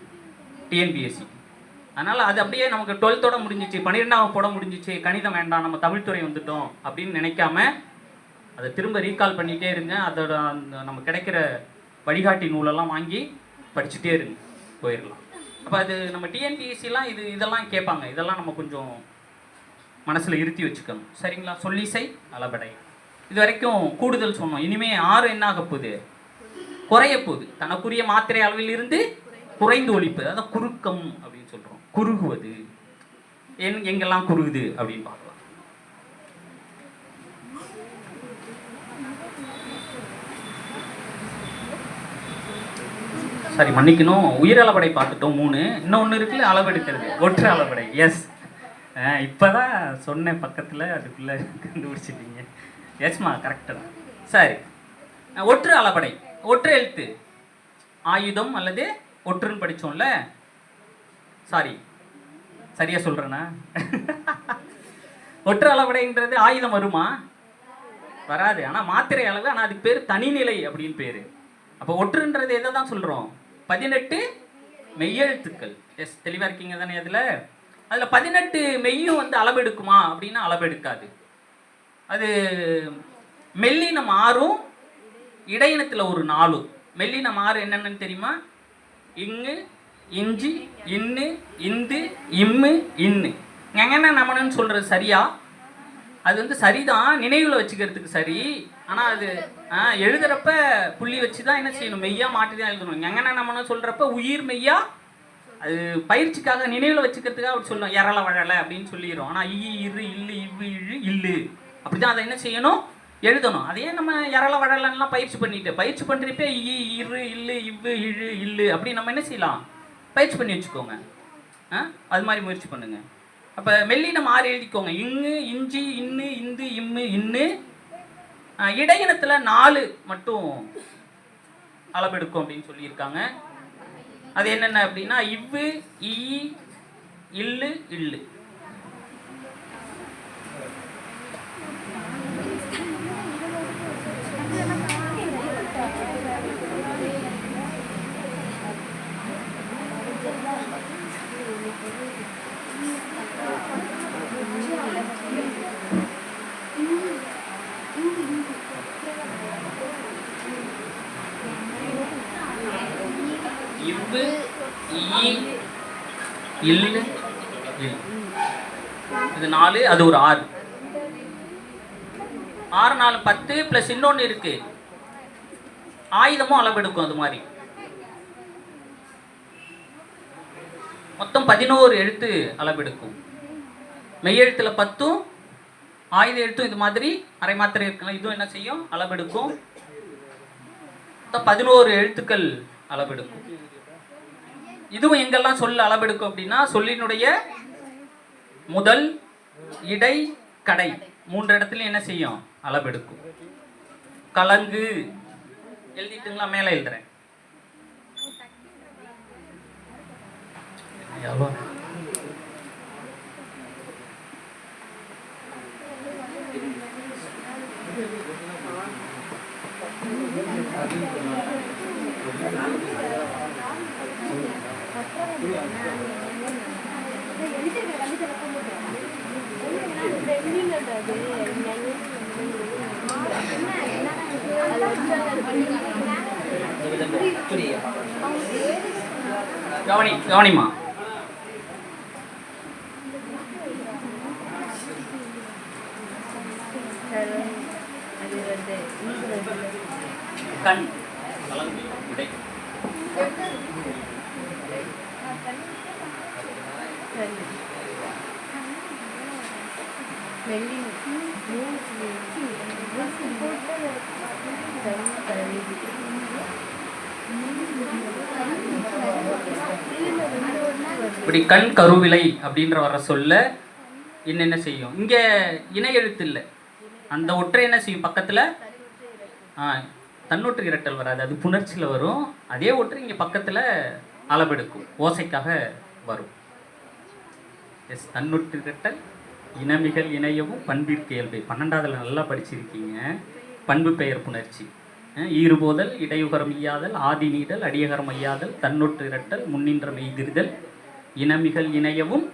டிஎன்பிஎஸ்சி. அதனால் அது அப்படியே நமக்கு 12th முடிஞ்சிச்சு, 12ஆம் போட முடிஞ்சிச்சு, கணிதம் வேண்டாம், நம்ம தமிழ்துறை வந்துட்டோம் அப்படின்னு நினைக்காம அதை திரும்ப ரீகால் பண்ணிகிட்டே இருங்க. அதோட அந்த நம்ம கிடைக்கிற வழிகாட்டி நூலெல்லாம் வாங்கி படிச்சுட்டே இருங்க, போயிடலாம். அப்போ அது நம்ம டிஎன்பிஎஸ்சிலாம் இதெல்லாம் கேட்பாங்க. இதெல்லாம் நம்ம கொஞ்சம் மனசில் இருத்தி வச்சுக்கணும். சரிங்களா? சொல்லிசை அளபடை இது வரைக்கும் கூடுதல் சொன்னோம். இனிமேல் 6 என்ன ஆக போகுது, குறைய போகுது. தனக்குரிய மாத்திரை அளவில் இருந்து குறைந்து ஒழிப்பது, அதான் குறுக்கம் அப்படின்னு சொல்கிறோம். குறுகுவது எங்கெல்லாம் குறுகுது அப்படின்னு பார்க்கலாம். சரி, மன்னிக்கணும், உயிர் அளபடை பார்த்துட்டோம் 3. இன்னொன்று இருக்குல்ல, அளவெடுக்கிறது, ஒற்று அளபடை. எஸ், இப்போ தான் சொன்னேன் பக்கத்தில், அதுக்குள்ளே கண்டுபிடிச்சிட்டீங்க. எஸ்மா, கரெக்டு தான். சரி, ஒற்று அளபடை, ஒற்று எழுத்து, ஆயுதம் அல்லது ஒற்றுன்னு படித்தோம்ல. சாரி, சரியாக சொல்கிறேண்ணா? ஒற்று அளபடைன்றது ஆயுதம் வருமா? வராது. ஆனால் மாத்திரை அளவு. ஆனால் அதுக்கு பேர் தனிநிலை அப்படின்னு பேர். அப்போ ஒற்றுன்றது எதை தான் சொல்கிறோம், 18 மெய்யெழுத்துக்கள். எஸ், தெளிவாக இருக்கீங்க தானே? அதில் 18 மெய்யும் வந்து அளவெடுக்குமா அப்படின்னா அளவெடுக்காது. அது மெல்லினம் 6ம் இடையினத்தில் ஒரு 4. மெல்லினம் 6 என்னென்னு தெரியுமா? இங்கு, இஞ்சி, இன்னு, இந்து, இம்மு, இன்னு. எங்கன்னா நம்மன்னு சொல்கிறது சரியா? அது வந்து சரிதான், நினைவில் வச்சுக்கிறதுக்கு சரி. ஆனால் அது எழுதுறப்ப புள்ளி வச்சு தான் என்ன செய்யணும், மெய்யா மாட்டி தான் எழுதணும். எங்கன்னா நம்மன்னு சொல்கிறப்ப உயிர் மெய்யா, அது பயிற்சிக்காக நினைவில் வச்சுக்கிறதுக்காக அப்படி சொல்லணும். எரள வழலை அப்படின்னு சொல்லிடுறோம். ஆனால் இ, இரு, இல்லு, இவ்வு, இழு, இல்லு அப்படி தான் அதை என்ன செய்யணும், எழுதணும். அதையே நம்ம எரள வழலெல்லாம் பயிற்சி பண்ணுறப்ப இ, இரு, இல்லு, இவ்வு, இழு, இல்லு அப்படி நம்ம என்ன செய்யலாம், பயிற்சி பண்ணி வச்சுக்கோங்க. அது மாதிரி முயற்சி பண்ணுங்க. அப்போ மெல்லினம் 6 எழுதிக்கோங்க. இங்கு, இஞ்சி, இன்னு, இந்து, இம்மு, இன்னு. இடையினத்தில் 4 மட்டும் அளவெடுக்கும் அப்படின்னு சொல்லியிருக்காங்க. அது என்னென்ன அப்படின்னா இவ்வு, ஈ, இல்லு, இல்லு. இவ்வு, ஈ, இல்லு, இல். இது 4, அது ஒரு 6. 6 4 10 ப்ளஸ் இன்னொன்று இருக்கு, ஆயுதமும் அளவெடுக்கும். அது மாதிரி மொத்தம் 11 எழுத்து அளவெடுக்கும். மெய்யெழுத்தில் 10ம் ஆயுத எழுத்தும் இது மாதிரி அரை மாத்திரை இருக்கலாம், இதுவும் என்ன செய்யும், அளவெடுக்கும். மொத்தம் 11 எழுத்துக்கள் அளவெடுக்கும். இதுவும் எங்கெல்லாம் சொல் அளவெடுக்கும் அப்படின்னா சொல்லினுடைய முதல், இடை, கடை 3 இடத்துலையும் என்ன செய்யும்? அளவெடுக்கும். கலங்கு எழுதிட்டுங்களா? மேலே எழுதுறேன். எவ்வளோ கவனிமா. கண் கலங்கு இடை இப்படி கண் கருவிலை அப்படின்ற வர சொல்ல என்னென்ன செய்யும்? இங்க இணை எழுத்து இல்லை, அந்த ஒற்றை என்ன செய்யும்? பக்கத்துல தன்னொற்று இரட்டல் வராது, அது புணர்ச்சியில் வரும். அதே ஒற்றை இங்கே பக்கத்தில் அளவெடுக்கும், ஓசைக்காக வரும். எஸ், தன்னொற்று இரட்டல் இனமிகள் இணையவும் பண்பிற்கு இயல்பு. 12வதுல நல்லா படிச்சிருக்கீங்க. பண்பு பெயர் புணர்ச்சி, ஈறுபோதல், இடையுகரம் ஈயாதல், ஆதி நீடல், அடியகரம் ஐயாதல், தன்னொற்று இரட்டல், முன்னின்ற மெய்திருதல், இனமிகள் இணையவும்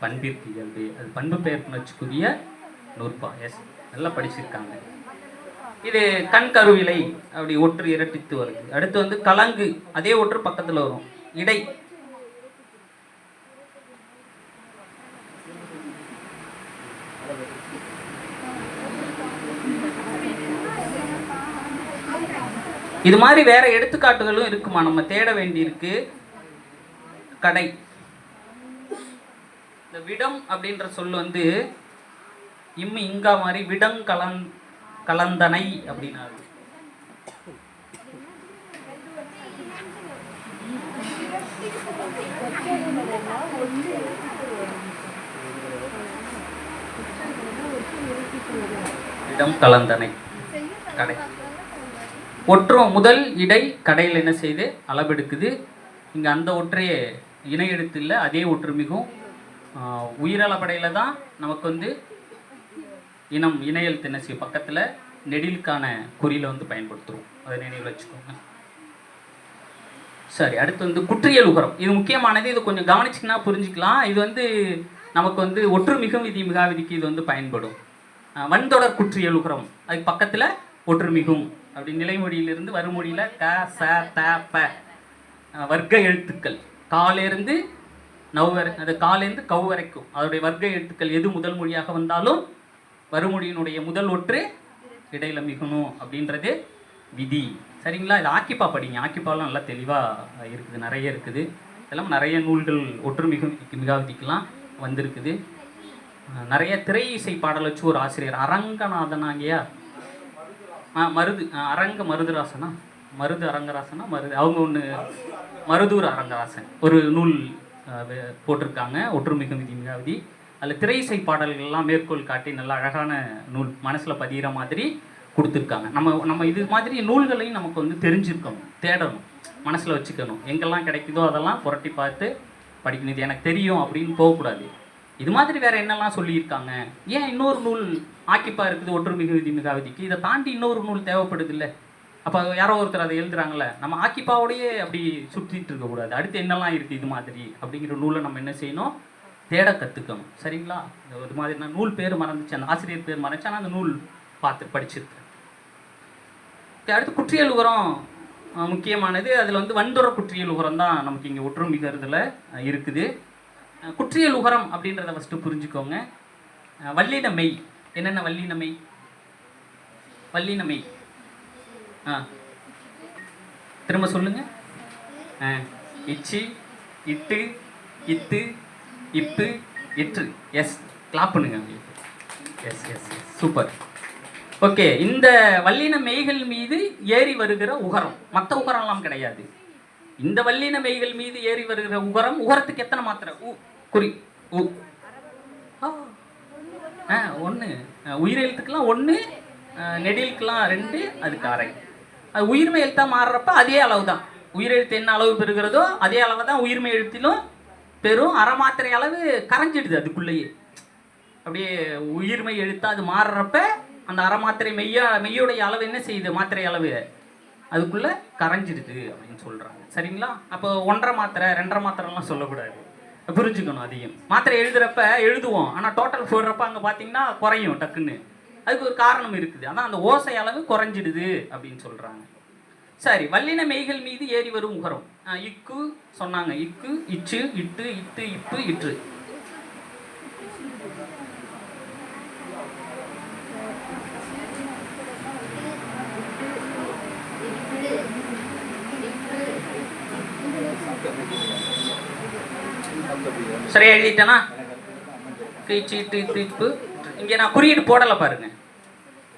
பண்பிற்கு இயல்பு. அது பண்பு பெயர் புணர்ச்சிக்குரிய நூற்பா. எஸ், நல்லா படிச்சிருக்காங்க. இது கண் கருவிலை அப்படி ஒற்று இரட்டித்து வருது. அடுத்து வந்து கலங்கு, அதே ஒற்று பக்கத்தில் வரும். இடை இது மாதிரி வேற எடுத்துக்காட்டுகளும் இருக்குமா? நம்ம தேட வேண்டியிருக்கு. கடை, இந்த விடம் அப்படின்ற சொல் வந்து இங்கா மாதிரி விடம் கலந்தனை அப்படின்னாரு. இடம் கலந்தனை கடை. ஒற்றும் முதல், இடை, கடையில் என்ன செய்து அளவெடுக்குது. இங்கே அந்த ஒற்றையே இணை எழுத்து இல்லை, அதே ஒற்று மிகும். உயிரளபடையில் தான் நமக்கு வந்து இனம் இணை எழுத்து என்ன செய்யும்? பக்கத்தில் நெடிலுக்கான குறியில் வந்து பயன்படுத்துவோம். அதை நினைவில் வச்சுக்கோங்க. சரி, அடுத்து வந்து குற்றியல் உகரம். இது முக்கியமானது. இது கொஞ்சம் கவனிச்சிங்கன்னா புரிஞ்சுக்கலாம். இது வந்து நமக்கு வந்து ஒற்று மிகும் விதி மிகாவிதிக்கு இது வந்து பயன்படும். வன்தொடர் குற்றியல் உகரம், அதுக்கு பக்கத்தில் ஒற்று மிகும். அப்படி நிலைமொழியிலிருந்து வருமொழியில் க, ச, த, ப வர்க்க எழுத்துக்கள் காலேருந்து நவ் வரை, அது காலேருந்து கவ் வரைக்கும் அதோடைய வர்க்க எழுத்துக்கள் எது முதல் மொழியாக வந்தாலும் வருமொழியினுடைய முதல் ஒற்று இடையில மிகணும் அப்படின்றது விதி. சரிங்களா? இது ஆக்கிப்பா படிங்க. ஆக்கிப்பாலாம் நல்லா தெளிவாக இருக்குது, நிறைய இருக்குது. இதெல்லாம் நிறைய நூல்கள் ஒற்று மிகாவிதிக்கெல்லாம் வந்திருக்குது. நிறைய திரை இசை பாடல் வச்சு ஒரு ஆசிரியர் அரங்கநாதனாகியா மருது அரங்க மருதுராசனா மருது அரங்கராசனா அவங்க ஒன்று மருதூர் அரங்கராசன் ஒரு நூல் போட்டிருக்காங்க, ஒற்றுமிகு விதி மிகாவிதி. அதில் திரை இசை பாடல்கள்லாம் மேற்கோள் காட்டி நல்ல அழகான நூல், மனசில் பதிகிற மாதிரி கொடுத்துருக்காங்க. நம்ம இது மாதிரி நூல்களையும் நமக்கு வந்து தெரிஞ்சுக்கணும், தேடணும், மனசில் வச்சுக்கணும். எங்கெல்லாம் கிடைக்குதோ அதெல்லாம் புரட்டி பார்த்து படிக்கணும். இது எனக்கு தெரியும் அப்படின்னு போகக்கூடாது. இது மாதிரி வேறு என்னெல்லாம் சொல்லியிருக்காங்க, ஏன் இன்னொரு நூல் ஆக்கிப்பா இருக்குது ஒற்றுமிகு விதி மிகாவிதிக்கு, இதை தாண்டி இன்னொரு நூல் தேவைப்படுது இல்லை? அப்போ யாரோ ஒருத்தர் அதை எழுதுறாங்களே, நம்ம ஆக்கிப்பாவோடையே அப்படி சுற்றிட்டு இருக்கக்கூடாது. அடுத்து என்னெல்லாம் இருக்குது இது மாதிரி அப்படிங்கிற நூலை நம்ம என்ன செய்யணும்? தேட கற்றுக்கணும். சரிங்களா? இது மாதிரி நான் நூல் பேர் மறந்துச்சு, அந்த ஆசிரியர் பேர் மறந்துச்சு, ஆனால் அந்த நூல் பார்த்து படிச்சிருக்கேன். அடுத்து குற்றியல் உகரம் முக்கியமானது. அதில் வந்து வன்துறை குற்றியல் உகரம் தான் நமக்கு இங்கே ஒற்றுமிகிறதுல இருக்குது. குற்றியல் உகரம் அப்படின்றத ஃபஸ்ட்டு புரிஞ்சுக்கோங்க. வல்லின மெய் என்னென்ன? வல்லின மெய், வல்லின மெய் திரும்ப சொல்லுங்க. இச்சு, இட்டு, இத்து, இப்பு, இற்று. எஸ், கிளாப் பண்ணுங்க. Yes yes yes, super. Okay, இந்த வல்லின மெய்கள் மீது ஏறி வருகிற உகரம், மற்ற உகரம்லாம் கிடையாது. இந்த வல்லின மெய்கள் மீது ஏறி வருகிற உகரம், உகரத்துக்கு எத்தனை மாத்திரை? உ குறி உ. ஒன்று. உயிரெழுத்துக்கெல்லாம் 1, நெடிலுக்கெல்லாம் 2, அதுக்கு அரை. அது உயிர்மை எழுத்தாக மாறுறப்ப அதே அளவு தான். உயிரெழுத்து என்ன அளவு பெறுகிறதோ அதே அளவு தான் உயிர்மை எழுத்திலும் பெரும். அரை மாத்திரை அளவு கரைஞ்சிடுது அதுக்குள்ளேயே. அப்படியே உயிர்மை எழுத்தா அது மாறுறப்ப அந்த அரை மாத்திரை மெய்யோடைய அளவு என்ன செய்யுது? மாத்திரை அளவு அதுக்குள்ள கரைஞ்சிடுது அப்படின்னு சொல்றாங்க. சரிங்களா? அப்போ 1.5 மாத்திரை 2.5 மாத்திரைலாம் சொல்லக்கூடாது, புரிஞ்சுக்கணும். அதிகம் மாத்திரை எழுதுறப்ப எழுதுவோம், ஆனால் டோட்டல் போடுறப்ப அங்கே பார்த்தீங்கன்னா குறையும் டக்குன்னு. அதுக்கு ஒரு காரணம் இருக்குது. அதான் அந்த ஓசை அளவு குறைஞ்சிடுது அப்படின்னு சொல்றாங்க. சரி, வல்லின மெய்கள் மீது ஏறி வரும் உகரம். இக்கு சொன்னாங்க. இக்கு, இச்சு, இட்டு, இட்டு, இப்பு, இற்று. சரியா எழுதிட்டேனா? இங்கே நான் குறியீடு போடலை பாருங்க,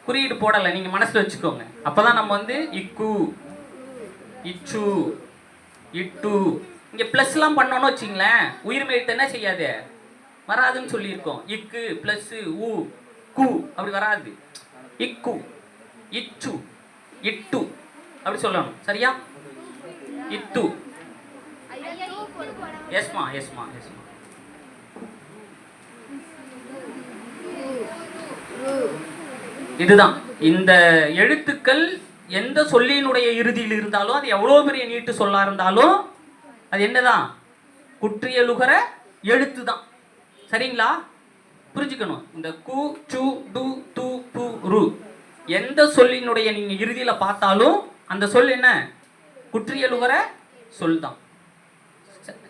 குறியீடு போடலை, நீங்க மனசுல வச்சுக்கோங்க. அப்பதான் நம்ம வந்து இக்கு, இச்சு, இட்டு இங்க பிளஸ்லாம் பண்ணோன்னு வச்சிங்களேன், உயிர்மை எழுத்து என்ன செய்யாது? வராதுன்னு சொல்லியிருக்கோம். இக்கு பிளஸ் உ கு அப்படி வராது. இக்கு, இச்சு, இட்டு அப்படி சொல்லணும். சரியா? இட்டு. எஸ்மா எஸ்மா எஸ்மா. இதுதான் இந்த எழுத்துக்கள் எந்த சொல்லினுடைய இறுதியில் இருந்தாலும், அது எவ்வளவு பெரிய நீட்டு சொல்லா இருந்தாலும் அது என்னதான்? குற்றியலுகர எழுத்து தான். சரிங்களா? புரிஞ்சுக்கணும். இந்த கு, சு, டு, து, பு, ரு எந்த சொல்லினுடைய நீங்க இறுதியில பார்த்தாலும் அந்த சொல் என்ன? குற்றியலுகர சொல் தான்.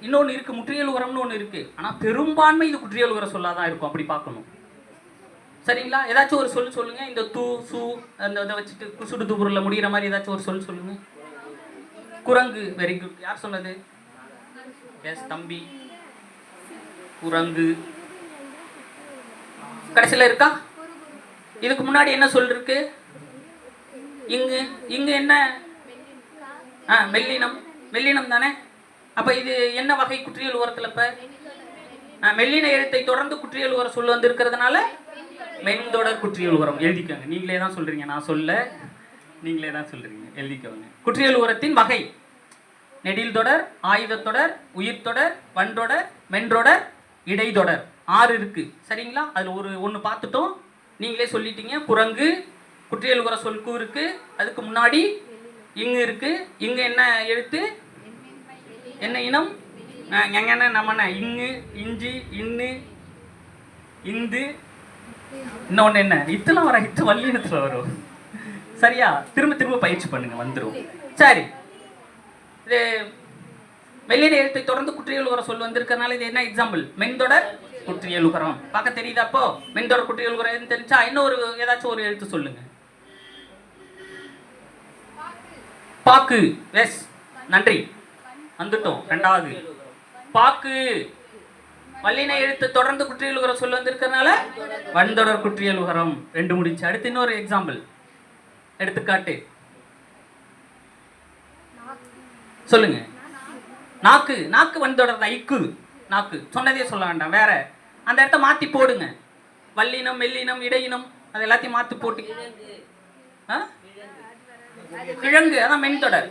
இன்னொன்று இருக்கு, முற்றியலுகரம்னு ஒன்று இருக்கு. ஆனால் பெரும்பான்மை இது குற்றியலுகர சொல்லாதான் இருக்கும். அப்படி பார்க்கணும். சரிங்களா? ஏதாச்சும் ஒரு சொல் சொல்லுங்க. இந்த தூ சு அந்த இதை வச்சுட்டு குசுடு துபுரில் முடிகிற மாதிரி ஏதாச்சும் ஒரு சொல் சொல்லுங்க. குரங்கு. Very good. யார் சொன்னது? எஸ் தம்பி. குரங்கு. கடைசியில் இருக்கா? இதுக்கு முன்னாடி என்ன சொல் இருக்கு? இங்கு. இங்கு என்ன? மெல்லினம். மெல்லினம் தானே? அப்ப இது என்ன வகை குற்றியல் உரத்துல? இப்ப மெல்லின எழுத்தை தொடர்ந்து குற்றியல் உர சொல் வந்து இருக்கிறதுனால மென்தொடர் குற்றியல் உரம். எழுதிக்கோங்க. நீங்களே தான் சொல்றீங்க, நான் சொல்ல, நீங்களே தான் சொல்றீங்க. எழுதிக்கோங்க. குற்றியல் உரத்தின் வகை: நெடில் தொடர், ஆயுத தொடர், உயிர் தொடர், வன்றொடர், மென்றொடர், இடைத்தொடர். 6 இருக்கு. சரிங்களா? அதுல ஒன்று பார்த்துட்டோம். நீங்களே சொல்லிட்டீங்க. குரங்கு குற்றியல் உர சொல் கு இருக்கு. அதுக்கு முன்னாடி இங்கு இருக்கு. இங்கு என்ன எழுத்து? என்ன இனம்? நம்ம இங்கு, இஞ்சி, இன்னு, இந்து. இன்னொன்று என்ன? இத்தெல்லாம் வர இத்து வல்லினத்துல வரும். சரியா? திரும்ப திரும்ப பயிற்சி பண்ணுங்க, வந்துடும். சரி, இது மெல்லின எழுத்தை தொடர்ந்து குற்றியல் உகர சொல் வந்திருக்கிறதுனால இது என்ன எக்ஸாம்பிள்? மென்தொடர் குற்றியல் உகரம். பார்க்க தெரியுதா? அப்போ மென்தொடர் குற்றியல் உகரம் எதுன்னு தெரிஞ்சா இன்னொரு ஏதாச்சும் ஒரு எழுத்து சொல்லுங்க. பாக்கு. எஸ், நன்றி, வந்துட்டோம். 2வது பாக்கு. வல்லின எழுத்து தொடர்ந்து குற்றியல் உகரம் சொல்ல வந்திருக்கிறதுனால வன்தொடர் குற்றியல் உகரம். 2 முடிச்சு. அடுத்து இன்னொரு எக்ஸாம்பிள், எடுத்துக்காட்டு சொல்லுங்க. நாக்கு. நாக்கு வன்தொடர் தான். இக்கு நாக்கு. சொன்னதே சொல்ல வேண்டாம், வேற அந்த இடத்த மாத்தி போடுங்க. வல்லினம், மெல்லினம், இடையினம் அது எல்லாத்தையும் மாத்தி போட்டு. கிழங்கு. அதான் மென்தொடர்.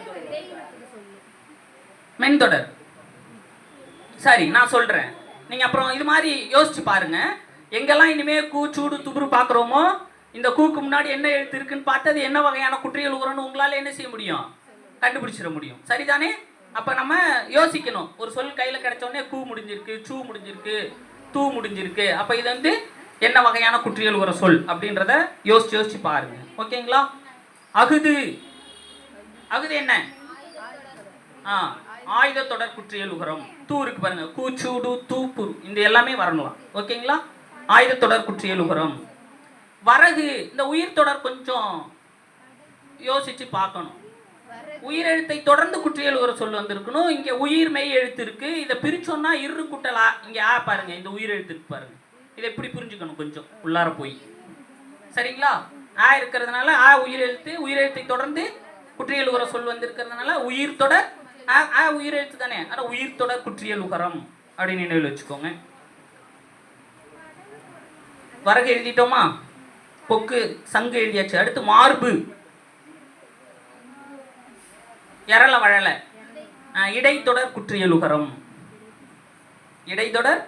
மென்தொடர். சரி, நான் சொல்றேன். நீங்க அப்புறம் இது மாதிரி யோசிச்சு பாருங்க. எங்கெல்லாம் இனிமே கூ, சூடு, துபுரு பார்க்குறோமோ இந்த கூக்கு முன்னாடி என்ன எழுத்து இருக்குன்னு பார்த்து அது என்ன வகையான குற்றியல் உகரம்னு உங்களால என்ன செய்ய முடியும்? கண்டுபிடிச்சிட முடியும். சரிதானே? அப்ப நம்ம யோசிக்கணும். ஒரு சொல் கையில கிடைச்ச உடனே கூ முடிஞ்சிருக்கு, சூ முடிஞ்சிருக்கு, தூ முடிஞ்சிருக்கு. அப்ப இது வந்து என்ன வகையான குற்றியல் உகர சொல் அப்படின்றத யோசிச்சு பாருங்க. ஓகேங்களா? அகுது. அகுது என்ன? ஆயுத தொடர் குற்றியல் உகரம். தூ இருக்கு பாருங்க. கூ, சூடு, தூ, புரு இந்த எல்லாமே வரணும். ஓகேங்களா? ஆயுத தொடர் குற்றியல் உகரம். வரகு. இந்த உயிர் தொடர் கொஞ்சம் யோசிச்சு பார்க்கணும். உயிர் எழுத்தை தொடர்ந்து குற்றியல் உகர சொல் வந்திருக்கணும். இங்க உயிர் மெய் எழுத்து இருக்கு. இதை பிரிச்சோம்னா இரு குட்டலா. இங்க பாருங்க, இந்த உயிர் எழுத்து இருக்கு பாருங்க. இதை எப்படி புரிஞ்சுக்கணும்? கொஞ்சம் உள்ளார போய். சரிங்களா? இருக்கிறதுனால உயிர் எழுத்து. உயிர் எழுத்தை தொடர்ந்து குற்றியல் உகர சொல் வந்திருக்கிறதுனால உயிர் தொடர் உயிர் எழுத்து தானே, ஆனால் உயிர் தொடர் குற்றியல் உகரம் அப்படின்னு நினைவில் வச்சுக்கோங்க. வரகு எழுதிட்டோமா, பொக்கு சங்கு எழுதியாச்சு. அடுத்து மார்பு, எரள வழல, இடைத்தொடர் குற்றியல் உகரம், இடைத்தொடர்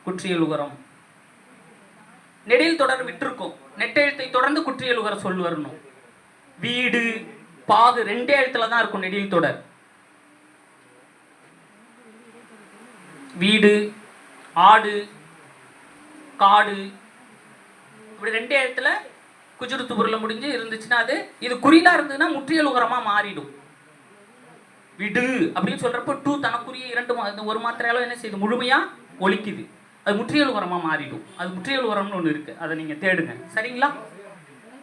குற்றியல் உகரம். நெடில் தொடர் விட்டிருக்கும், நெட்டெழுத்தை தொடர்ந்து குற்றியல் உகரம் சொல் வரணும். வீடு பாகு 2 எழுத்துல தான் இருக்கும் நெடில் தொடர். வீடு, ஆடு, காடு, இப்படி 2 எழுத்துல குஜுருத்து பொருள் முடிஞ்சு இருந்துச்சுன்னா அது, இது குறிலா இருந்ததுன்னா முற்றியல் உகரமா மாறிடும். விடு அப்படின்னு சொல்றப்போ டூ தனக்குரிய 2 ஒரு மாத்திரையாலும் என்ன செய்யுது, முழுமையா ஒலிக்குது. அது முற்றியல் உகரமா மாறிடும். அது முற்றியல் உகரம்னு ஒன்று இருக்கு, அதை நீங்க தேடுங்க. சரிங்களா?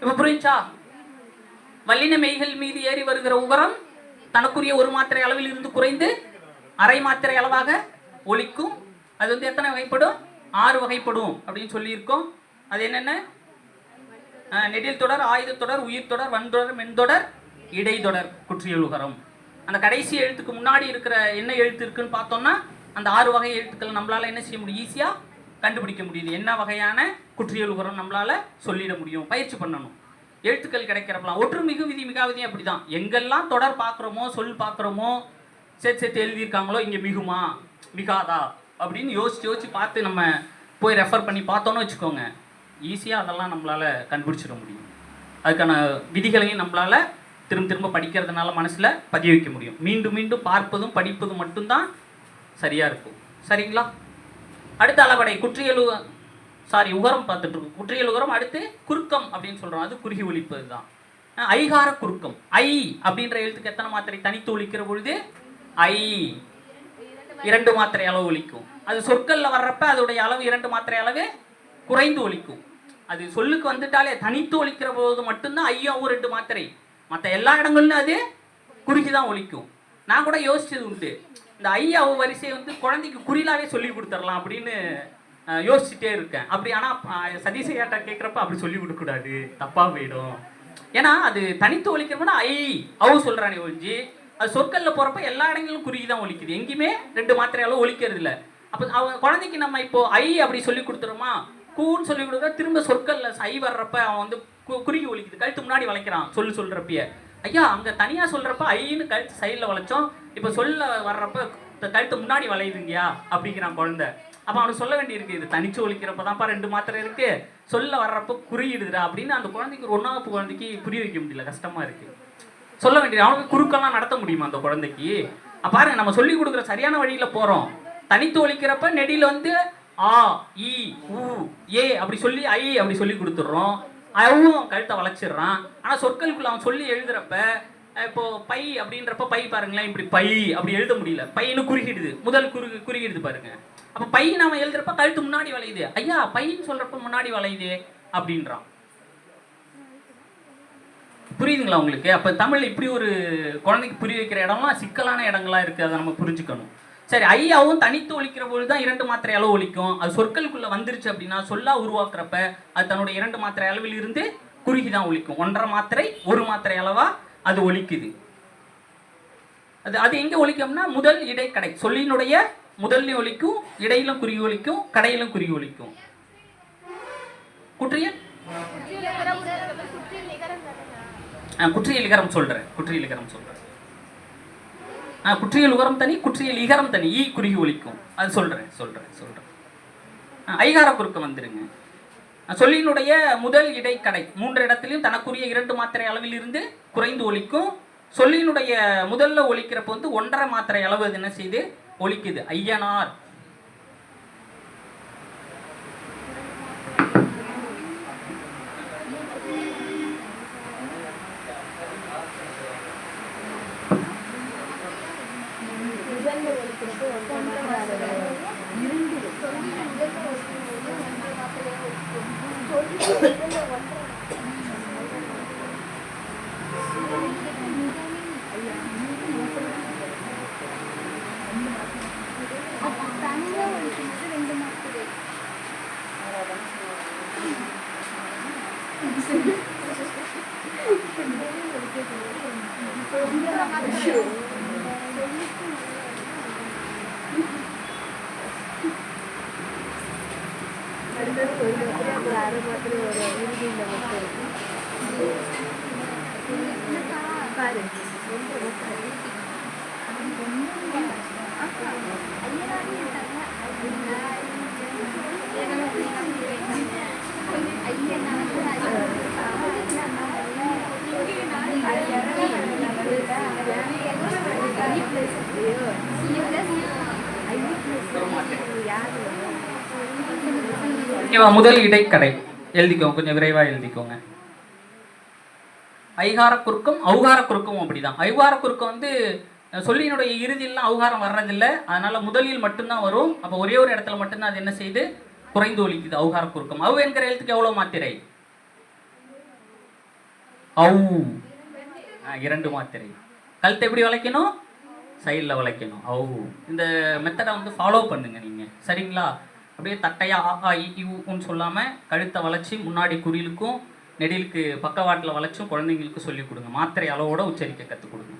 இப்ப புரிஞ்சா? வல்லின மெய்கள் மீது ஏறி வருகிற உகரம் தனக்குரிய ஒரு மாத்திரை அளவில் இருந்து குறைந்து அரை மாத்திரை அளவாக ஒலிக்கும். அது வந்து எத்தனை வகைப்படும்? 6 வகைப்படும் அப்படின்னு சொல்லியிருக்கோம். அது என்னென்ன? நெடில் தொடர், ஆயுத தொடர், உயிர் தொடர், வன்தொடர், மென்தொடர், இடைத்தொடர் குற்றியல் உகரம். அந்த கடைசி எழுத்துக்கு முன்னாடி இருக்கிற என்ன எழுத்து இருக்குன்னு பார்த்தோம்னா அந்த 6 வகை எழுத்துக்கள் நம்மளால என்ன செய்ய முடியும், ஈஸியா கண்டுபிடிக்க முடியுது. என்ன வகையான குற்றியல் உகரம் நம்மளால சொல்லிட முடியும். பயிற்சி பண்ணணும். எழுத்துக்கள் கிடைக்கிறப்பலாம் ஒற்று மிகு விதி மிகாவிதியும் அப்படிதான். எங்கெல்லாம் தொடர் பார்க்குறோமோ, சொல் பார்க்குறோமோ, சேர்த்து எழுதியிருக்காங்களோ, இங்கே மிகுமா மிகாதா அப்படின்னு யோசிச்சு பார்த்து நம்ம போய் ரெஃபர் பண்ணி பார்த்தோன்னு வச்சுக்கோங்க, ஈஸியாக அதெல்லாம் நம்மளால் கண்டுபிடிச்சிட முடியும். அதுக்கான விதிகளையும் நம்மளால் திரும்ப படிக்கிறதுனால மனசில் பதிய வைக்க முடியும். மீண்டும் மீண்டும் பார்ப்பதும் படிப்பதும் மட்டும்தான் சரியாக இருக்கும். சரிங்களா? அடுத்த அளவடை குற்றியல் உகரம் பார்த்துட்டு இருக்கோம். குற்றியல் உகரம். அடுத்து குறுக்கம் அப்படின்னு சொல்கிறோம், அது குறுகி ஒலிப்பது தான். ஐகார குறுக்கம். ஐ அப்படின்ற எழுத்துக்கு எத்தனை மாத்திரை தனித்து ஒலிக்கிற பொழுது ஐ 2 மாத்திரை அளவு ஒலிக்கும். அது சொற்களில் வர்றப்ப அதோடைய அளவு 2 மாத்திரை அளவு குறைந்து ஒலிக்கும். அது சொல்லுக்கு வந்துட்டாலே தனித்து ஒலிக்கிற போது மட்டும்தான் ஐயாவும் 2 மாத்திரை. மற்ற எல்லா இடங்கள்லையும் அது குறுகி தான் ஒலிக்கும். நான் கூட யோசிச்சது உண்டு, இந்த ஐயாவு வரிசையை வந்து குழந்தைக்கு குறிலாவே சொல்லி கொடுத்துடலாம் அப்படின்னு யோசிச்சுட்டே இருக்கேன். அப்படி ஆனால் சதீஷையாட்டா கேட்குறப்ப அப்படி சொல்லி கொடுக்கக்கூடாது, தப்பாக போயிடும். ஏன்னா அது தனித்து ஒலிக்கிறப்பனா ஐ அவு சொல்கிறானே ஒழிஞ்சு, அது சொற்களில் போகிறப்ப எல்லா இடங்களிலும் குறுகி தான் ஒலிக்குது. எங்கேயுமே 2 மாத்திரையாலும் ஒலிக்கிறது இல்லை. அப்போ அவங்க குழந்தைக்கு நம்ம இப்போ ஐ அப்படி சொல்லி கொடுத்துருமா, கூன்னு சொல்லி கொடுக்குற திரும்ப சொற்களில் ஐ வர்றப்ப அவன் வந்து குறுகி ஒலிக்குது. கழுத்து முன்னாடி வளைக்கிறான் சொல்கிறப்பயே. ஐயா அங்கே தனியாக சொல்கிறப்ப ஐன்னு கழுத்து சைடில் வளைச்சோம், இப்போ சொல்ல வர்றப்ப கழுத்து முன்னாடி வளையுதுங்கயா அப்படிங்கிறான் குழந்தை. அப்போ அவனுக்கு சொல்ல வேண்டியிருக்கு, இது தனிச்சு ஒலிக்கிறப்ப தான்ப்பா 2 மாத்திரை இருக்குது, சொல்ல வர்றப்ப குறியிடுதுடா அப்படின்னு அந்த குழந்தைக்கு, ஒரு 1ஆம் வகுப்பு குழந்தைக்கு புரிய வைக்க முடியல, கஷ்டமாக இருக்குது. சொல்ல வேண்டியது அவனுக்கு குறுக்கெல்லாம் நடத்த முடியுமா அந்த குழந்தைக்கு? பாருங்க, நம்ம சொல்லி கொடுக்குற சரியான வழியில் போகிறோம். தனித்து ஒலிக்கிறப்ப நெடியில் வந்து ஆ இ உ ஏ அப்படி சொல்லி ஐ அப்படி சொல்லி கொடுத்துட்றோம். அவனும் கழுத்தை வளைச்சிடுறான். ஆனால் சொற்களுக்குள்ள அவன் சொல்லி எழுதுறப்ப இப்போ பை அப்படின்றப்ப பை பாருங்களேன், இப்படி பை அப்படி எழுத முடியல, பையனு குறுகிடுது, முதல் குறுகிடுது பாருங்க. அப்போ பை நாம எழுதுறப்ப கழுத்து முன்னாடி வளையுது, ஐயா பையன்னு சொல்றப்ப முன்னாடி வளையுது அப்படின்றான். புரியுதுங்களா உங்களுக்கு? அப்போ தமிழ் இப்படி ஒரு குழந்தைக்கு புரிய வைக்கிற இடம்லாம் சிக்கலான இடங்களா இருக்குது, அதை நம்ம புரிஞ்சுக்கணும். சரி, ஐயாவும் தனித்து ஒலிக்கிற பொழுது தான் 2 மாத்திரை அளவு ஒலிக்கும். அது சொற்களுக்குள்ள வந்துருச்சு அப்படின்னா சொல்லா உருவாக்குறப்ப அது தன்னுடைய 2 மாத்திரை அளவில் இருந்து குறுகி தான் ஒலிக்கும். 1.5 மாத்திரை 1 மாத்திரை அளவா அது ஒலிக்குது. அது எங்க ஒலிக்கும்னா முதல் இடை கடை. சொல்லினுடைய முதல்லையும் ஒலிக்கும், இடையிலும் குறுகி ஒலிக்கும், கடையிலும் குறுகி ஒலிக்கும். குற்றியல் இகரம் சொல்றேன். குற்றியல் உகரம் தனி, குற்றியல் இகரம் தனி. ஈ குறுகி ஒலிக்கும், அது சொல்றேன். ஐகார குறுக்கம் வந்துருங்க. சொல்லினுடைய முதல் இடை கடை 3 இடத்திலும் தனக்குரிய 2 மாத்திரை அளவில் இருந்து குறைந்து ஒலிக்கும். சொல்லினுடைய முதல்ல ஒலிக்கிறப்ப வந்து 1.5 மாத்திரை அளவு அது என்ன செய்து ஒலிக்குது. ஐயனார். ஓகேவா? முதல் இடைக்கடை எழுதிக்கோங்க, கொஞ்சம் விரைவாக எழுதிக்கோங்க. ஐகார குறுக்கம் ஔகார குறுக்கம் அப்படிதான். ஐகார குறுக்கம் வந்து சொல்லினுடைய இறுதியெல்லாம் ஔகாரம் வர்றதில்லை, அதனால முதலில் மட்டும்தான் வரும். அப்போ ஒரே ஒரு இடத்துல மட்டும்தான் அது என்ன செய்யுது, குறைந்து ஒலிக்குது. ஔகார குறுக்கம். ஔ என்கிற எழுத்துக்கு எவ்வளோ மாத்திரை? ஔ 2 மாத்திரை. கழுத்தை எப்படி வளைக்கணும்? சைடில் வளைக்கணும். ஔ. இந்த மெத்தடை வந்து ஃபாலோ பண்ணுங்க நீங்கள், சரிங்களா? அப்படியே தட்டையாக ஆ இ ஊன்னு சொல்லாமல் கழுத்தை வளைச்சி முன்னாடி குறிலுக்கும் நெடிலுக்கு பக்கவாட்டில் வளைச்சும் குழந்தைங்களுக்கு சொல்லிக் கொடுங்க. மாத்திரை அளவோட உச்சரிக்க கற்றுக் கொடுங்க.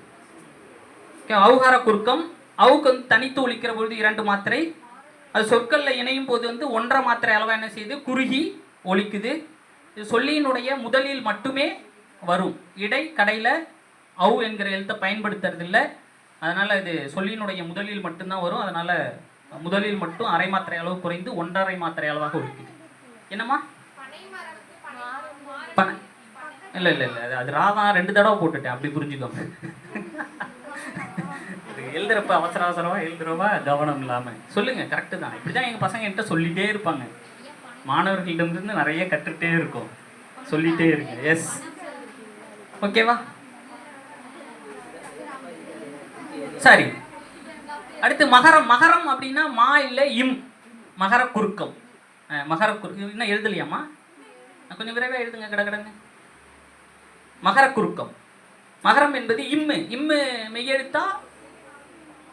ஓகே. ஔகார குறுக்கம். அவுக்கு வந்து தனித்து ஒலிக்கிற பொழுது 2 மாத்திரை. அது சொற்களில் இணையும் போது வந்து 1.5 மாத்திரை அளவாக என்ன செய்யுது, குறுகி ஒலிக்குது. இது சொல்லியினுடைய முதலில் மட்டுமே வரும். இடை கடையில் ஔ என்கிற எழுத்தை பயன்படுத்துறதில்லை, அதனால் இது சொல்லியினுடைய முதலில் மட்டும்தான் வரும். அதனால் முதலில் மட்டும் அரை மாத்திரை அளவு குறைந்து 1.5 மாத்திரை அளவாக ஒலிக்குது. என்னம்மா? இல்லை இல்லை இல்லை, அது ராதான் 2 தடவை போட்டுட்டேன், அப்படி புரிஞ்சுக்கோங்க. எழுதுறப்ப அவசர அவசரமாக எழுதுறவா கவனம் இல்லாமல் சொல்லுங்க. கரெக்டு தான். இப்படி தான் எங்கள் பசங்க என்கிட்ட சொல்லிகிட்டே இருப்பாங்க. மாணவர்களிடமிருந்து நிறைய கற்றுக்கிட்டே இருக்கும், சொல்லிகிட்டே இருக்கு. எஸ், ஓகேவா? சரி, அடுத்து மகரம். மகரம் அப்படின்னா மா இல்லை இம். மகர குறுக்கம். மகர குறுக்கம் இன்னும் எழுதலையாம்மா? கொஞ்சம் விரைவாக எழுதுங்க, கடகடன்னு. மகர குறுக்கம். மகரம் என்பது இம்மு. இம்மு மெய்யெழுத்தா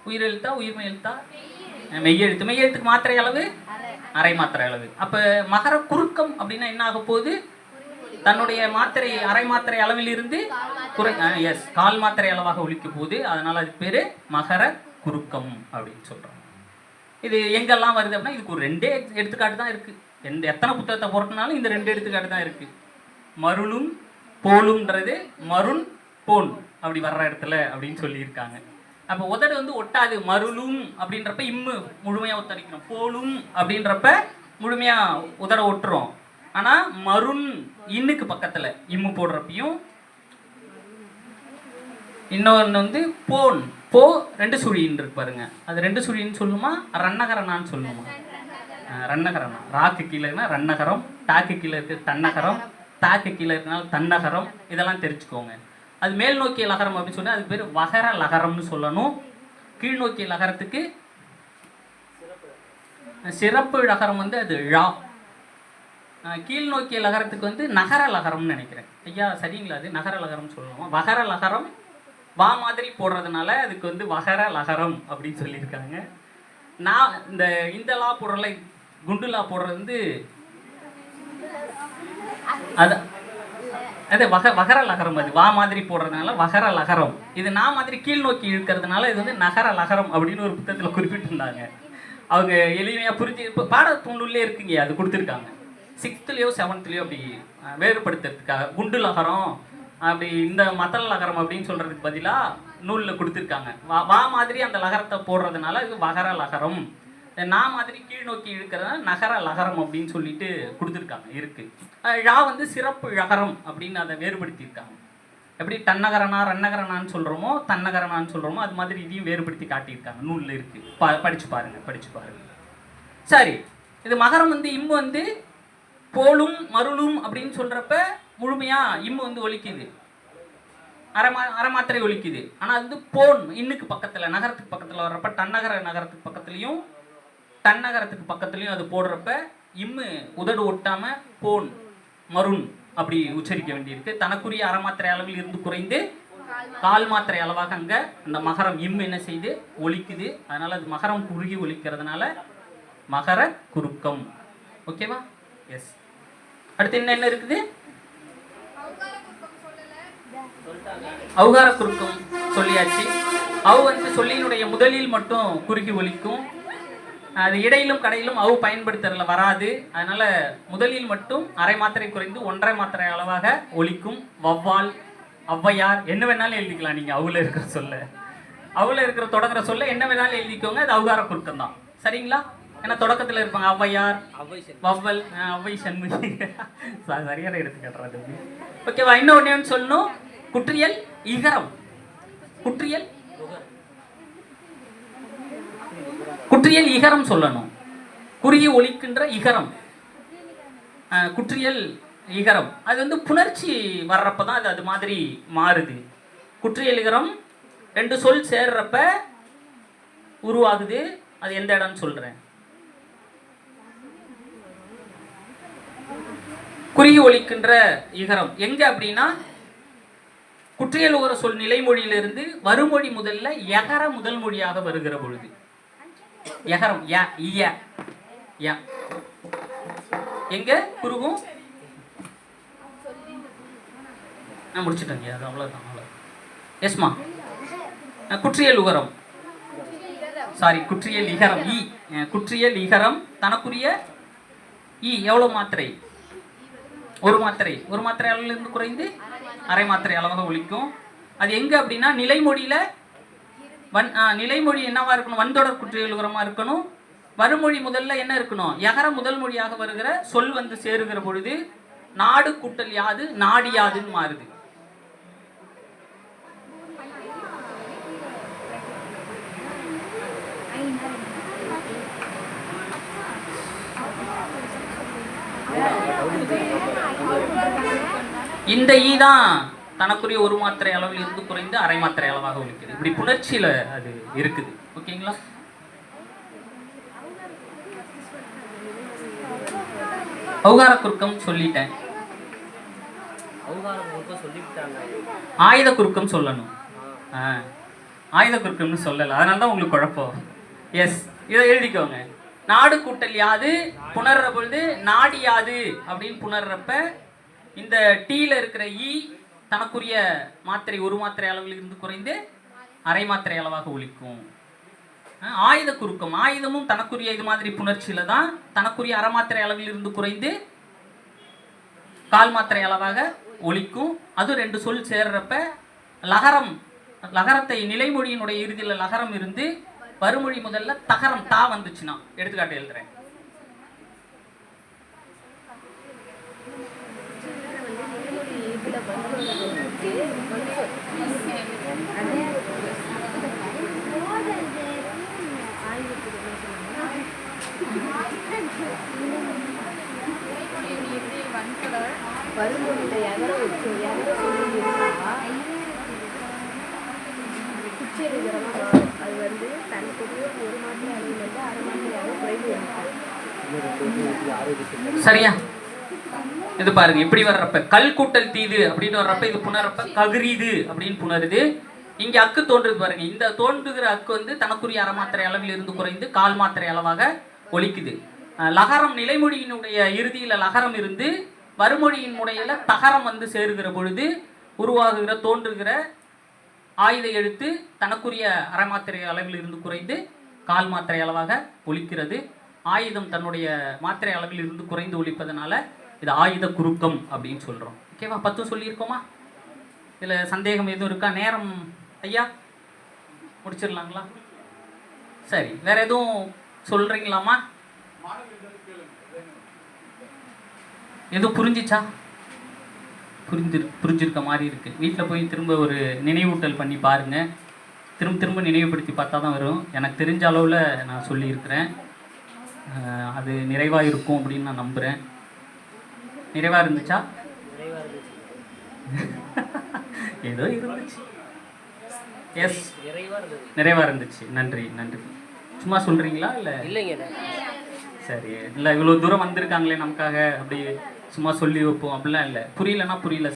உயிரெழுத்தா? உயிர்மை எழுத்தா? மெய்யெழுத்து. மெய்யெழுத்துக்கு மாத்திரை அளவு அரை மாத்திரை அளவு. அப்போ மகர குறுக்கம் அப்படின்னா என்ன ஆக போகுது? தன்னுடைய மாத்திரை அரை மாத்திரை அளவில் இருந்து எஸ் கால் மாத்திரை அளவாக ஒலிக்க போகுது. அதனால அது பேர் மகர குறுக்கம் அப்படின்னு சொல்கிறாங்க. இது எங்கெல்லாம் வருது அப்படின்னா இதுக்கு ஒரு 2 எடுத்துக்காட்டு தான் இருக்குது. எத்தனை புத்தகத்தை போட்டனாலும் இந்த 2 எடுத்துக்காட்டு தான் இருக்குது. மருளும் போலும்ன்றது மருண் போன் அப்படி வர்ற இடத்துல அப்படின்னு சொல்லியிருக்காங்க. அப்போ உதடு வந்து ஒட்டாது. மருளும் அப்படின்றப்ப இம்மு முழுமையாக ஒத்தடிக்கணும். போலும் அப்படின்றப்ப முழுமையாக உதட ஒட்டுறோம். ஆனால் மருண் இன்னுக்கு பக்கத்தில் இம்மு போடுறப்பையும், இன்னொன்று வந்து போன் போ 2 சுழின்னு இருக்கு பாருங்க. அது 2 சுழின்னு சொல்லுமா, ரன்னகரனான்னு சொல்லுமா? ரன்னகரனா. ராக்கு கீழே இருக்குன்னா ரன்னகரம், டாக்கு கீழே இருக்கு தன்னகரம், தாக்கு கீழே இருக்கனால தன்னகரம். இதெல்லாம் தெரிஞ்சுக்கோங்க. அது மேல் நோக்கிய லகரம் அப்படின்னு சொன்னால் அதுக்கு பேர் வகர லகரம்னு சொல்லணும். கீழ் நோக்கிய லகரத்துக்கு சிறப்பு லகரம் வந்து அது ழா. கீழ் நோக்கிய லகரத்துக்கு வந்து நகர லகரம்னு நினைக்கிறேன். ஐயா சரிங்களா? அது நகர லகரம் சொல்லணுமா? வகர லகரம் வா மாதிரி போடுறதுனால அதுக்கு வந்து வகர லகரம் அப்படின்னு சொல்லியிருக்காங்க. நான் இந்த லா போடுறல குண்டு லா போடுறது வந்து அது வகர லகரம். அது வா மாதிரி போடுறதுனால வகர லகரம். இது நான் மாதிரி கீழ் நோக்கி இழுக்கிறதுனால இது வந்து நகர லகரம் அப்படின்னு ஒரு புத்தகத்தில் குறிப்பிட்டிருந்தாங்க. அவங்க எளிமையாக புரிஞ்சு இப்போ பாடத்தூண்டுள்ளே இருக்குங்க, அது கொடுத்துருக்காங்க. 6th 7th அப்படி வேறுபடுத்துறதுக்காக குண்டு லகரம் அப்படி இந்த மத்தல் லகரம் அப்படின்னு சொல்கிறதுக்கு பதிலாக நூலில் கொடுத்துருக்காங்க. வா மாதிரி அந்த லகரத்தை போடுறதுனால இது வகர லகரம். நான் மாதிரி கீழ் நோக்கி இழுக்கிறதுனால நகர லகரம் அப்படின்னு சொல்லிட்டு கொடுத்துருக்காங்க. இருக்குது ழா வந்து சிறப்பு லகரம் அப்படின்னு அதை வேறுபடுத்தியிருக்காங்க. எப்படி தன்னகரனா ரன்னகரனான்னு சொல்கிறோமோ தன்னகரனான்னு சொல்கிறோமோ அது மாதிரி இதையும் வேறுபடுத்தி காட்டியிருக்காங்க. நூலில் இருக்குது, படித்து பாருங்கள். சரி, இது மகரம் வந்து இம்மு வந்து போலும் மருளும் அப்படின்னு சொல்கிறப்ப முழுமையாக இம்மு வந்து ஒலிக்குது, அரை மாத்திரை ஒலிக்குது. ஆனால் அது வந்து போன் இன்னுக்கு பக்கத்தில் நகரத்துக்கு பக்கத்தில் வர்றப்ப நகரத்துக்கு பக்கத்துலேயும் தன்னகரத்துக்கு பக்கத்துலேயும் அது போடுறப்ப இம்மு உதடு ஒட்டாமல் போன் மருண் அப்படி உச்சரிக்க வேண்டியிருக்கு. தனக்குரிய அரை மாத்திரை அளவில் இருந்து குறைந்து கால் மாத்திரை அளவாக அங்கே அந்த மகரம் இம்மு என்ன செய்து ஒலிக்குது. அதனால் அது மகரம் குறுகி ஒலிக்கிறதுனால மகர குறுக்கம். ஓகேவா? எஸ். அடுத்து என்ன இருக்குது? ஔகார குறுக்கம் சொல்லியாச்சு. வந்து சொல்லினுடைய முதலில் மட்டும் குறுகி ஒலிக்கும். அது இடையிலும் கடையிலும் அவு பயன்படுத்துறதுல வராது. அதனால முதலில் மட்டும் அரை மாத்திரை குறைந்து 1.5 மாத்திரை அளவாக ஒலிக்கும். வௌவால், ஔவையார் என்ன வேணாலும் எழுதிக்கலாம். நீங்கள் அவுல இருக்கிற சொல்ல, அவுல இருக்கிற தொடங்குற சொல்ல என்ன வேணாலும் எழுதிக்கோங்க. அது ஔகார குறுக்கம் தான். சரிங்களா? ஏன்னா தொடக்கத்தில் இருப்பாங்க ஔவையார், வௌவல், ஔவை சண்முகி. சரியான எடுத்து கட்டுறது. ஓகேவா? இன்னொன்று சொல்லணும். குற்றியல் இகரம். குற்றியல் இகரம் சொல்லணும். குறுகி ஒலிக்கின்ற இகரம், குற்றியல் இகரம். அது வந்து புணர்ச்சி வர்றப்ப தான் அது மாதிரி மாறுது. குற்றியல் இகரம் 2 சொல் சேர்றப்ப உருவாகுது. அது எந்த இடம்னு சொல்றேன். குறுகி ஒலிக்கின்ற இகரம் எங்க அப்படின்னா, குற்றியல் உகர சொல் நிலைமொழியிலிருந்து வருமொழி முதல்ல யகர முதல் மொழியாக வருகிற பொழுது யகரம் ய இய ய எங்க குறுகும். நான் முடிச்சுட்டேங்க. அது அவ்வளோதான். எஸ்மா. குற்றியல் உகரம், சாரி குற்றியல் இகரம் இ. குற்றியல் இகரம் தனக்குரிய இ எவ்வளோ மாத்திரை? 1 மாத்திரை. 1 மாத்திரை அளவிலிருந்து குறைந்து அரை மாத்திரை அளவாக ஒலிக்கும். அது எங்க அப்படின்னா நிலைமொழியில நிலைமொழி என்னவா இருக்கணும்? வன்தொடர் குற்றியல் உகரமா இருக்கணும். வருமொழி முதல்ல என்ன இருக்கணும்? யகர முதல் மொழியாக வருகிற சொல் வந்து சேருகிற பொழுது நாடு கூட்டல் யாது நாடி யாதுன்னு மாறுது. இந்த ஈ தான் தனக்குரிய 1 மாத்திரை அளவில் இருந்து குறைந்து அரை மாத்திரை அளவாக ஒலிக்குது. இப்படி புணர்ச்சியில அது இருக்குது. ஓகேங்களா? ஔகார குறுக்கம் சொல்லிட்டேன். ஆயுத குறுக்கம் சொல்லணும். ஆயுத குறுக்கம்னு சொல்லல, அதனால தான் உங்களுக்கு குழப்பம். எஸ், இதை எழுதிக்கோங்க. நாடு கூட்டல் யாது புணர்ற பொழுது நாடி யாது அப்படின்னு புணர்றப்ப இந்த டீல இருக்கிற ஈ தனக்குரிய மாத்திரை 1 மாத்திரை அளவில் இருந்து குறைந்து அரை மாத்திரை அளவாக ஒலிக்கும். ஆயுத குறுக்கம், ஆயுதமும் தனக்குரிய இது மாதிரி புணர்ச்சியில தான் தனக்குரிய அரை மாத்திரை அளவில் இருந்து குறைந்து 1/4 மாத்திரை அளவாக ஒலிக்கும். அது 2 சொல் சேர்றப்ப லகரம், லகரத்தை நிலைமொழியினுடைய இறுதியில் லகரம் இருந்து வருமொழி முதல்ல தகரம் தா வந்துச்சுன்னா, எடுத்துக்காட்டு எழுதுறேன். சரியா? இது பாருங்க, இப்படி வர்றப்ப கல் கூட்டல் தீது அப்படின்னு வர்றப்ப இது புணர்றப்ப ககிரிது அப்படின்னு புணருது. இங்க அக்கு தோன்றுது பாருங்க. இந்த தோன்றுகிற அக்கு வந்து தனக்குரிய அரை மாத்திரை அளவில் இருந்து குறைந்து 1/4 மாத்திரை அளவாக ஒலிக்குது. லகரம் நிலைமொழியினுடைய இறுதியில லகரம் இருந்து வருமொழியின் முறையில தகரம் வந்து சேருகிற பொழுது உருவாகுகிற தோன்றுகிற ஆயுத எழுத்து தனக்குரிய அரை மாத்திரை அளவில் இருந்து குறைந்து 1/4 மாத்திரை அளவாக ஒலிக்கிறது. ஆயுதம் தன்னுடைய மாத்திரை அளவில் இருந்து குறைந்து ஒலிப்பதனால இது ஆயுத குறுக்கம் அப்படின்னு சொல்றோம். ஓகேவா? 10 சொல்லியிருக்கோமா? இதுல சந்தேகம் எதுவும் இருக்கா? நேரம் ஐயா முடிச்சிடலாங்களா? சரி, வேற எதுவும் சொல்றீங்களாமா? எதுவும் புரிஞ்சிச்சா? புரிஞ்சிருக்க மாதிரி இருக்கு. வீட்டில் போய் திரும்ப ஒரு நினைவூட்டல் பண்ணி பாருங்க. திரும்ப நினைவுபடுத்தி பார்த்தா தான் வரும். எனக்கு தெரிஞ்ச அளவில் நான் சொல்லியிருக்கிறேன். அது நிறைவாக இருக்கும் அப்படின்னு நான் நம்புகிறேன். நிறைவாக இருந்துச்சா? ஏதோ இருந்துச்சு. எஸ், நிறைவாக இருந்துச்சு. நன்றி. சும்மா சொல்கிறீங்களா? இல்லைங்க. சரி, இல்லை இவ்வளோ தூரம் வந்திருக்காங்களே நமக்காக அப்படி சும்மா சொல்லி வைப்போம் அப்படிலாம் இல்லை. புரியலன்னா புரியல.